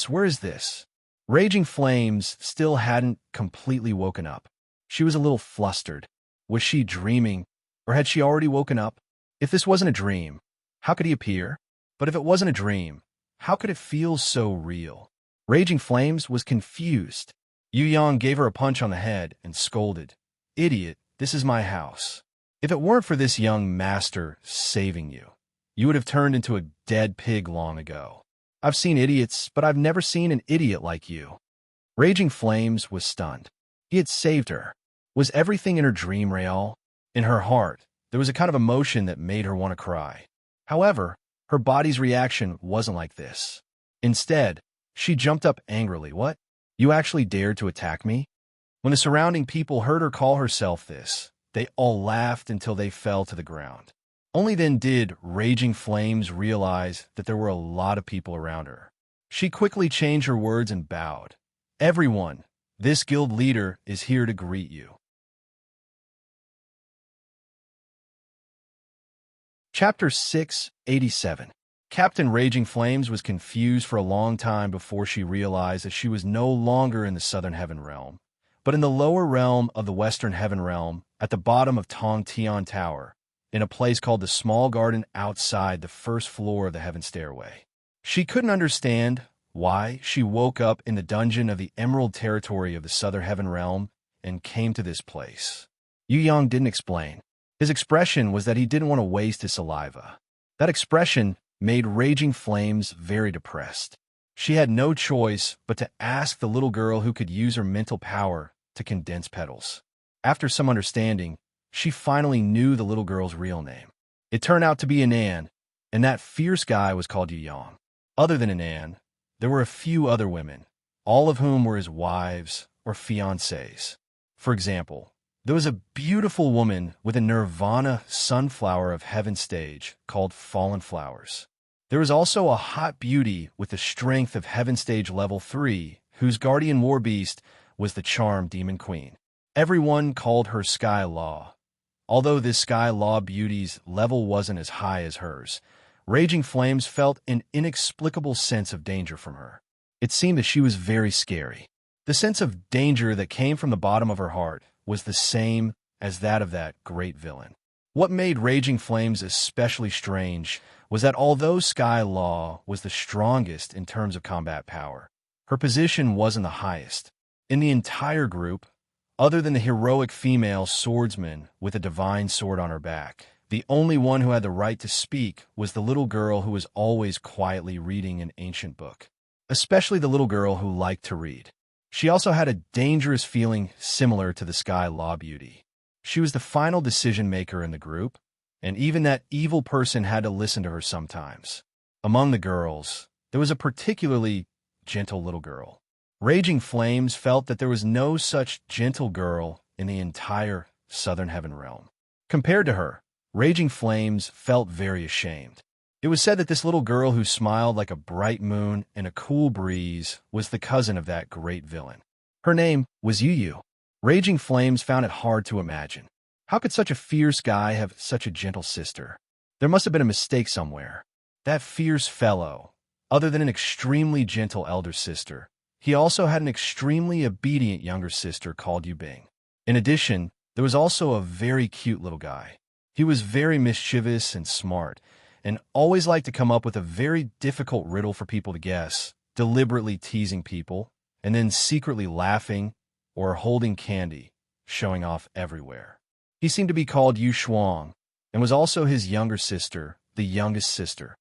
Where is this? Raging flames still hadn't completely woken up. She was a little flustered. Was she dreaming, or had she already woken up? If this wasn't a dream, how could he appear? But if it wasn't a dream, how could it feel so real? Raging Flames was confused. Yu Yang gave her a punch on the head and scolded, "Idiot, this is my house. If it weren't for this young master saving you, you would have turned into a dead pig long ago. I've seen idiots, but I've never seen an idiot like you." Raging Flames was stunned. He had saved her. Was everything in her dream real? In her heart, there was a kind of emotion that made her want to cry. However, her body's reaction wasn't like this. Instead, she jumped up angrily. "What? You actually dared to attack me?" When the surrounding people heard her call herself this, they all laughed until they fell to the ground. Only then did Raging Flames realize that there were a lot of people around her. She quickly changed her words and bowed. "Everyone, this guild leader is here to greet you." Chapter 687. Captain Raging Flames was confused for a long time before she realized that she was no longer in the Southern Heaven Realm, but in the lower realm of the Western Heaven Realm at the bottom of Tong Tian Tower, in a place called the Small Garden outside the first floor of the Heaven Stairway. She couldn't understand why she woke up in the dungeon of the Emerald Territory of the Southern Heaven Realm and came to this place. Yu Yang didn't explain. His expression was that he didn't want to waste his saliva. That expression made Raging Flames very depressed. She had no choice but to ask the little girl who could use her mental power to condense petals. After some understanding, she finally knew the little girl's real name. It turned out to be Anan, and that fierce guy was called Yu Yang. Other than Anan, there were a few other women, all of whom were his wives or fiancées. For example, there was a beautiful woman with a Nirvana sunflower of heaven stage called Fallen Flowers. There was also a hot beauty with the strength of heaven stage level 3, whose guardian war beast was the charmed Demon Queen. Everyone called her Sky Law. Although this Sky Law beauty's level wasn't as high as hers, Raging Flames felt an inexplicable sense of danger from her. It seemed that she was very scary. The sense of danger that came from the bottom of her heart was the same as that of that great villain. What made Raging Flames especially strange was that although Sky Law was the strongest in terms of combat power, her position wasn't the highest. In the entire group, Other than the heroic female swordsman with a divine sword on her back, the only one who had the right to speak was the little girl who was always quietly reading an ancient book, especially the little girl who liked to read. She also had a dangerous feeling similar to the Sky Law Beauty. She was the final decision-maker in the group, and even that evil person had to listen to her sometimes. Among the girls, there was a particularly gentle little girl. Raging Flames felt that there was no such gentle girl in the entire Southern Heaven realm. Compared to her, Raging Flames felt very ashamed. It was said that this little girl who smiled like a bright moon in a cool breeze was the cousin of that great villain. Her name was Yu. Raging Flames found it hard to imagine. How could such a fierce guy have such a gentle sister? There must have been a mistake somewhere. That fierce fellow, other than an extremely gentle elder sister, he also had an extremely obedient younger sister called Yubing. In addition, there was also a very cute little guy. He was very mischievous and smart, and always liked to come up with a very difficult riddle for people to guess, deliberately teasing people, and then secretly laughing or holding candy, showing off everywhere. He seemed to be called Yu Shuang, and was also his younger sister, the youngest sister.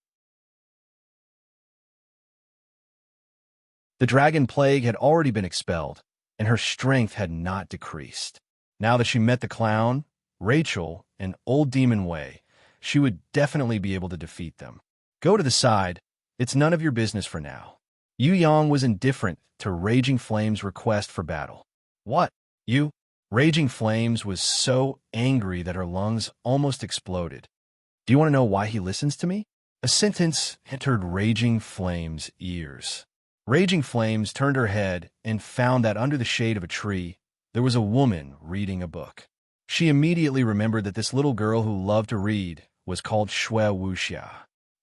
The dragon plague had already been expelled, and her strength had not decreased. Now that she met the clown, Rachel, and old demon Wei, she would definitely be able to defeat them. Go to the side. It's none of your business for now. Yu Yang was indifferent to Raging Flames' request for battle. What? You? Raging Flames was so angry that her lungs almost exploded. Do you want to know why he listens to me? A sentence entered Raging Flames' ears. Raging Flames turned her head and found that under the shade of a tree, there was a woman reading a book. She immediately remembered that this little girl who loved to read was called Shui Wuxia.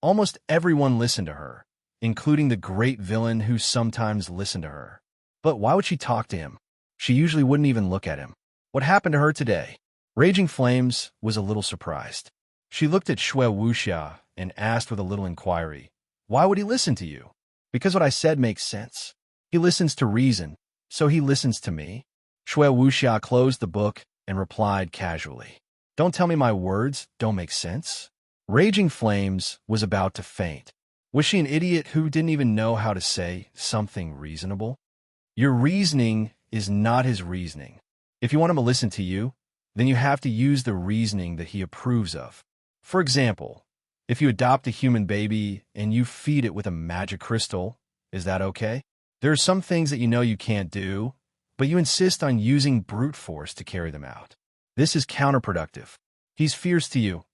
Almost everyone listened to her, including the great villain who sometimes listened to her. But why would she talk to him? She usually wouldn't even look at him. What happened to her today? Raging Flames was a little surprised. She looked at Shui Wuxia and asked with a little inquiry, "Why would he listen to you?" "Because what I said makes sense. He listens to reason, so he listens to me." Shui Wuxia closed the book and replied casually, "Don't tell me my words don't make sense." Raging Flames was about to faint. Was she an idiot who didn't even know how to say something reasonable? Your reasoning is not his reasoning. If you want him to listen to you, then you have to use the reasoning that he approves of. For example, if you adopt a human baby and you feed it with a magic crystal, is that okay? There are some things that you know you can't do, but you insist on using brute force to carry them out. This is counterproductive. He's fierce to you,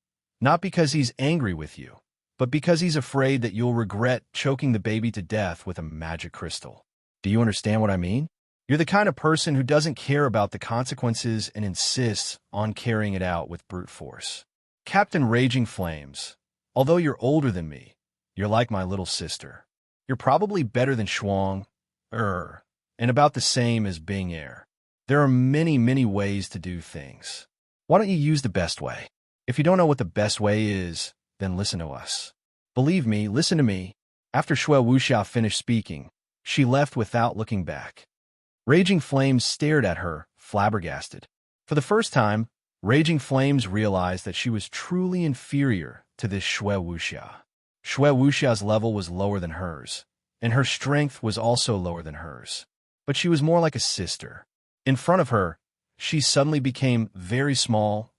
not because he's angry with you, but because he's afraid that you'll regret choking the baby to death with a magic crystal. Do you understand what I mean? You're the kind of person who doesn't care about the consequences and insists on carrying it out with brute force. Captain Raging Flames, although you're older than me, you're like my little sister. You're probably better than Shuang, and about the same as Bing Air. There are many, many ways to do things. Why don't you use the best way? If you don't know what the best way is, then listen to us. Believe me, listen to me. After Shui Wuxia finished speaking, she left without looking back. Raging Flames stared at her, flabbergasted. For the first time, Raging Flames realized that she was truly inferior to this Shui Wuxia. Shui Wuxia's level was lower than hers, and her strength was also lower than hers. But she was more like a sister. In front of her, she suddenly became very small,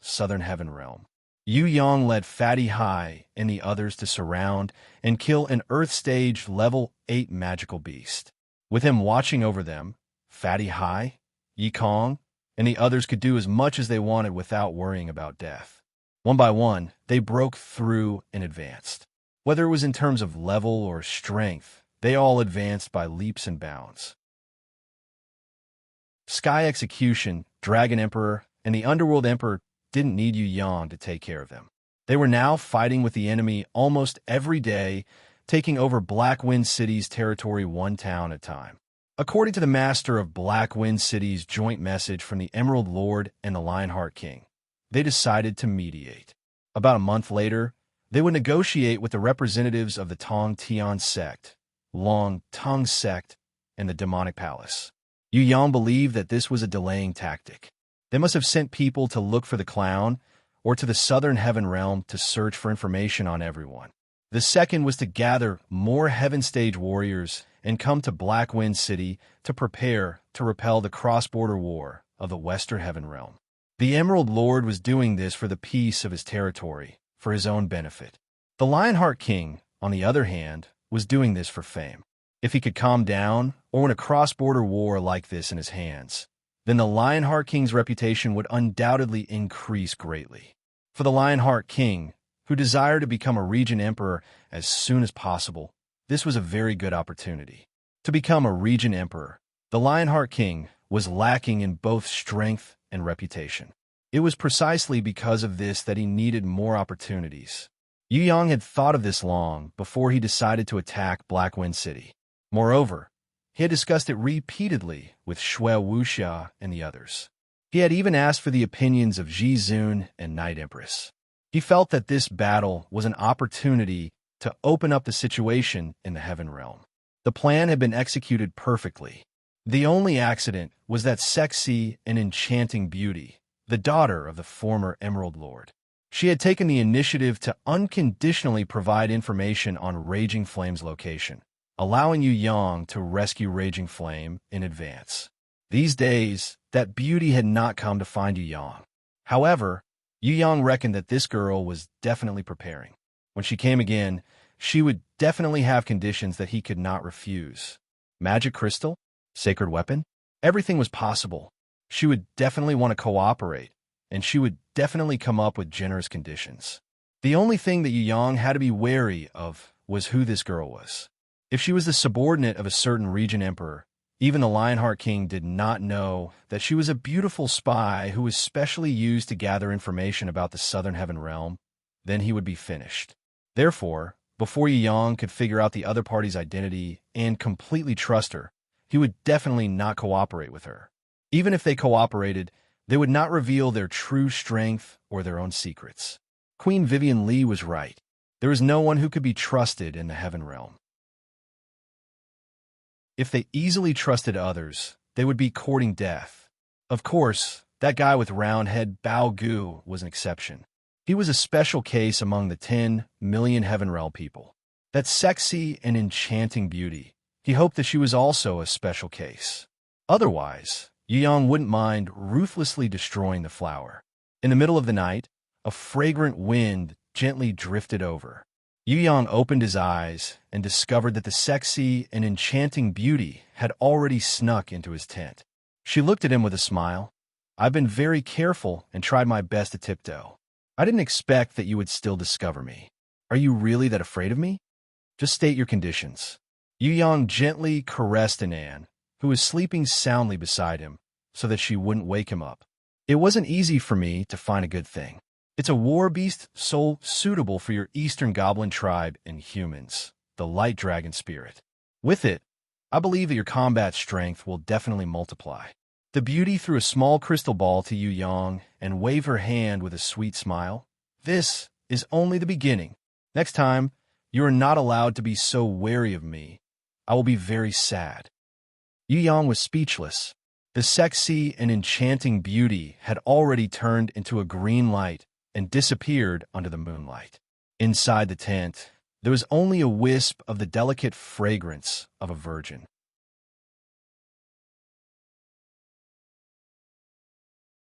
Southern Heaven realm. Yu Yang led Fatty High and the others to surround and kill an Earth Stage Level 8 magical beast. With him watching over them, Fatty High, Yi Kong, and the others could do as much as they wanted without worrying about death. One by one, they broke through and advanced. Whether it was in terms of level or strength, they all advanced by leaps and bounds. Sky Execution, Dragon Emperor, and the Underworld Emperor didn't need Yu Yang to take care of them. They were now fighting with the enemy almost every day, taking over Black Wind City's territory one town at a time. According to the master of Black Wind City's joint message from the Emerald Lord and the Lionheart King, they decided to mediate. About a month later, they would negotiate with the representatives of the Tong Tian sect, Long Tongue sect, and the Demonic Palace. Yu Yang believed that this was a delaying tactic. They must have sent people to look for the clown, or to the southern heaven realm to search for information on everyone. The second was to gather more heaven stage warriors and come to Black Wind City to prepare to repel the cross-border war of the Western Heaven Realm. The Emerald Lord was doing this for the peace of his territory, for his own benefit. The Lionheart King, on the other hand, was doing this for fame. If he could calm down or win a cross-border war like this in his hands, then the Lionheart King's reputation would undoubtedly increase greatly. For the Lionheart King, who desired to become a Regent Emperor as soon as possible, this was a very good opportunity. To become a Regent Emperor, the Lionheart King was lacking in both strength and reputation. It was precisely because of this that he needed more opportunities. Yu Yang had thought of this long before he decided to attack Black Wind City. Moreover, he had discussed it repeatedly with Shui Wuxia and the others. He had even asked for the opinions of Ji Zun and Night Empress. He felt that this battle was an opportunity to open up the situation in the Heaven Realm. The plan had been executed perfectly. The only accident was that sexy and enchanting beauty, the daughter of the former Emerald Lord. She had taken the initiative to unconditionally provide information on Raging Flame's location, allowing Yu Yang to rescue Raging Flame in advance. These days, that beauty had not come to find Yu Yang. However, Yu Yang reckoned that this girl was definitely preparing. When she came again, she would definitely have conditions that he could not refuse. Magic crystal? Sacred weapon? Everything was possible. She would definitely want to cooperate, and she would definitely come up with generous conditions. The only thing that Yu Yang had to be wary of was who this girl was. If she was the subordinate of a certain Regent Emperor, even the Lionheart King did not know that she was a beautiful spy who was specially used to gather information about the Southern Heaven Realm, then he would be finished. Therefore, before Yu Yang could figure out the other party's identity and completely trust her, he would definitely not cooperate with her. Even if they cooperated, they would not reveal their true strength or their own secrets. Queen Vivian Li was right. There is no one who could be trusted in the Heaven Realm. If they easily trusted others, they would be courting death. Of course, that guy with round head Bao Gu was an exception. He was a special case among the 10 million Heaven Realm people. That sexy and enchanting beauty, he hoped that she was also a special case. Otherwise, Yu Yang wouldn't mind ruthlessly destroying the flower. In the middle of the night, a fragrant wind gently drifted over. Yu Yang opened his eyes and discovered that the sexy and enchanting beauty had already snuck into his tent. She looked at him with a smile. "I've been very careful and tried my best to tiptoe. I didn't expect that you would still discover me. Are you really that afraid of me? Just state your conditions." Yu Yang gently caressed Anan, who was sleeping soundly beside him, so that she wouldn't wake him up. "It wasn't easy for me to find a good thing. It's a war beast so suitable for your Eastern Goblin tribe and humans, the Light Dragon Spirit. With it, I believe that your combat strength will definitely multiply." The beauty threw a small crystal ball to Yu Yang and waved her hand with a sweet smile. "This is only the beginning. Next time, you are not allowed to be so wary of me. I will be very sad." Yu Yang was speechless. The sexy and enchanting beauty had already turned into a green light and disappeared under the moonlight. Inside the tent, there was only a wisp of the delicate fragrance of a virgin.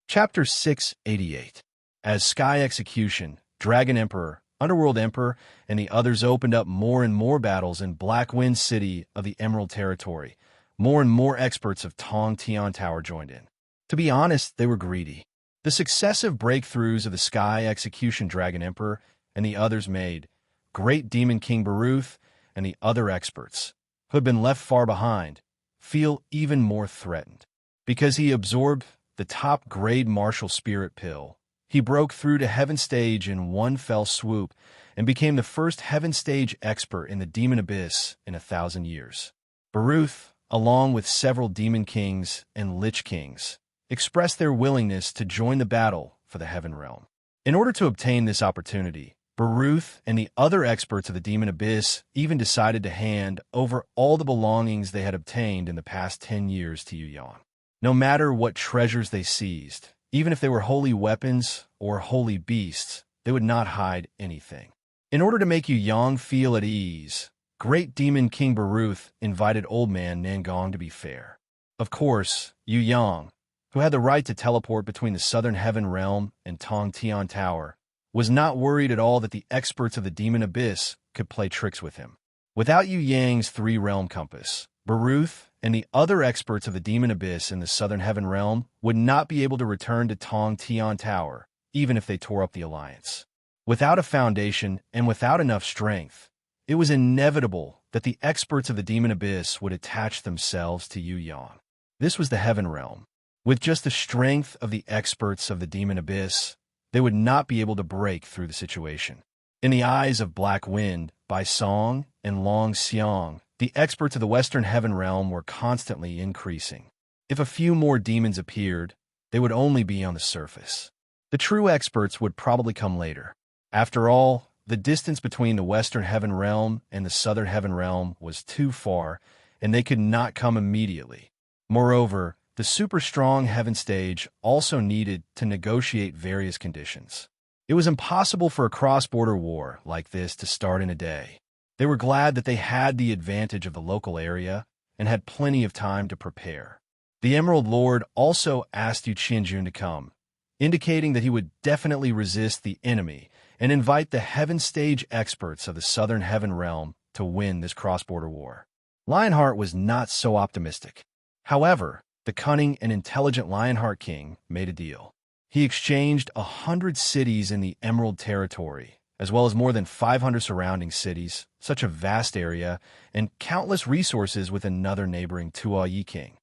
Chapter 688. As Sky Execution, Dragon Emperor, Underworld Emperor, and the others opened up more and more battles in Black Wind City of the Emerald Territory, more and more experts of Tong Tian Tower joined in. To be honest, they were greedy. The successive breakthroughs of the Sky Execution Dragon Emperor and the others made Great Demon King Baruth and the other experts, who had been left far behind, feel even more threatened. Because he absorbed the top-grade martial spirit pill, he broke through to Heaven Stage in one fell swoop and became the first Heaven Stage expert in the Demon Abyss in 1,000 years. Baruth, along with several Demon Kings and Lich Kings, expressed their willingness to join the battle for the Heaven Realm. In order to obtain this opportunity, Baruth and the other experts of the Demon Abyss even decided to hand over all the belongings they had obtained in the past 10 years to Yu Yang. No matter what treasures they seized, even if they were holy weapons or holy beasts, they would not hide anything. In order to make Yu Yang feel at ease, Great Demon King Baruth invited Old Man Nangong to be fair. Of course, Yu Yang, who had the right to teleport between the Southern Heaven Realm and Tong Tian Tower, was not worried at all that the experts of the Demon Abyss could play tricks with him. Without Yu Yang's three-realm compass, Baruth and the other experts of the Demon Abyss in the Southern Heaven Realm would not be able to return to Tong Tian Tower, even if they tore up the alliance. Without a foundation and without enough strength, it was inevitable that the experts of the Demon Abyss would attach themselves to Yu Yang. This was the Heaven Realm. With just the strength of the experts of the Demon Abyss, they would not be able to break through the situation. In the eyes of Black Wind, Bai Song, and Long Xiang, the experts of the Western Heaven Realm were constantly increasing. If a few more demons appeared, they would only be on the surface. The true experts would probably come later. After all, the distance between the Western Heaven Realm and the Southern Heaven Realm was too far, and they could not come immediately. Moreover, the super-strong Heaven Stage also needed to negotiate various conditions. It was impossible for a cross-border war like this to start in a day. They were glad that they had the advantage of the local area and had plenty of time to prepare. The Emerald Lord also asked Yu Qianjun to come, indicating that he would definitely resist the enemy and invite the Heaven Stage experts of the Southern Heaven Realm to win this cross-border war. Lionheart was not so optimistic. However, the cunning and intelligent Lionheart King made a deal. He exchanged 100 cities in the Emerald Territory, as well as more than 500 surrounding cities, such a vast area, and countless resources with another neighboring Tuayi king.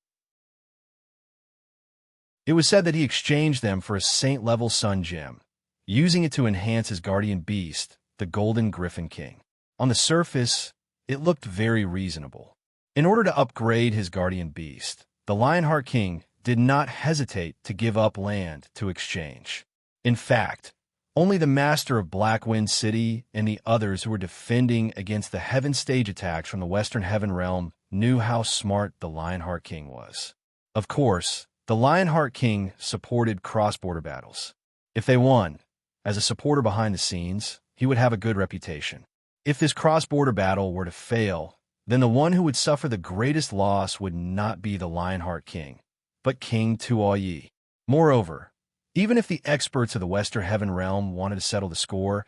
It was said that he exchanged them for a saint-level sun gem, using it to enhance his guardian beast, the Golden Griffin King. On the surface, it looked very reasonable. In order to upgrade his guardian beast, the Lionheart King did not hesitate to give up land to exchange. In fact, only the master of Black Wind City and the others who were defending against the Heaven Stage attacks from the Western Heaven Realm knew how smart the Lionheart King was. Of course, the Lionheart King supported cross-border battles. If they won, as a supporter behind the scenes, he would have a good reputation. If this cross-border battle were to fail, then the one who would suffer the greatest loss would not be the Lionheart King, but King Tuayi. Moreover, even if the experts of the Western Heaven Realm wanted to settle the score,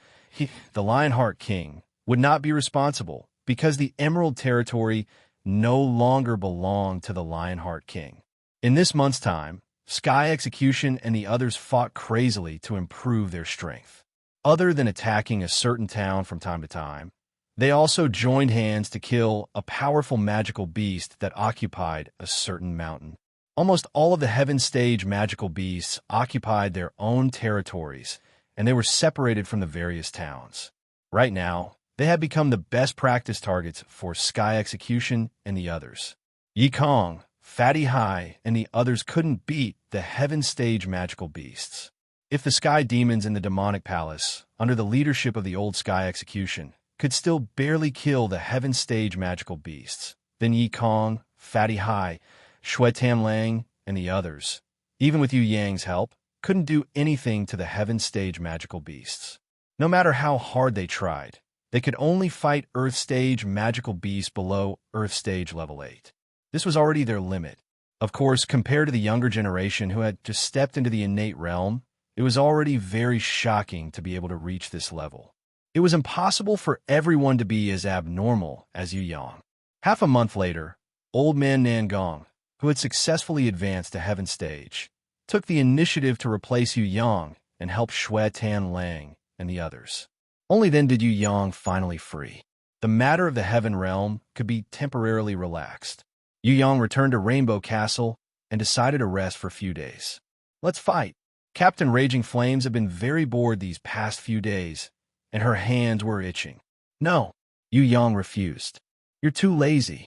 the Lionheart King would not be responsible because the Emerald Territory no longer belonged to the Lionheart King. In this month's time, Sky Execution and the others fought crazily to improve their strength. Other than attacking a certain town from time to time, they also joined hands to kill a powerful magical beast that occupied a certain mountain. Almost all of the Heaven Stage magical beasts occupied their own territories, and they were separated from the various towns. Right now, they had become the best practice targets for Sky Execution and the others. Yi Kong, Fatty Hai, and the others couldn't beat the Heaven Stage magical beasts. If the Sky Demons in the Demonic Palace, under the leadership of the old Sky Execution, could still barely kill the Heaven Stage magical beasts, then Yi Kong, Fatty Hai, Shui Tam Lang, and the others, even with Yu Yang's help, couldn't do anything to the Heaven Stage magical beasts. No matter how hard they tried, they could only fight Earth Stage magical beasts below Earth Stage level 8. This was already their limit. Of course, compared to the younger generation who had just stepped into the innate realm, it was already very shocking to be able to reach this level. It was impossible for everyone to be as abnormal as Yu Yang. Half a month later, Old Man Nangong, who had successfully advanced to Heaven Stage, took the initiative to replace Yu Yang and help Shui Tan Lang and the others. Only then did Yu Yang finally free. The matter of the Heaven Realm could be temporarily relaxed. Yu Yang returned to Rainbow Castle and decided to rest for a few days. Let's fight. Captain Raging Flames had been very bored these past few days, and her hands were itching. No, Yu Yang refused. You're too lazy.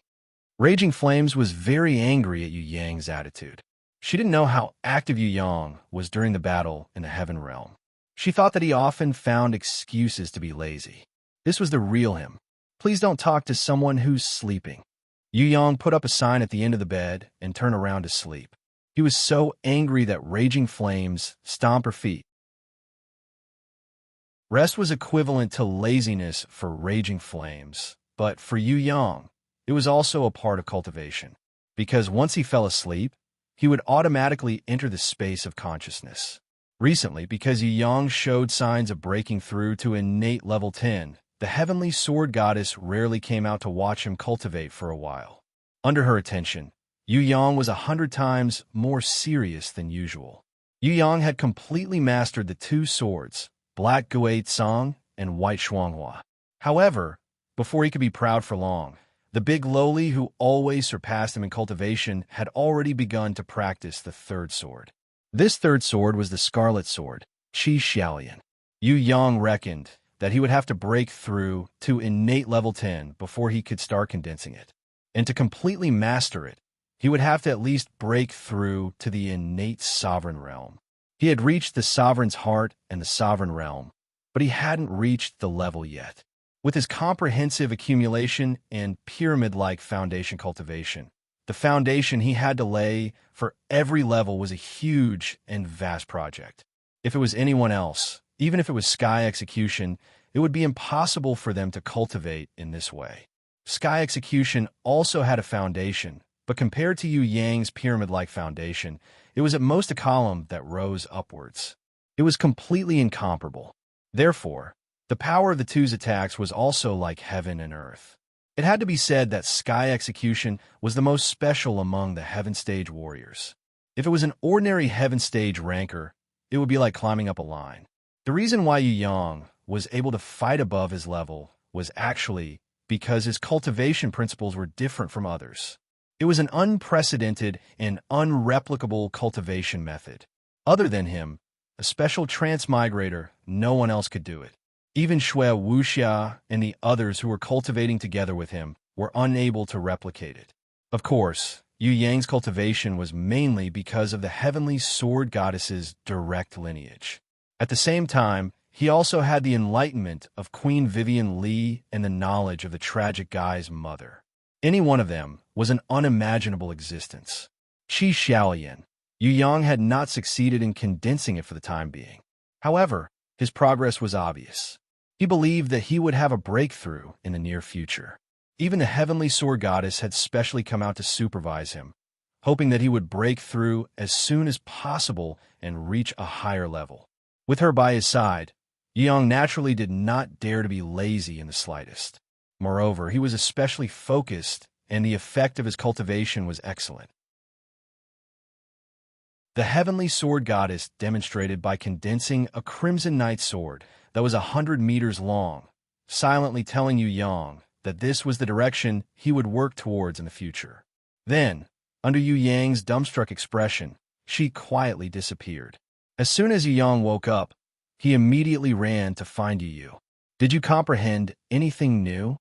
Raging Flames was very angry at Yu Yang's attitude. She didn't know how active Yu Yang was during the battle in the Heaven Realm. She thought that he often found excuses to be lazy. This was the real him. Please don't talk to someone who's sleeping. Yu Yang put up a sign at the end of the bed and turned around to sleep. He was so angry that raging flames stomped her feet. Rest was equivalent to laziness for raging flames, but for Yu Yang, it was also a part of cultivation, because once he fell asleep, he would automatically enter the space of consciousness. Recently, because Yu Yang showed signs of breaking through to innate level 10, the heavenly sword goddess rarely came out to watch him cultivate for a while. Under her attention, Yu Yang was 100 times more serious than usual. Yu Yang had completely mastered the two swords, Black Gui Tsang and White Shuanghua. However, before he could be proud for long, the big lowly who always surpassed him in cultivation had already begun to practice the third sword. This third sword was the Scarlet Sword, Qi Xiaolian. Yu Yang reckoned that he would have to break through to innate level 10 before he could start condensing it. And to completely master it, he would have to at least break through to the innate sovereign realm. He had reached the sovereign's heart and the sovereign realm, but he hadn't reached the level yet. With his comprehensive accumulation and pyramid-like foundation cultivation, the foundation he had to lay for every level was a huge and vast project. If it was anyone else, even if it was Sky Execution, it would be impossible for them to cultivate in this way. Sky Execution also had a foundation, but compared to Yu Yang's pyramid-like foundation, it was at most a column that rose upwards. It was completely incomparable. Therefore, the power of the two's attacks was also like heaven and earth. It had to be said that Sky Execution was the most special among the Heaven Stage warriors. If it was an ordinary Heaven Stage ranker, it would be like climbing up a line. The reason why Yu Yang was able to fight above his level was actually because his cultivation principles were different from others. It was an unprecedented and unreplicable cultivation method. Other than him, a special transmigrator, no one else could do it. Even Shui Wuxia and the others who were cultivating together with him were unable to replicate it. Of course, Yu Yang's cultivation was mainly because of the heavenly sword goddess's direct lineage. At the same time, he also had the enlightenment of Queen Vivian Li and the knowledge of the tragic guy's mother. Any one of them was an unimaginable existence. Qi Xiaolian. Yu Yang had not succeeded in condensing it for the time being. However, his progress was obvious. He believed that he would have a breakthrough in the near future. Even the heavenly sword goddess had specially come out to supervise him, hoping that he would break through as soon as possible and reach a higher level. With her by his side, Yu Yang naturally did not dare to be lazy in the slightest. Moreover, he was especially focused, and the effect of his cultivation was excellent. The heavenly sword goddess demonstrated by condensing a crimson knight sword that was 100 meters long, silently telling Yu Yang that this was the direction he would work towards in the future. Then, under Yu Yang's dumbstruck expression, she quietly disappeared. As soon as Yu Yang woke up, he immediately ran to find Yu. Did you comprehend anything new?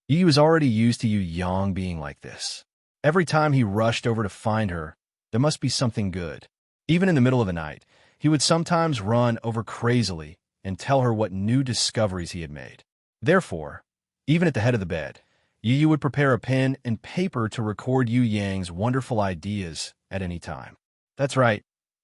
Yu was already used to Yu Yang being like this. Every time he rushed over to find her, there must be something good. Even in the middle of the night, he would sometimes run over crazily and tell her what new discoveries he had made. Therefore, even at the head of the bed, Yu would prepare a pen and paper to record Yu Yang's wonderful ideas at any time. That's right.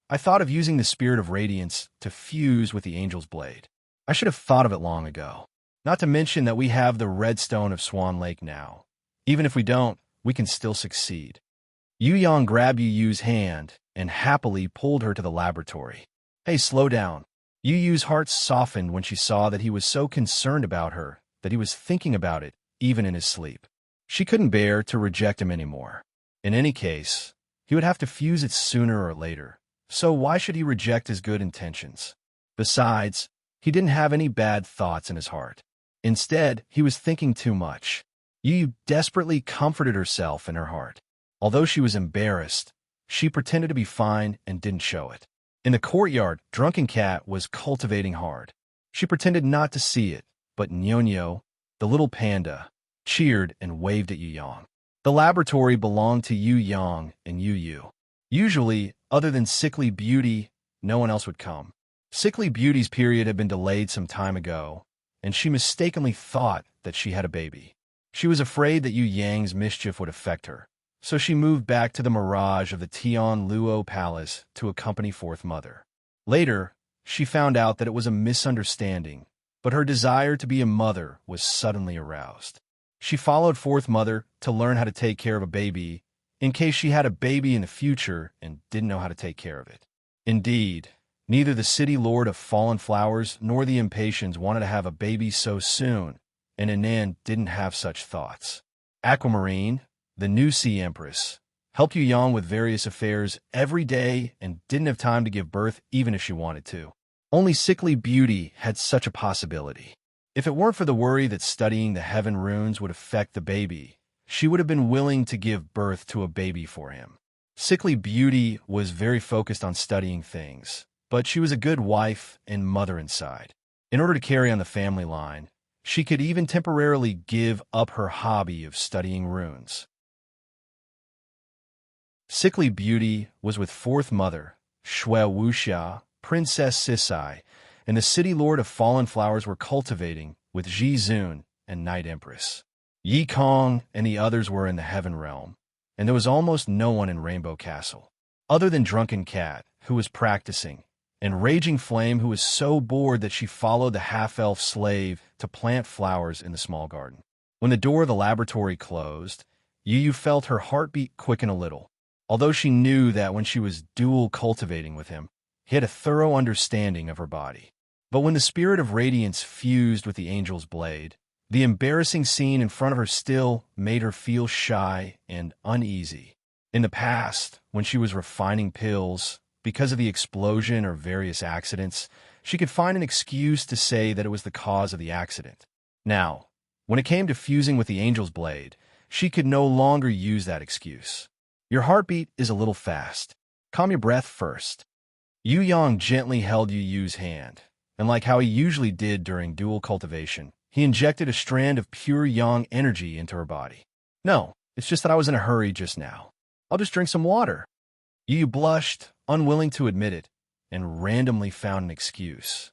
I thought of using the Spirit of Radiance to fuse with the Angel's Blade. I should have thought of it long ago. Not to mention that we have the Redstone of Swan Lake now. Even if we don't, we can still succeed. Yu Yang grabbed Yu's hand and happily pulled her to the laboratory. Hey, slow down. Yu's heart softened when she saw that he was so concerned about her that he was thinking about it even in his sleep. She couldn't bear to reject him anymore. In any case, he would have to fuse it sooner or later, so why should he reject his good intentions? Besides, he didn't have any bad thoughts in his heart. Instead, he was thinking too much. Yu desperately comforted herself in her heart. Although she was embarrassed, she pretended to be fine and didn't show it. In the courtyard, Drunken Cat was cultivating hard. She pretended not to see it, but Nyonyo, the little panda, cheered and waved at Yu Yang. The laboratory belonged to Yu Yang and Yu. Usually, other than Sickly Beauty, no one else would come. Sickly Beauty's period had been delayed some time ago, and she mistakenly thought that she had a baby. She was afraid that Yu Yang's mischief would affect her, so she moved back to the mirage of the Tian Luo Palace to accompany Fourth Mother. Later, she found out that it was a misunderstanding, but her desire to be a mother was suddenly aroused. She followed Fourth Mother to learn how to take care of a baby in case she had a baby in the future and didn't know how to take care of it. Indeed, neither the city lord of fallen flowers nor the impatiens wanted to have a baby so soon, and Anan didn't have such thoughts. Aquamarine, the new sea empress, helped Yu Yang with various affairs every day and didn't have time to give birth even if she wanted to. Only Sickly Beauty had such a possibility. If it weren't for the worry that studying the heaven runes would affect the baby, she would have been willing to give birth to a baby for him. Sickly Beauty was very focused on studying things, but she was a good wife and mother inside. In order to carry on the family line, she could even temporarily give up her hobby of studying runes. Sickly Beauty was with Fourth Mother, Shui Wuxia, Princess Sisai, and the city lord of fallen flowers were cultivating with Ji Zun and Night Empress. Yi Kong and the others were in the heaven realm, and there was almost no one in Rainbow Castle, other than Drunken Cat, who was practicing, and Raging Flame, who was so bored that she followed the half-elf slave to plant flowers in the small garden. When the door of the laboratory closed, Yu felt her heartbeat quicken a little, although she knew that when she was dual cultivating with him, he had a thorough understanding of her body. But when the spirit of radiance fused with the angel's blade, the embarrassing scene in front of her still made her feel shy and uneasy. In the past, when she was refining pills, because of the explosion or various accidents, she could find an excuse to say that it was the cause of the accident. Now, when it came to fusing with the angel's blade, she could no longer use that excuse. Your heartbeat is a little fast. Calm your breath first. Yu Yang gently held Yu Yu's hand, and like how he usually did during dual cultivation, he injected a strand of pure yang energy into her body. No, it's just that I was in a hurry just now. I'll just drink some water. Yu Yu blushed, unwilling to admit it, and randomly found an excuse.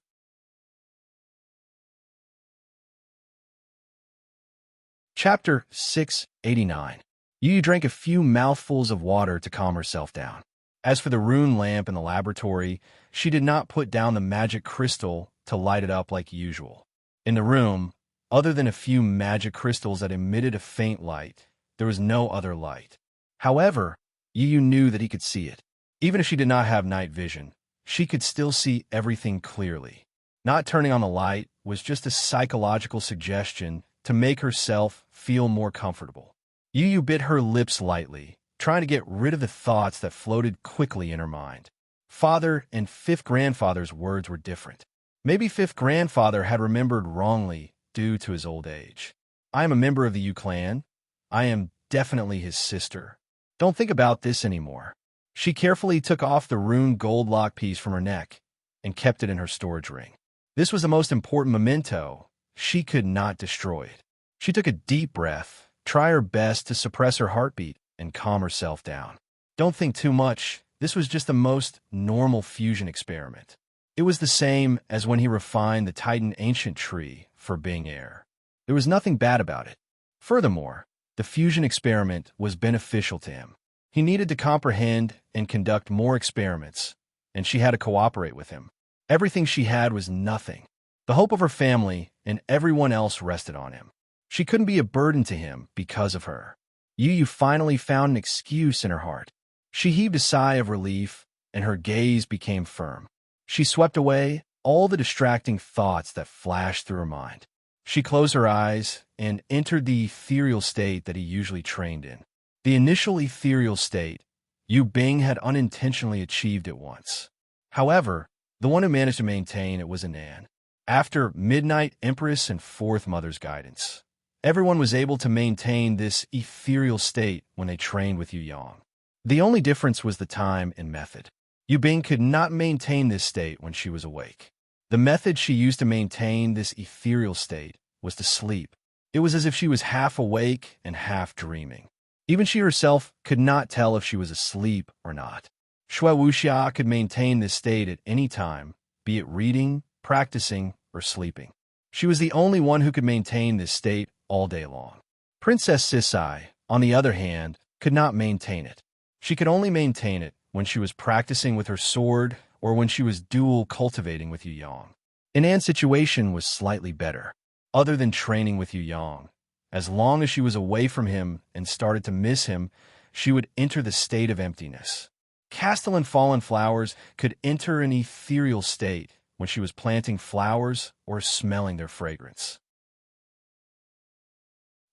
Chapter 689. Yu Yu drank a few mouthfuls of water to calm herself down. As for the rune lamp in the laboratory, she did not put down the magic crystal to light it up like usual. In the room, other than a few magic crystals that emitted a faint light, there was no other light. However, Yu Yu knew that he could see it. Even if she did not have night vision, she could still see everything clearly. Not turning on the light was just a psychological suggestion to make herself feel more comfortable. Yu Yu bit her lips lightly, trying to get rid of the thoughts that floated quickly in her mind. Father and fifth grandfather's words were different. Maybe fifth grandfather had remembered wrongly due to his old age. I am a member of the Yu clan. I am definitely his sister. Don't think about this anymore. She carefully took off the rune gold lock piece from her neck and kept it in her storage ring. This was the most important memento. She could not destroy it. She took a deep breath, tried her best to suppress her heartbeat, and calm herself down. Don't think too much. This was just the most normal fusion experiment. It was the same as when he refined the Titan ancient tree for Bing Air. There was nothing bad about it. Furthermore, the fusion experiment was beneficial to him. He needed to comprehend and conduct more experiments, and she had to cooperate with him. Everything she had was nothing. The hope of her family and everyone else rested on him. She couldn't be a burden to him because of her. Yu Yu finally found an excuse in her heart. She heaved a sigh of relief, and her gaze became firm. She swept away all the distracting thoughts that flashed through her mind. She closed her eyes and entered the ethereal state that he usually trained in. The initial ethereal state, Yu Bing had unintentionally achieved it once. However, the one who managed to maintain it was Anan. After Midnight Empress and Fourth Mother's guidance, everyone was able to maintain this ethereal state when they trained with Yu Yang. The only difference was the time and method. Yu Bing could not maintain this state when she was awake. The method she used to maintain this ethereal state was to sleep. It was as if she was half awake and half dreaming. Even she herself could not tell if she was asleep or not. Shui Wuxia could maintain this state at any time, be it reading, practicing, or sleeping. She was the only one who could maintain this state all day long. Princess Sisai, on the other hand, could not maintain it. She could only maintain it when she was practicing with her sword or when she was dual cultivating with Yu Yang. Anan's situation was slightly better. Other than training with Yu Yang, as long as she was away from him and started to miss him, she would enter the state of emptiness. Castellan fallen flowers could enter an ethereal state when she was planting flowers or smelling their fragrance.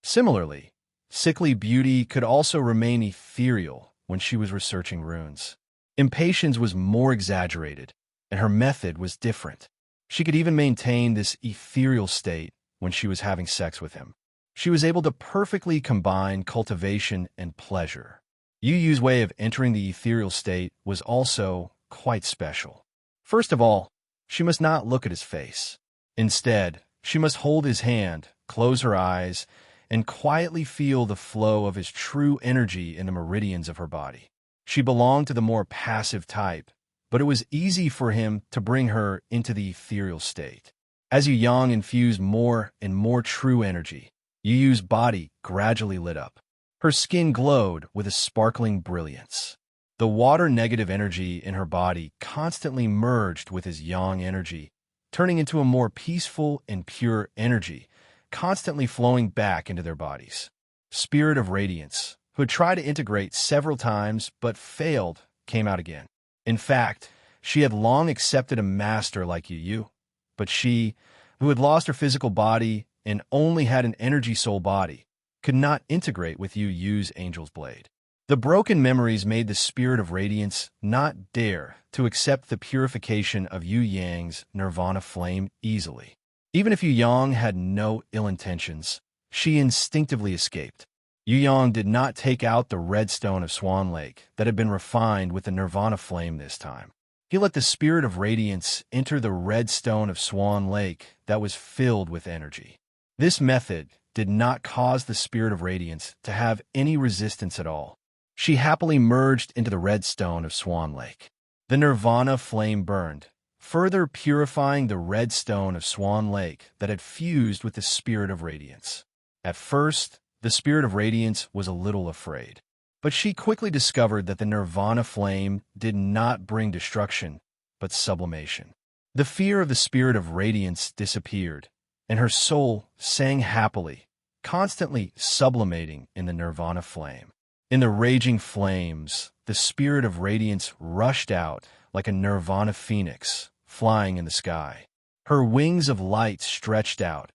Similarly, sickly beauty could also remain ethereal when she was researching runes. Impatience was more exaggerated, and her method was different. She could even maintain this ethereal state when she was having sex with him. She was able to perfectly combine cultivation and pleasure. Yu Yu's way of entering the ethereal state was also quite special. First of all, she must not look at his face. Instead, she must hold his hand, close her eyes, and quietly feel the flow of his true energy in the meridians of her body. She belonged to the more passive type, but it was easy for him to bring her into the ethereal state. As Yu Yang infused more and more true energy, Yu Yu's body gradually lit up. Her skin glowed with a sparkling brilliance. The water-negative energy in her body constantly merged with his yang energy, turning into a more peaceful and pure energy, constantly flowing back into their bodies. Spirit of Radiance, who had tried to integrate several times but failed, came out again. In fact, she had long accepted a master like Yu Yu, but she, who had lost her physical body and only had an energy soul body, could not integrate with Yu Yu's Angel's Blade. The broken memories made the Spirit of Radiance not dare to accept the purification of Yu Yang's nirvana flame easily. Even if Yu Yang had no ill intentions, she instinctively escaped. Yu Yang did not take out the red stone of Swan Lake that had been refined with the nirvana flame this time. He let the Spirit of Radiance enter the red stone of Swan Lake that was filled with energy. This method did not cause the Spirit of Radiance to have any resistance at all. She happily merged into the red stone of Swan Lake. The nirvana flame burned, further purifying the red stone of Swan Lake that had fused with the Spirit of Radiance. At first, the Spirit of Radiance was a little afraid, but she quickly discovered that the nirvana flame did not bring destruction, but sublimation. The fear of the Spirit of Radiance disappeared, and her soul sang happily, constantly sublimating in the nirvana flame. In the raging flames, the Spirit of Radiance rushed out like a nirvana phoenix flying in the sky. Her wings of light stretched out,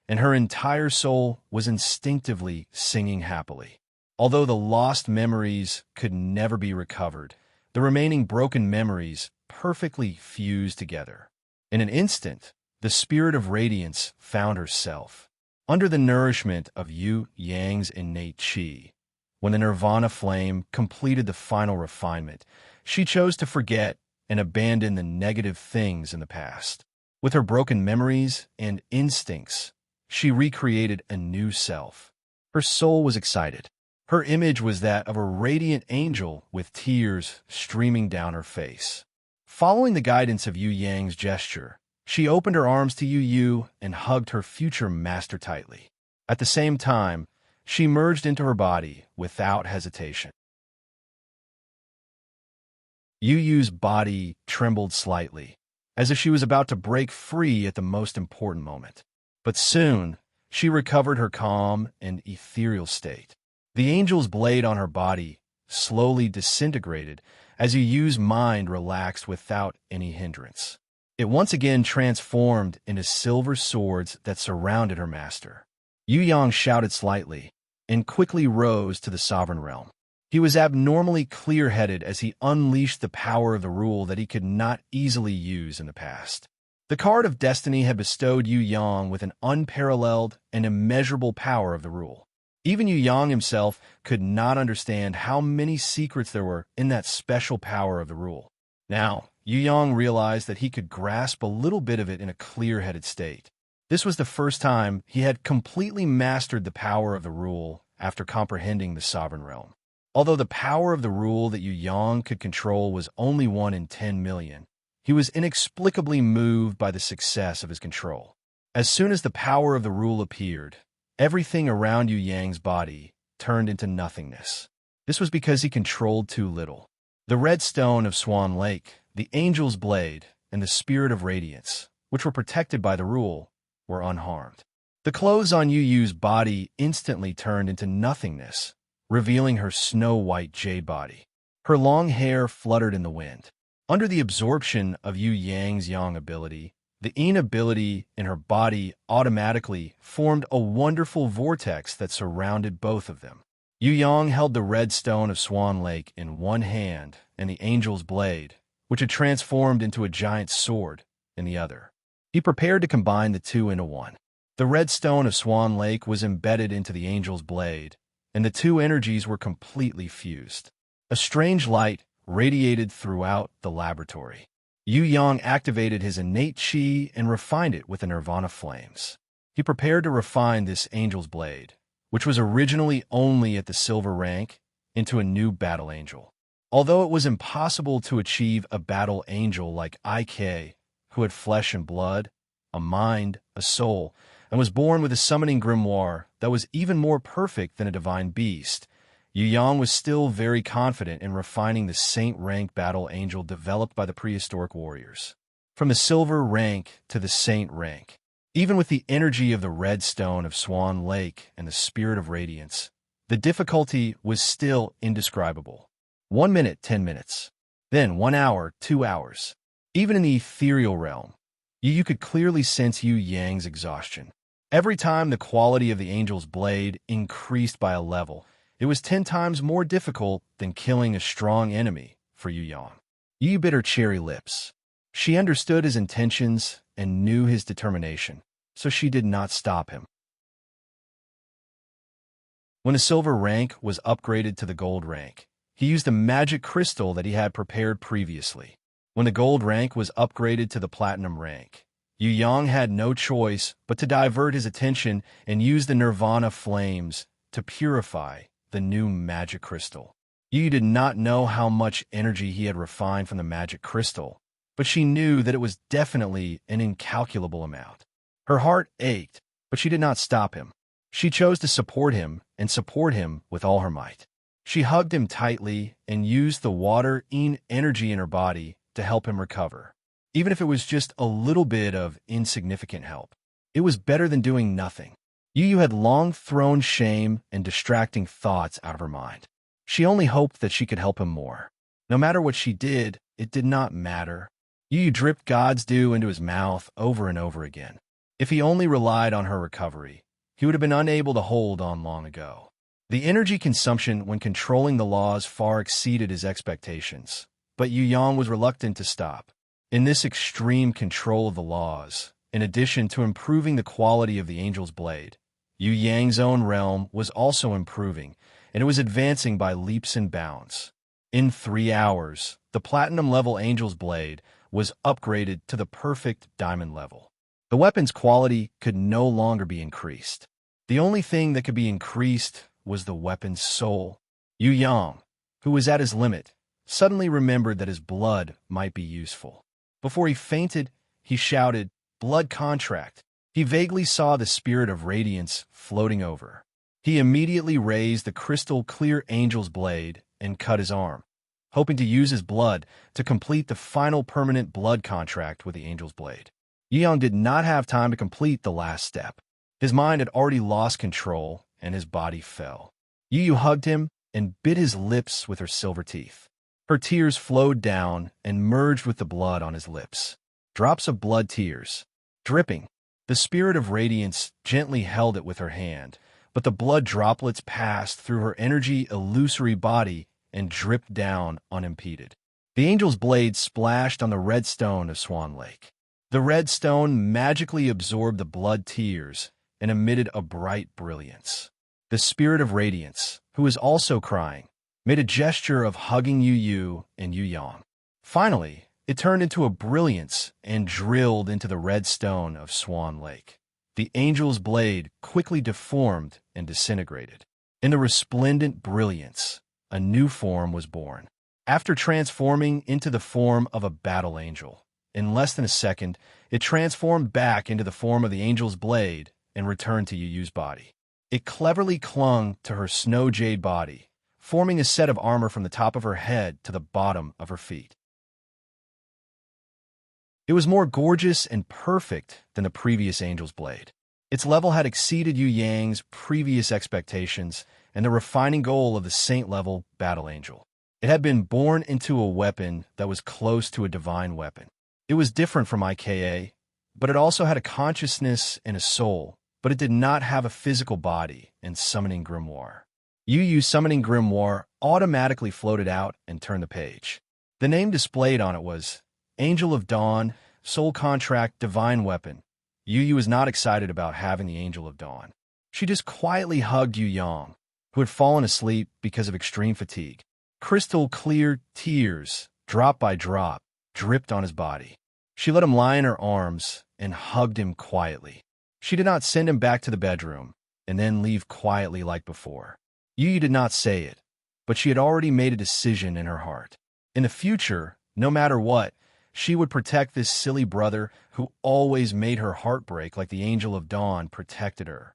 and her entire soul was instinctively singing happily. Although the lost memories could never be recovered, the remaining broken memories perfectly fused together. In an instant, the Spirit of Radiance found herself under the nourishment of Yu Yang's innate qi. When the nirvana flame completed the final refinement, she chose to forget and abandon the negative things in the past. With her broken memories and instincts, she recreated a new self. Her soul was excited. Her image was that of a radiant angel with tears streaming down her face. Following the guidance of Yu Yang's gesture, she opened her arms to Yu Yu and hugged her future master tightly. At the same time, she merged into her body without hesitation. Yu Yu's body trembled slightly, as if she was about to break free at the most important moment. But soon, she recovered her calm and ethereal state. The angel's blade on her body slowly disintegrated as Yu Yu's mind relaxed without any hindrance. It once again transformed into silver swords that surrounded her master. Yu Yang shouted slightly and quickly rose to the sovereign realm. He was abnormally clear-headed as he unleashed the power of the rule that he could not easily use in the past. The card of destiny had bestowed Yu Yang with an unparalleled and immeasurable power of the rule. Even Yu Yang himself could not understand how many secrets there were in that special power of the rule. Now, Yu Yang realized that he could grasp a little bit of it in a clear-headed state. This was the first time he had completely mastered the power of the rule after comprehending the sovereign realm. Although the power of the rule that Yu Yang could control was only 1 in 10 million, He was inexplicably moved by the success of his control. As soon as the power of the rule appeared, everything around Yu Yang's body turned into nothingness. This was because he controlled too little. The red stone of Swan Lake, the angel's blade, and the spirit of radiance, which were protected by the rule, were unharmed. The clothes on Yu Yu's body instantly turned into nothingness, revealing her snow-white jade body. Her long hair fluttered in the wind. Under the absorption of Yu Yang's yang ability, the yin ability in her body automatically formed a wonderful vortex that surrounded both of them. Yu Yang held the red stone of Swan Lake in one hand and the angel's blade, which had transformed into a giant sword, in the other. He prepared to combine the two into one. The red stone of Swan Lake was embedded into the angel's blade, and the two energies were completely fused. A strange light radiated throughout the laboratory. Yu Yang activated his innate qi and refined it with the nirvana flames. He prepared to refine this angel's blade, which was originally only at the silver rank, into a new battle angel. Although it was impossible to achieve a battle angel like IK, who had flesh and blood, a mind, a soul, and was born with a summoning grimoire that was even more perfect than a divine beast, Yu Yang was still very confident in refining the saint-rank battle angel developed by the prehistoric warriors. From the silver rank to the saint rank, even with the energy of the red stone of Swan Lake and the spirit of radiance, the difficulty was still indescribable. 1 minute, 10 minutes. Then 1 hour, 2 hours. Even in the ethereal realm, you could clearly sense Yu Yang's exhaustion. Every time the quality of the angel's blade increased by a level, it was 10 times more difficult than killing a strong enemy for Yu Yang. Yu bit her cherry lips. She understood his intentions and knew his determination, so she did not stop him. When the silver rank was upgraded to the gold rank, he used a magic crystal that he had prepared previously. When the gold rank was upgraded to the platinum rank, Yu Yang had no choice but to divert his attention and use the nirvana flames to purify the new magic crystal. Yu did not know how much energy he had refined from the magic crystal, but she knew that it was definitely an incalculable amount. Her heart ached, but she did not stop him. She chose to support him and support him with all her might. She hugged him tightly and used the water-yin energy in her body to help him recover. Even if it was just a little bit of insignificant help, it was better than doing nothing. Yu had long thrown shame and distracting thoughts out of her mind. She only hoped that she could help him more. No matter what she did, it did not matter. Yu dripped God's dew into his mouth over and over again. If he only relied on her recovery, he would have been unable to hold on long ago. The energy consumption when controlling the laws far exceeded his expectations, but Yu Yang was reluctant to stop. In this extreme control of the laws, in addition to improving the quality of the angel's blade, Yu Yang's own realm was also improving, and it was advancing by leaps and bounds. In 3 hours, the platinum-level angel's blade was upgraded to the perfect diamond level. The weapon's quality could no longer be increased. The only thing that could be increased was the weapon's soul. Yu Yang, who was at his limit, suddenly remembered that his blood might be useful. Before he fainted, he shouted, "Blood contract." He vaguely saw the spirit of radiance floating over. He immediately raised the crystal-clear angel's blade and cut his arm, hoping to use his blood to complete the final permanent blood contract with the angel's blade. Yu Yang did not have time to complete the last step. His mind had already lost control, and his body fell. Yu hugged him and bit his lips with her silver teeth. Her tears flowed down and merged with the blood on his lips. Drops of blood tears, dripping. The spirit of radiance gently held it with her hand, but the blood droplets passed through her energy illusory body and dripped down unimpeded. The angel's blade splashed on the red stone of Swan Lake. The red stone magically absorbed the blood tears and emitted a bright brilliance. The spirit of radiance, who was also crying, made a gesture of hugging Yu and Yu Yang. Finally, it turned into a brilliance and drilled into the red stone of Swan Lake. The angel's blade quickly deformed and disintegrated. In the resplendent brilliance, a new form was born. After transforming into the form of a battle angel, In less than a second, it transformed back into the form of the angel's blade and returned to Yu Yu's body. It cleverly clung to her snow jade body, forming a set of armor from the top of her head to the bottom of her feet. It was more gorgeous and perfect than the previous angel's blade. Its level had exceeded Yu Yang's previous expectations and the refining goal of the saint-level battle angel. It had been born into a weapon that was close to a divine weapon. It was different from IKA, but it also had a consciousness and a soul, but it did not have a physical body and summoning grimoire. Yu Yu's summoning grimoire automatically floated out and turned the page. The name displayed on it was Angel of Dawn, Soul Contract, Divine Weapon. Yu Yu was not excited about having the Angel of Dawn. She just quietly hugged Yu Yang, who had fallen asleep because of extreme fatigue. Crystal clear tears, drop by drop, dripped on his body. She let him lie in her arms and hugged him quietly. She did not send him back to the bedroom and then leave quietly like before. Yu Yu did not say it, but she had already made a decision in her heart. In the future, no matter what, she would protect this silly brother who always made her heart break like the Angel of Dawn protected her.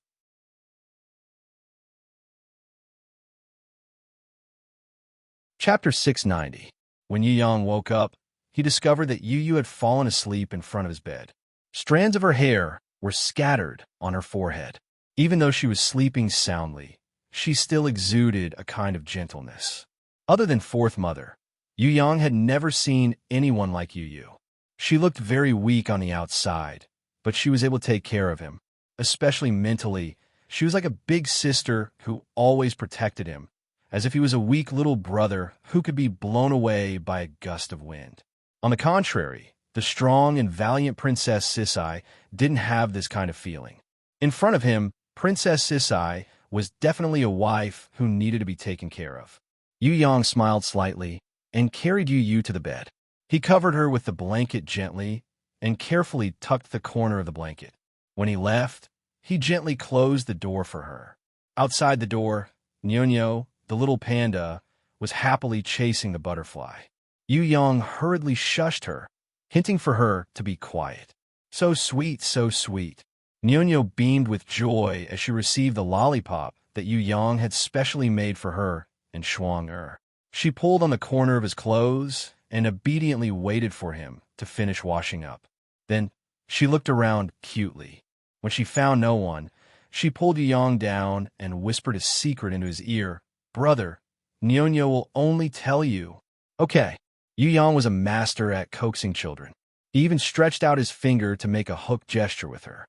Chapter 690. When Yu Yang woke up, he discovered that Yu Yu had fallen asleep in front of his bed. Strands of her hair were scattered on her forehead. Even though she was sleeping soundly, she still exuded a kind of gentleness. Other than Fourth Mother, Yu Yang had never seen anyone like Yu Yu. She looked very weak on the outside, but she was able to take care of him. Especially mentally, she was like a big sister who always protected him, as if he was a weak little brother who could be blown away by a gust of wind. On the contrary, the strong and valiant Princess Sisai didn't have this kind of feeling. In front of him, Princess Sisai was definitely a wife who needed to be taken care of. Yu Yang smiled slightly and carried Yu Yu to the bed. He covered her with the blanket gently and carefully tucked the corner of the blanket. When he left, he gently closed the door for her. Outside the door, Nyonyo, the little panda, was happily chasing the butterfly. Yu Yang hurriedly shushed her, hinting for her to be quiet. So sweet, so sweet. Nyonyo beamed with joy as she received the lollipop that Yu Yang had specially made for her and Shuang-er. She pulled on the corner of his clothes and obediently waited for him to finish washing up. Then she looked around cutely. When she found no one, she pulled Yu Yang down and whispered a secret into his ear. Brother, Nyonyo will only tell you. Okay. Yu Yang was a master at coaxing children. He even stretched out his finger to make a hook gesture with her.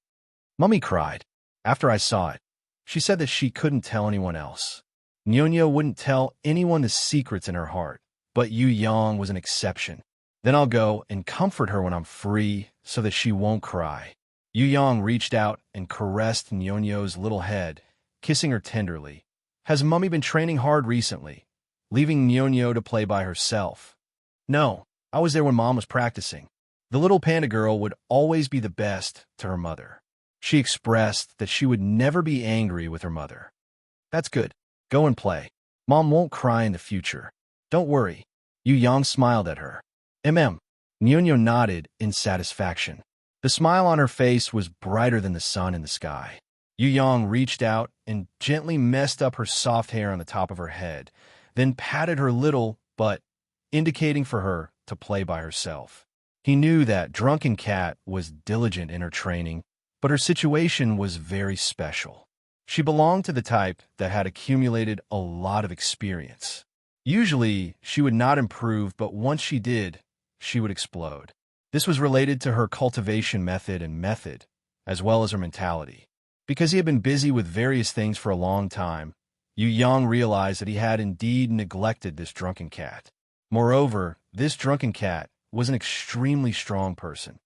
Mummy cried. After I saw it, she said that she couldn't tell anyone else. Nyonyo wouldn't tell anyone the secrets in her heart, but Yu Yang was an exception. Then I'll go and comfort her when I'm free so that she won't cry. Yu Yang reached out and caressed Nyonyo's little head, kissing her tenderly. Has Mummy been training hard recently, leaving Nyonyo to play by herself? No, I was there when Mom was practicing. The little panda girl would always be the best to her mother. She expressed that she would never be angry with her mother. That's good. Go and play. Mom won't cry in the future. Don't worry. Yu Yang smiled at her. Nyonyo nodded in satisfaction. The smile on her face was brighter than the sun in the sky. Yu Yang reached out and gently messed up her soft hair on the top of her head, then patted her little butt, indicating for her to play by herself. He knew that Drunken Cat was diligent in her training, but her situation was very special. She belonged to the type that had accumulated a lot of experience. Usually, she would not improve, but once she did, she would explode. This was related to her cultivation method, as well as her mentality. Because he had been busy with various things for a long time, Yu Yang realized that he had indeed neglected this Drunken Cat. Moreover, this Drunken Cat was an extremely strong person.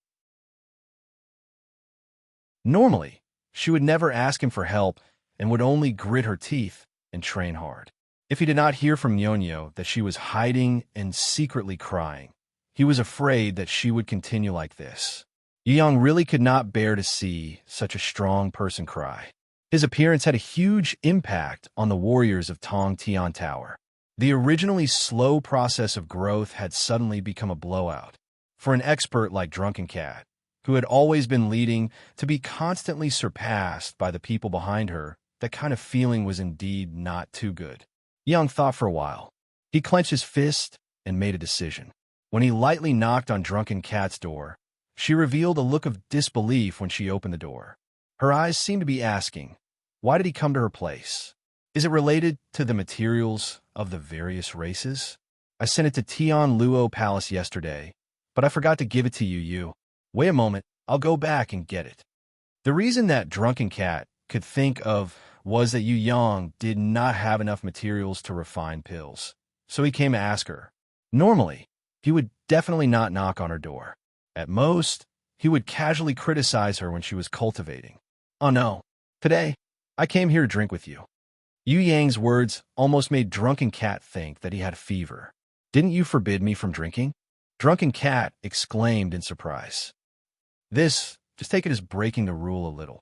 Normally, she would never ask him for help and would only grit her teeth and train hard. If he did not hear from Nyonyo that she was hiding and secretly crying, he was afraid that she would continue like this. Yu Yang really could not bear to see such a strong person cry. His appearance had a huge impact on the warriors of Tong Tian Tower. The originally slow process of growth had suddenly become a blowout. For an expert like Drunken Cat, who had always been leading, to be constantly surpassed by the people behind her, that kind of feeling was indeed not too good. Young thought for a while. He clenched his fist and made a decision. When he lightly knocked on Drunken Cat's door, she revealed a look of disbelief when she opened the door. Her eyes seemed to be asking, why did he come to her place? Is it related to the materials of the various races? I sent it to Tian Luo Palace yesterday, but I forgot to give it to you. Wait a moment, I'll go back and get it. The reason that Drunken Cat could think of was that Yu Yang did not have enough materials to refine pills, so he came to ask her. Normally, he would definitely not knock on her door. At most, he would casually criticize her when she was cultivating. Oh no, today, I came here to drink with you. Yu Yang's words almost made Drunken Cat think that he had a fever. Didn't you forbid me from drinking? Drunken Cat exclaimed in surprise. Just take it as breaking the rule a little.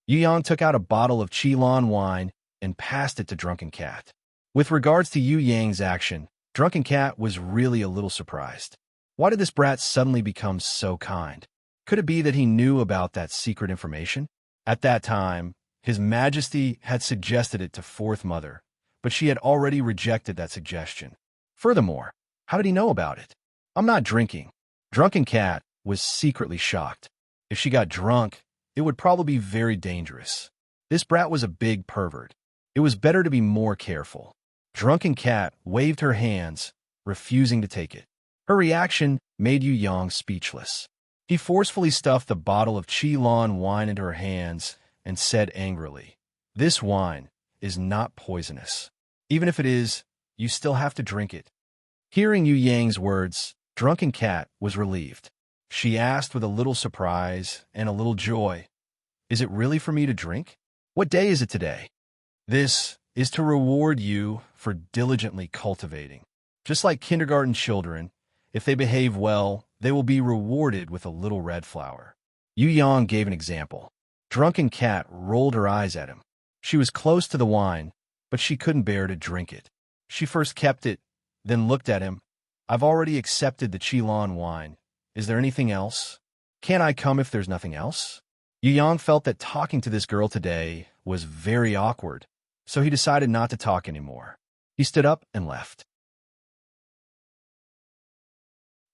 Yu Yang took out a bottle of Qilin wine and passed it to Drunken Cat. With regards to Yu Yang's action, Drunken Cat was really a little surprised. Why did this brat suddenly become so kind? Could it be that he knew about that secret information? At that time, His Majesty had suggested it to Fourth Mother, but she had already rejected that suggestion. Furthermore, how did he know about it? I'm not drinking. Drunken Cat was secretly shocked. If she got drunk, it would probably be very dangerous. This brat was a big pervert. It was better to be more careful. Drunken Cat waved her hands, refusing to take it. Her reaction made Yu Yang speechless. He forcefully stuffed the bottle of Qilin wine into her hands and said angrily, "This wine is not poisonous. Even if it is, you still have to drink it." Hearing Yu Yang's words, Drunken Cat was relieved. She asked with a little surprise and a little joy, "Is it really for me to drink? What day is it today?" "This is to reward you for diligently cultivating. Just like kindergarten children, if they behave well, they will be rewarded with a little red flower." Yu Yang gave an example. Drunken Cat rolled her eyes at him. She was close to the wine, but she couldn't bear to drink it. She first kept it, then looked at him. "I've already accepted the Qilin wine. Is there anything else? Can't I come if there's nothing else?" Yu Yang felt that talking to this girl today was very awkward, so he decided not to talk anymore. He stood up and left.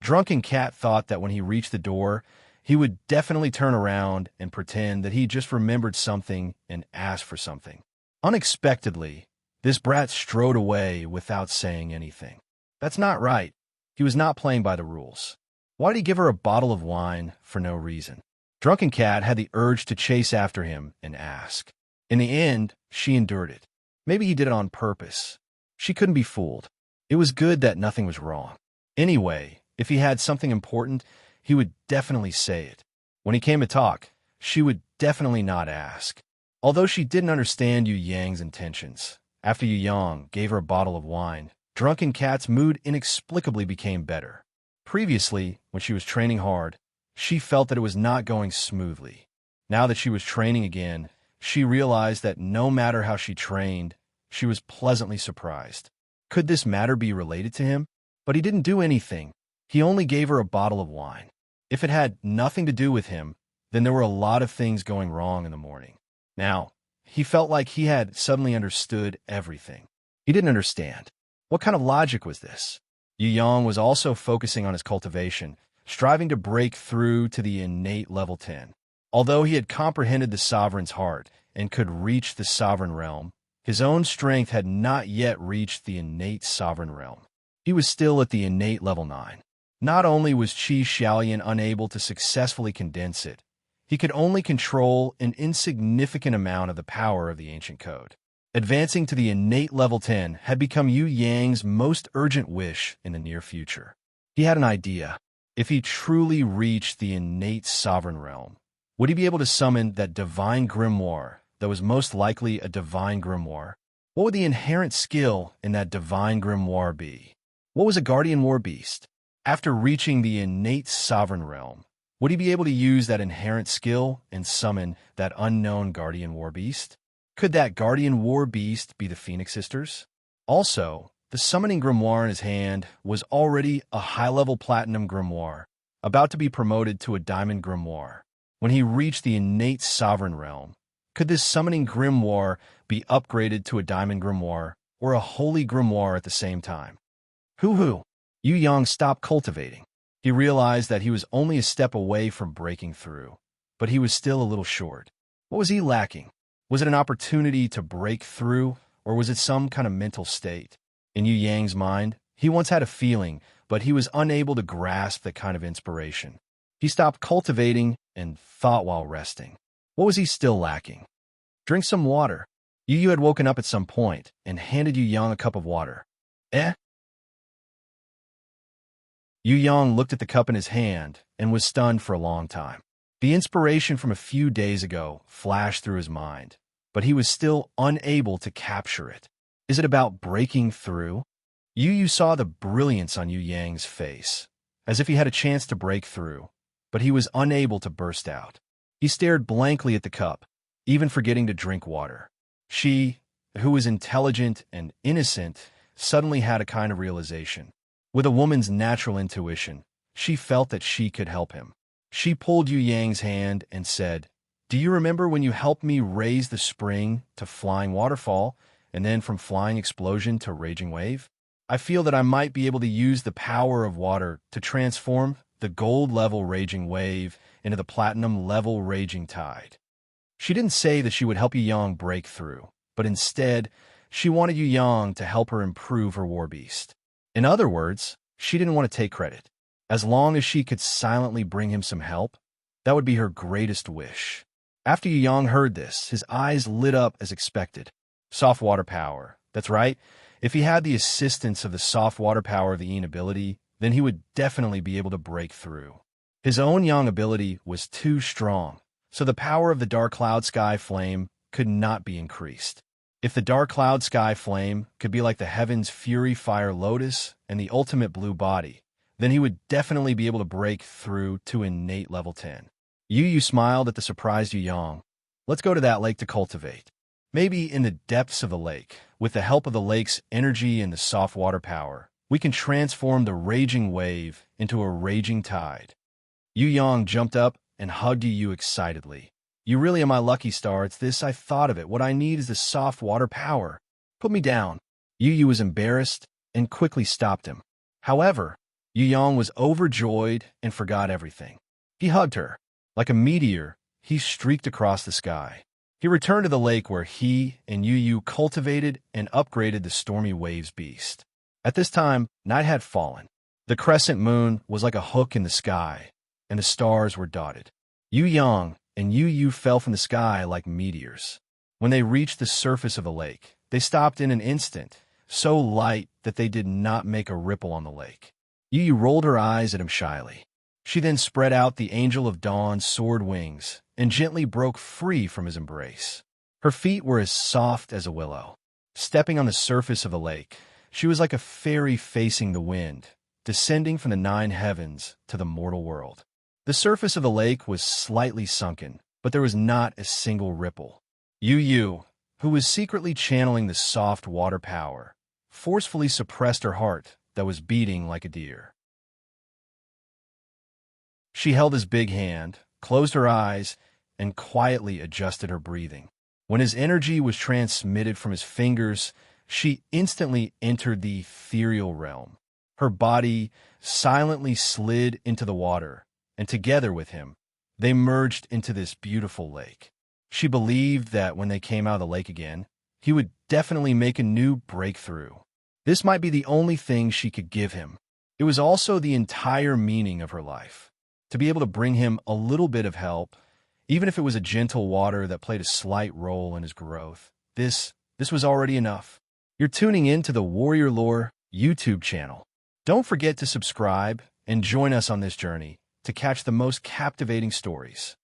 Drunken Cat thought that when he reached the door, he would definitely turn around and pretend that he just remembered something and asked for something. Unexpectedly, this brat strode away without saying anything. That's not right. He was not playing by the rules. Why did he give her a bottle of wine for no reason? Drunken Cat had the urge to chase after him and ask. In the end, she endured it. Maybe he did it on purpose. She couldn't be fooled. It was good that nothing was wrong. Anyway, if he had something important, he would definitely say it. When he came to talk, she would definitely not ask. Although she didn't understand Yu Yang's intentions, after Yu Yang gave her a bottle of wine, Drunken Cat's mood inexplicably became better. Previously, when she was training hard, she felt that it was not going smoothly. Now that she was training again, she realized that no matter how she trained, she was pleasantly surprised. Could this matter be related to him? But he didn't do anything. He only gave her a bottle of wine. If it had nothing to do with him, then there were a lot of things going wrong in the morning. Now, he felt like he had suddenly understood everything. He didn't understand. What kind of logic was this? Yu Yang was also focusing on his cultivation, striving to break through to the innate level 10. Although he had comprehended the sovereign's heart and could reach the sovereign realm, his own strength had not yet reached the innate sovereign realm. He was still at the innate level 9. Not only was Qi Xiaolian unable to successfully condense it, he could only control an insignificant amount of the power of the ancient code. Advancing to the innate level 10 had become Yu Yang's most urgent wish in the near future. He had an idea. If he truly reached the innate sovereign realm, would he be able to summon that divine grimoire that was most likely a divine grimoire? What would the inherent skill in that divine grimoire be? What was a guardian war beast? After reaching the innate sovereign realm, would he be able to use that inherent skill and summon that unknown guardian war beast? Could that guardian war beast be the Phoenix Sisters? Also, the summoning grimoire in his hand was already a high-level platinum grimoire, about to be promoted to a diamond grimoire. When he reached the innate sovereign realm, could this summoning grimoire be upgraded to a diamond grimoire or a holy grimoire at the same time? Hoo-hoo! Yu Yang stopped cultivating. He realized that he was only a step away from breaking through, but he was still a little short. What was he lacking? Was it an opportunity to break through, or was it some kind of mental state? In Yu Yang's mind, he once had a feeling, but he was unable to grasp that kind of inspiration. He stopped cultivating and thought while resting. What was he still lacking? Drink some water. Yu Yu had woken up at some point and handed Yu Yang a cup of water. Eh? Yu Yang looked at the cup in his hand and was stunned for a long time. The inspiration from a few days ago flashed through his mind, but he was still unable to capture it. Is it about breaking through? Yu Yu saw the brilliance on Yu Yang's face, as if he had a chance to break through, but he was unable to burst out. He stared blankly at the cup, even forgetting to drink water. She, who was intelligent and innocent, suddenly had a kind of realization. With a woman's natural intuition, she felt that she could help him. She pulled Yu Yang's hand and said, "Do you remember when you helped me raise the spring to flying waterfall, and then from flying explosion to raging wave? I feel that I might be able to use the power of water to transform the gold-level raging wave into the platinum-level raging tide." She didn't say that she would help Yu Yang break through, but instead, she wanted Yu Yang to help her improve her war beast. In other words, she didn't want to take credit. As long as she could silently bring him some help, that would be her greatest wish. After Yu Yang heard this, his eyes lit up as expected. Soft water power. That's right. If he had the assistance of the soft water power of the Yin ability, then he would definitely be able to break through. His own Yang ability was too strong, so the power of the dark cloud sky flame could not be increased. If the dark cloud sky flame could be like the heaven's fury fire lotus and the ultimate blue body, then he would definitely be able to break through to innate level 10. Yu Yu smiled at the surprised Yu Yang. Let's go to that lake to cultivate. Maybe in the depths of the lake, with the help of the lake's energy and the soft water power, we can transform the raging wave into a raging tide. Yu Yang jumped up and hugged Yu Yu excitedly. You really are my lucky star. It's this, I thought of it. What I need is the soft water power. Put me down. Yu Yu was embarrassed and quickly stopped him. However, Yu Yang was overjoyed and forgot everything. He hugged her. Like a meteor, he streaked across the sky. He returned to the lake where he and Yu Yu cultivated and upgraded the stormy waves beast. At this time, night had fallen. The crescent moon was like a hook in the sky, and the stars were dotted. Yu Yang and Yu Yu fell from the sky like meteors. When they reached the surface of the lake, they stopped in an instant, so light that they did not make a ripple on the lake. Yu Yu rolled her eyes at him shyly. She then spread out the angel of dawn's sword wings and gently broke free from his embrace. Her feet were as soft as a willow. Stepping on the surface of the lake, she was like a fairy facing the wind, descending from the 9 heavens to the mortal world. The surface of the lake was slightly sunken, but there was not a single ripple. Yu Yu, who was secretly channeling the soft water power, forcefully suppressed her heart that was beating like a deer. She held his big hand, closed her eyes, and quietly adjusted her breathing. When his energy was transmitted from his fingers, she instantly entered the ethereal realm. Her body silently slid into the water, and together with him, they merged into this beautiful lake. She believed that when they came out of the lake again, he would definitely make a new breakthrough. This might be the only thing she could give him. It was also the entire meaning of her life. To be able to bring him a little bit of help, even if it was a gentle water that played a slight role in his growth, this was already enough. You're tuning in to the Warrior Lore YouTube channel. Don't forget to subscribe and join us on this journey to catch the most captivating stories.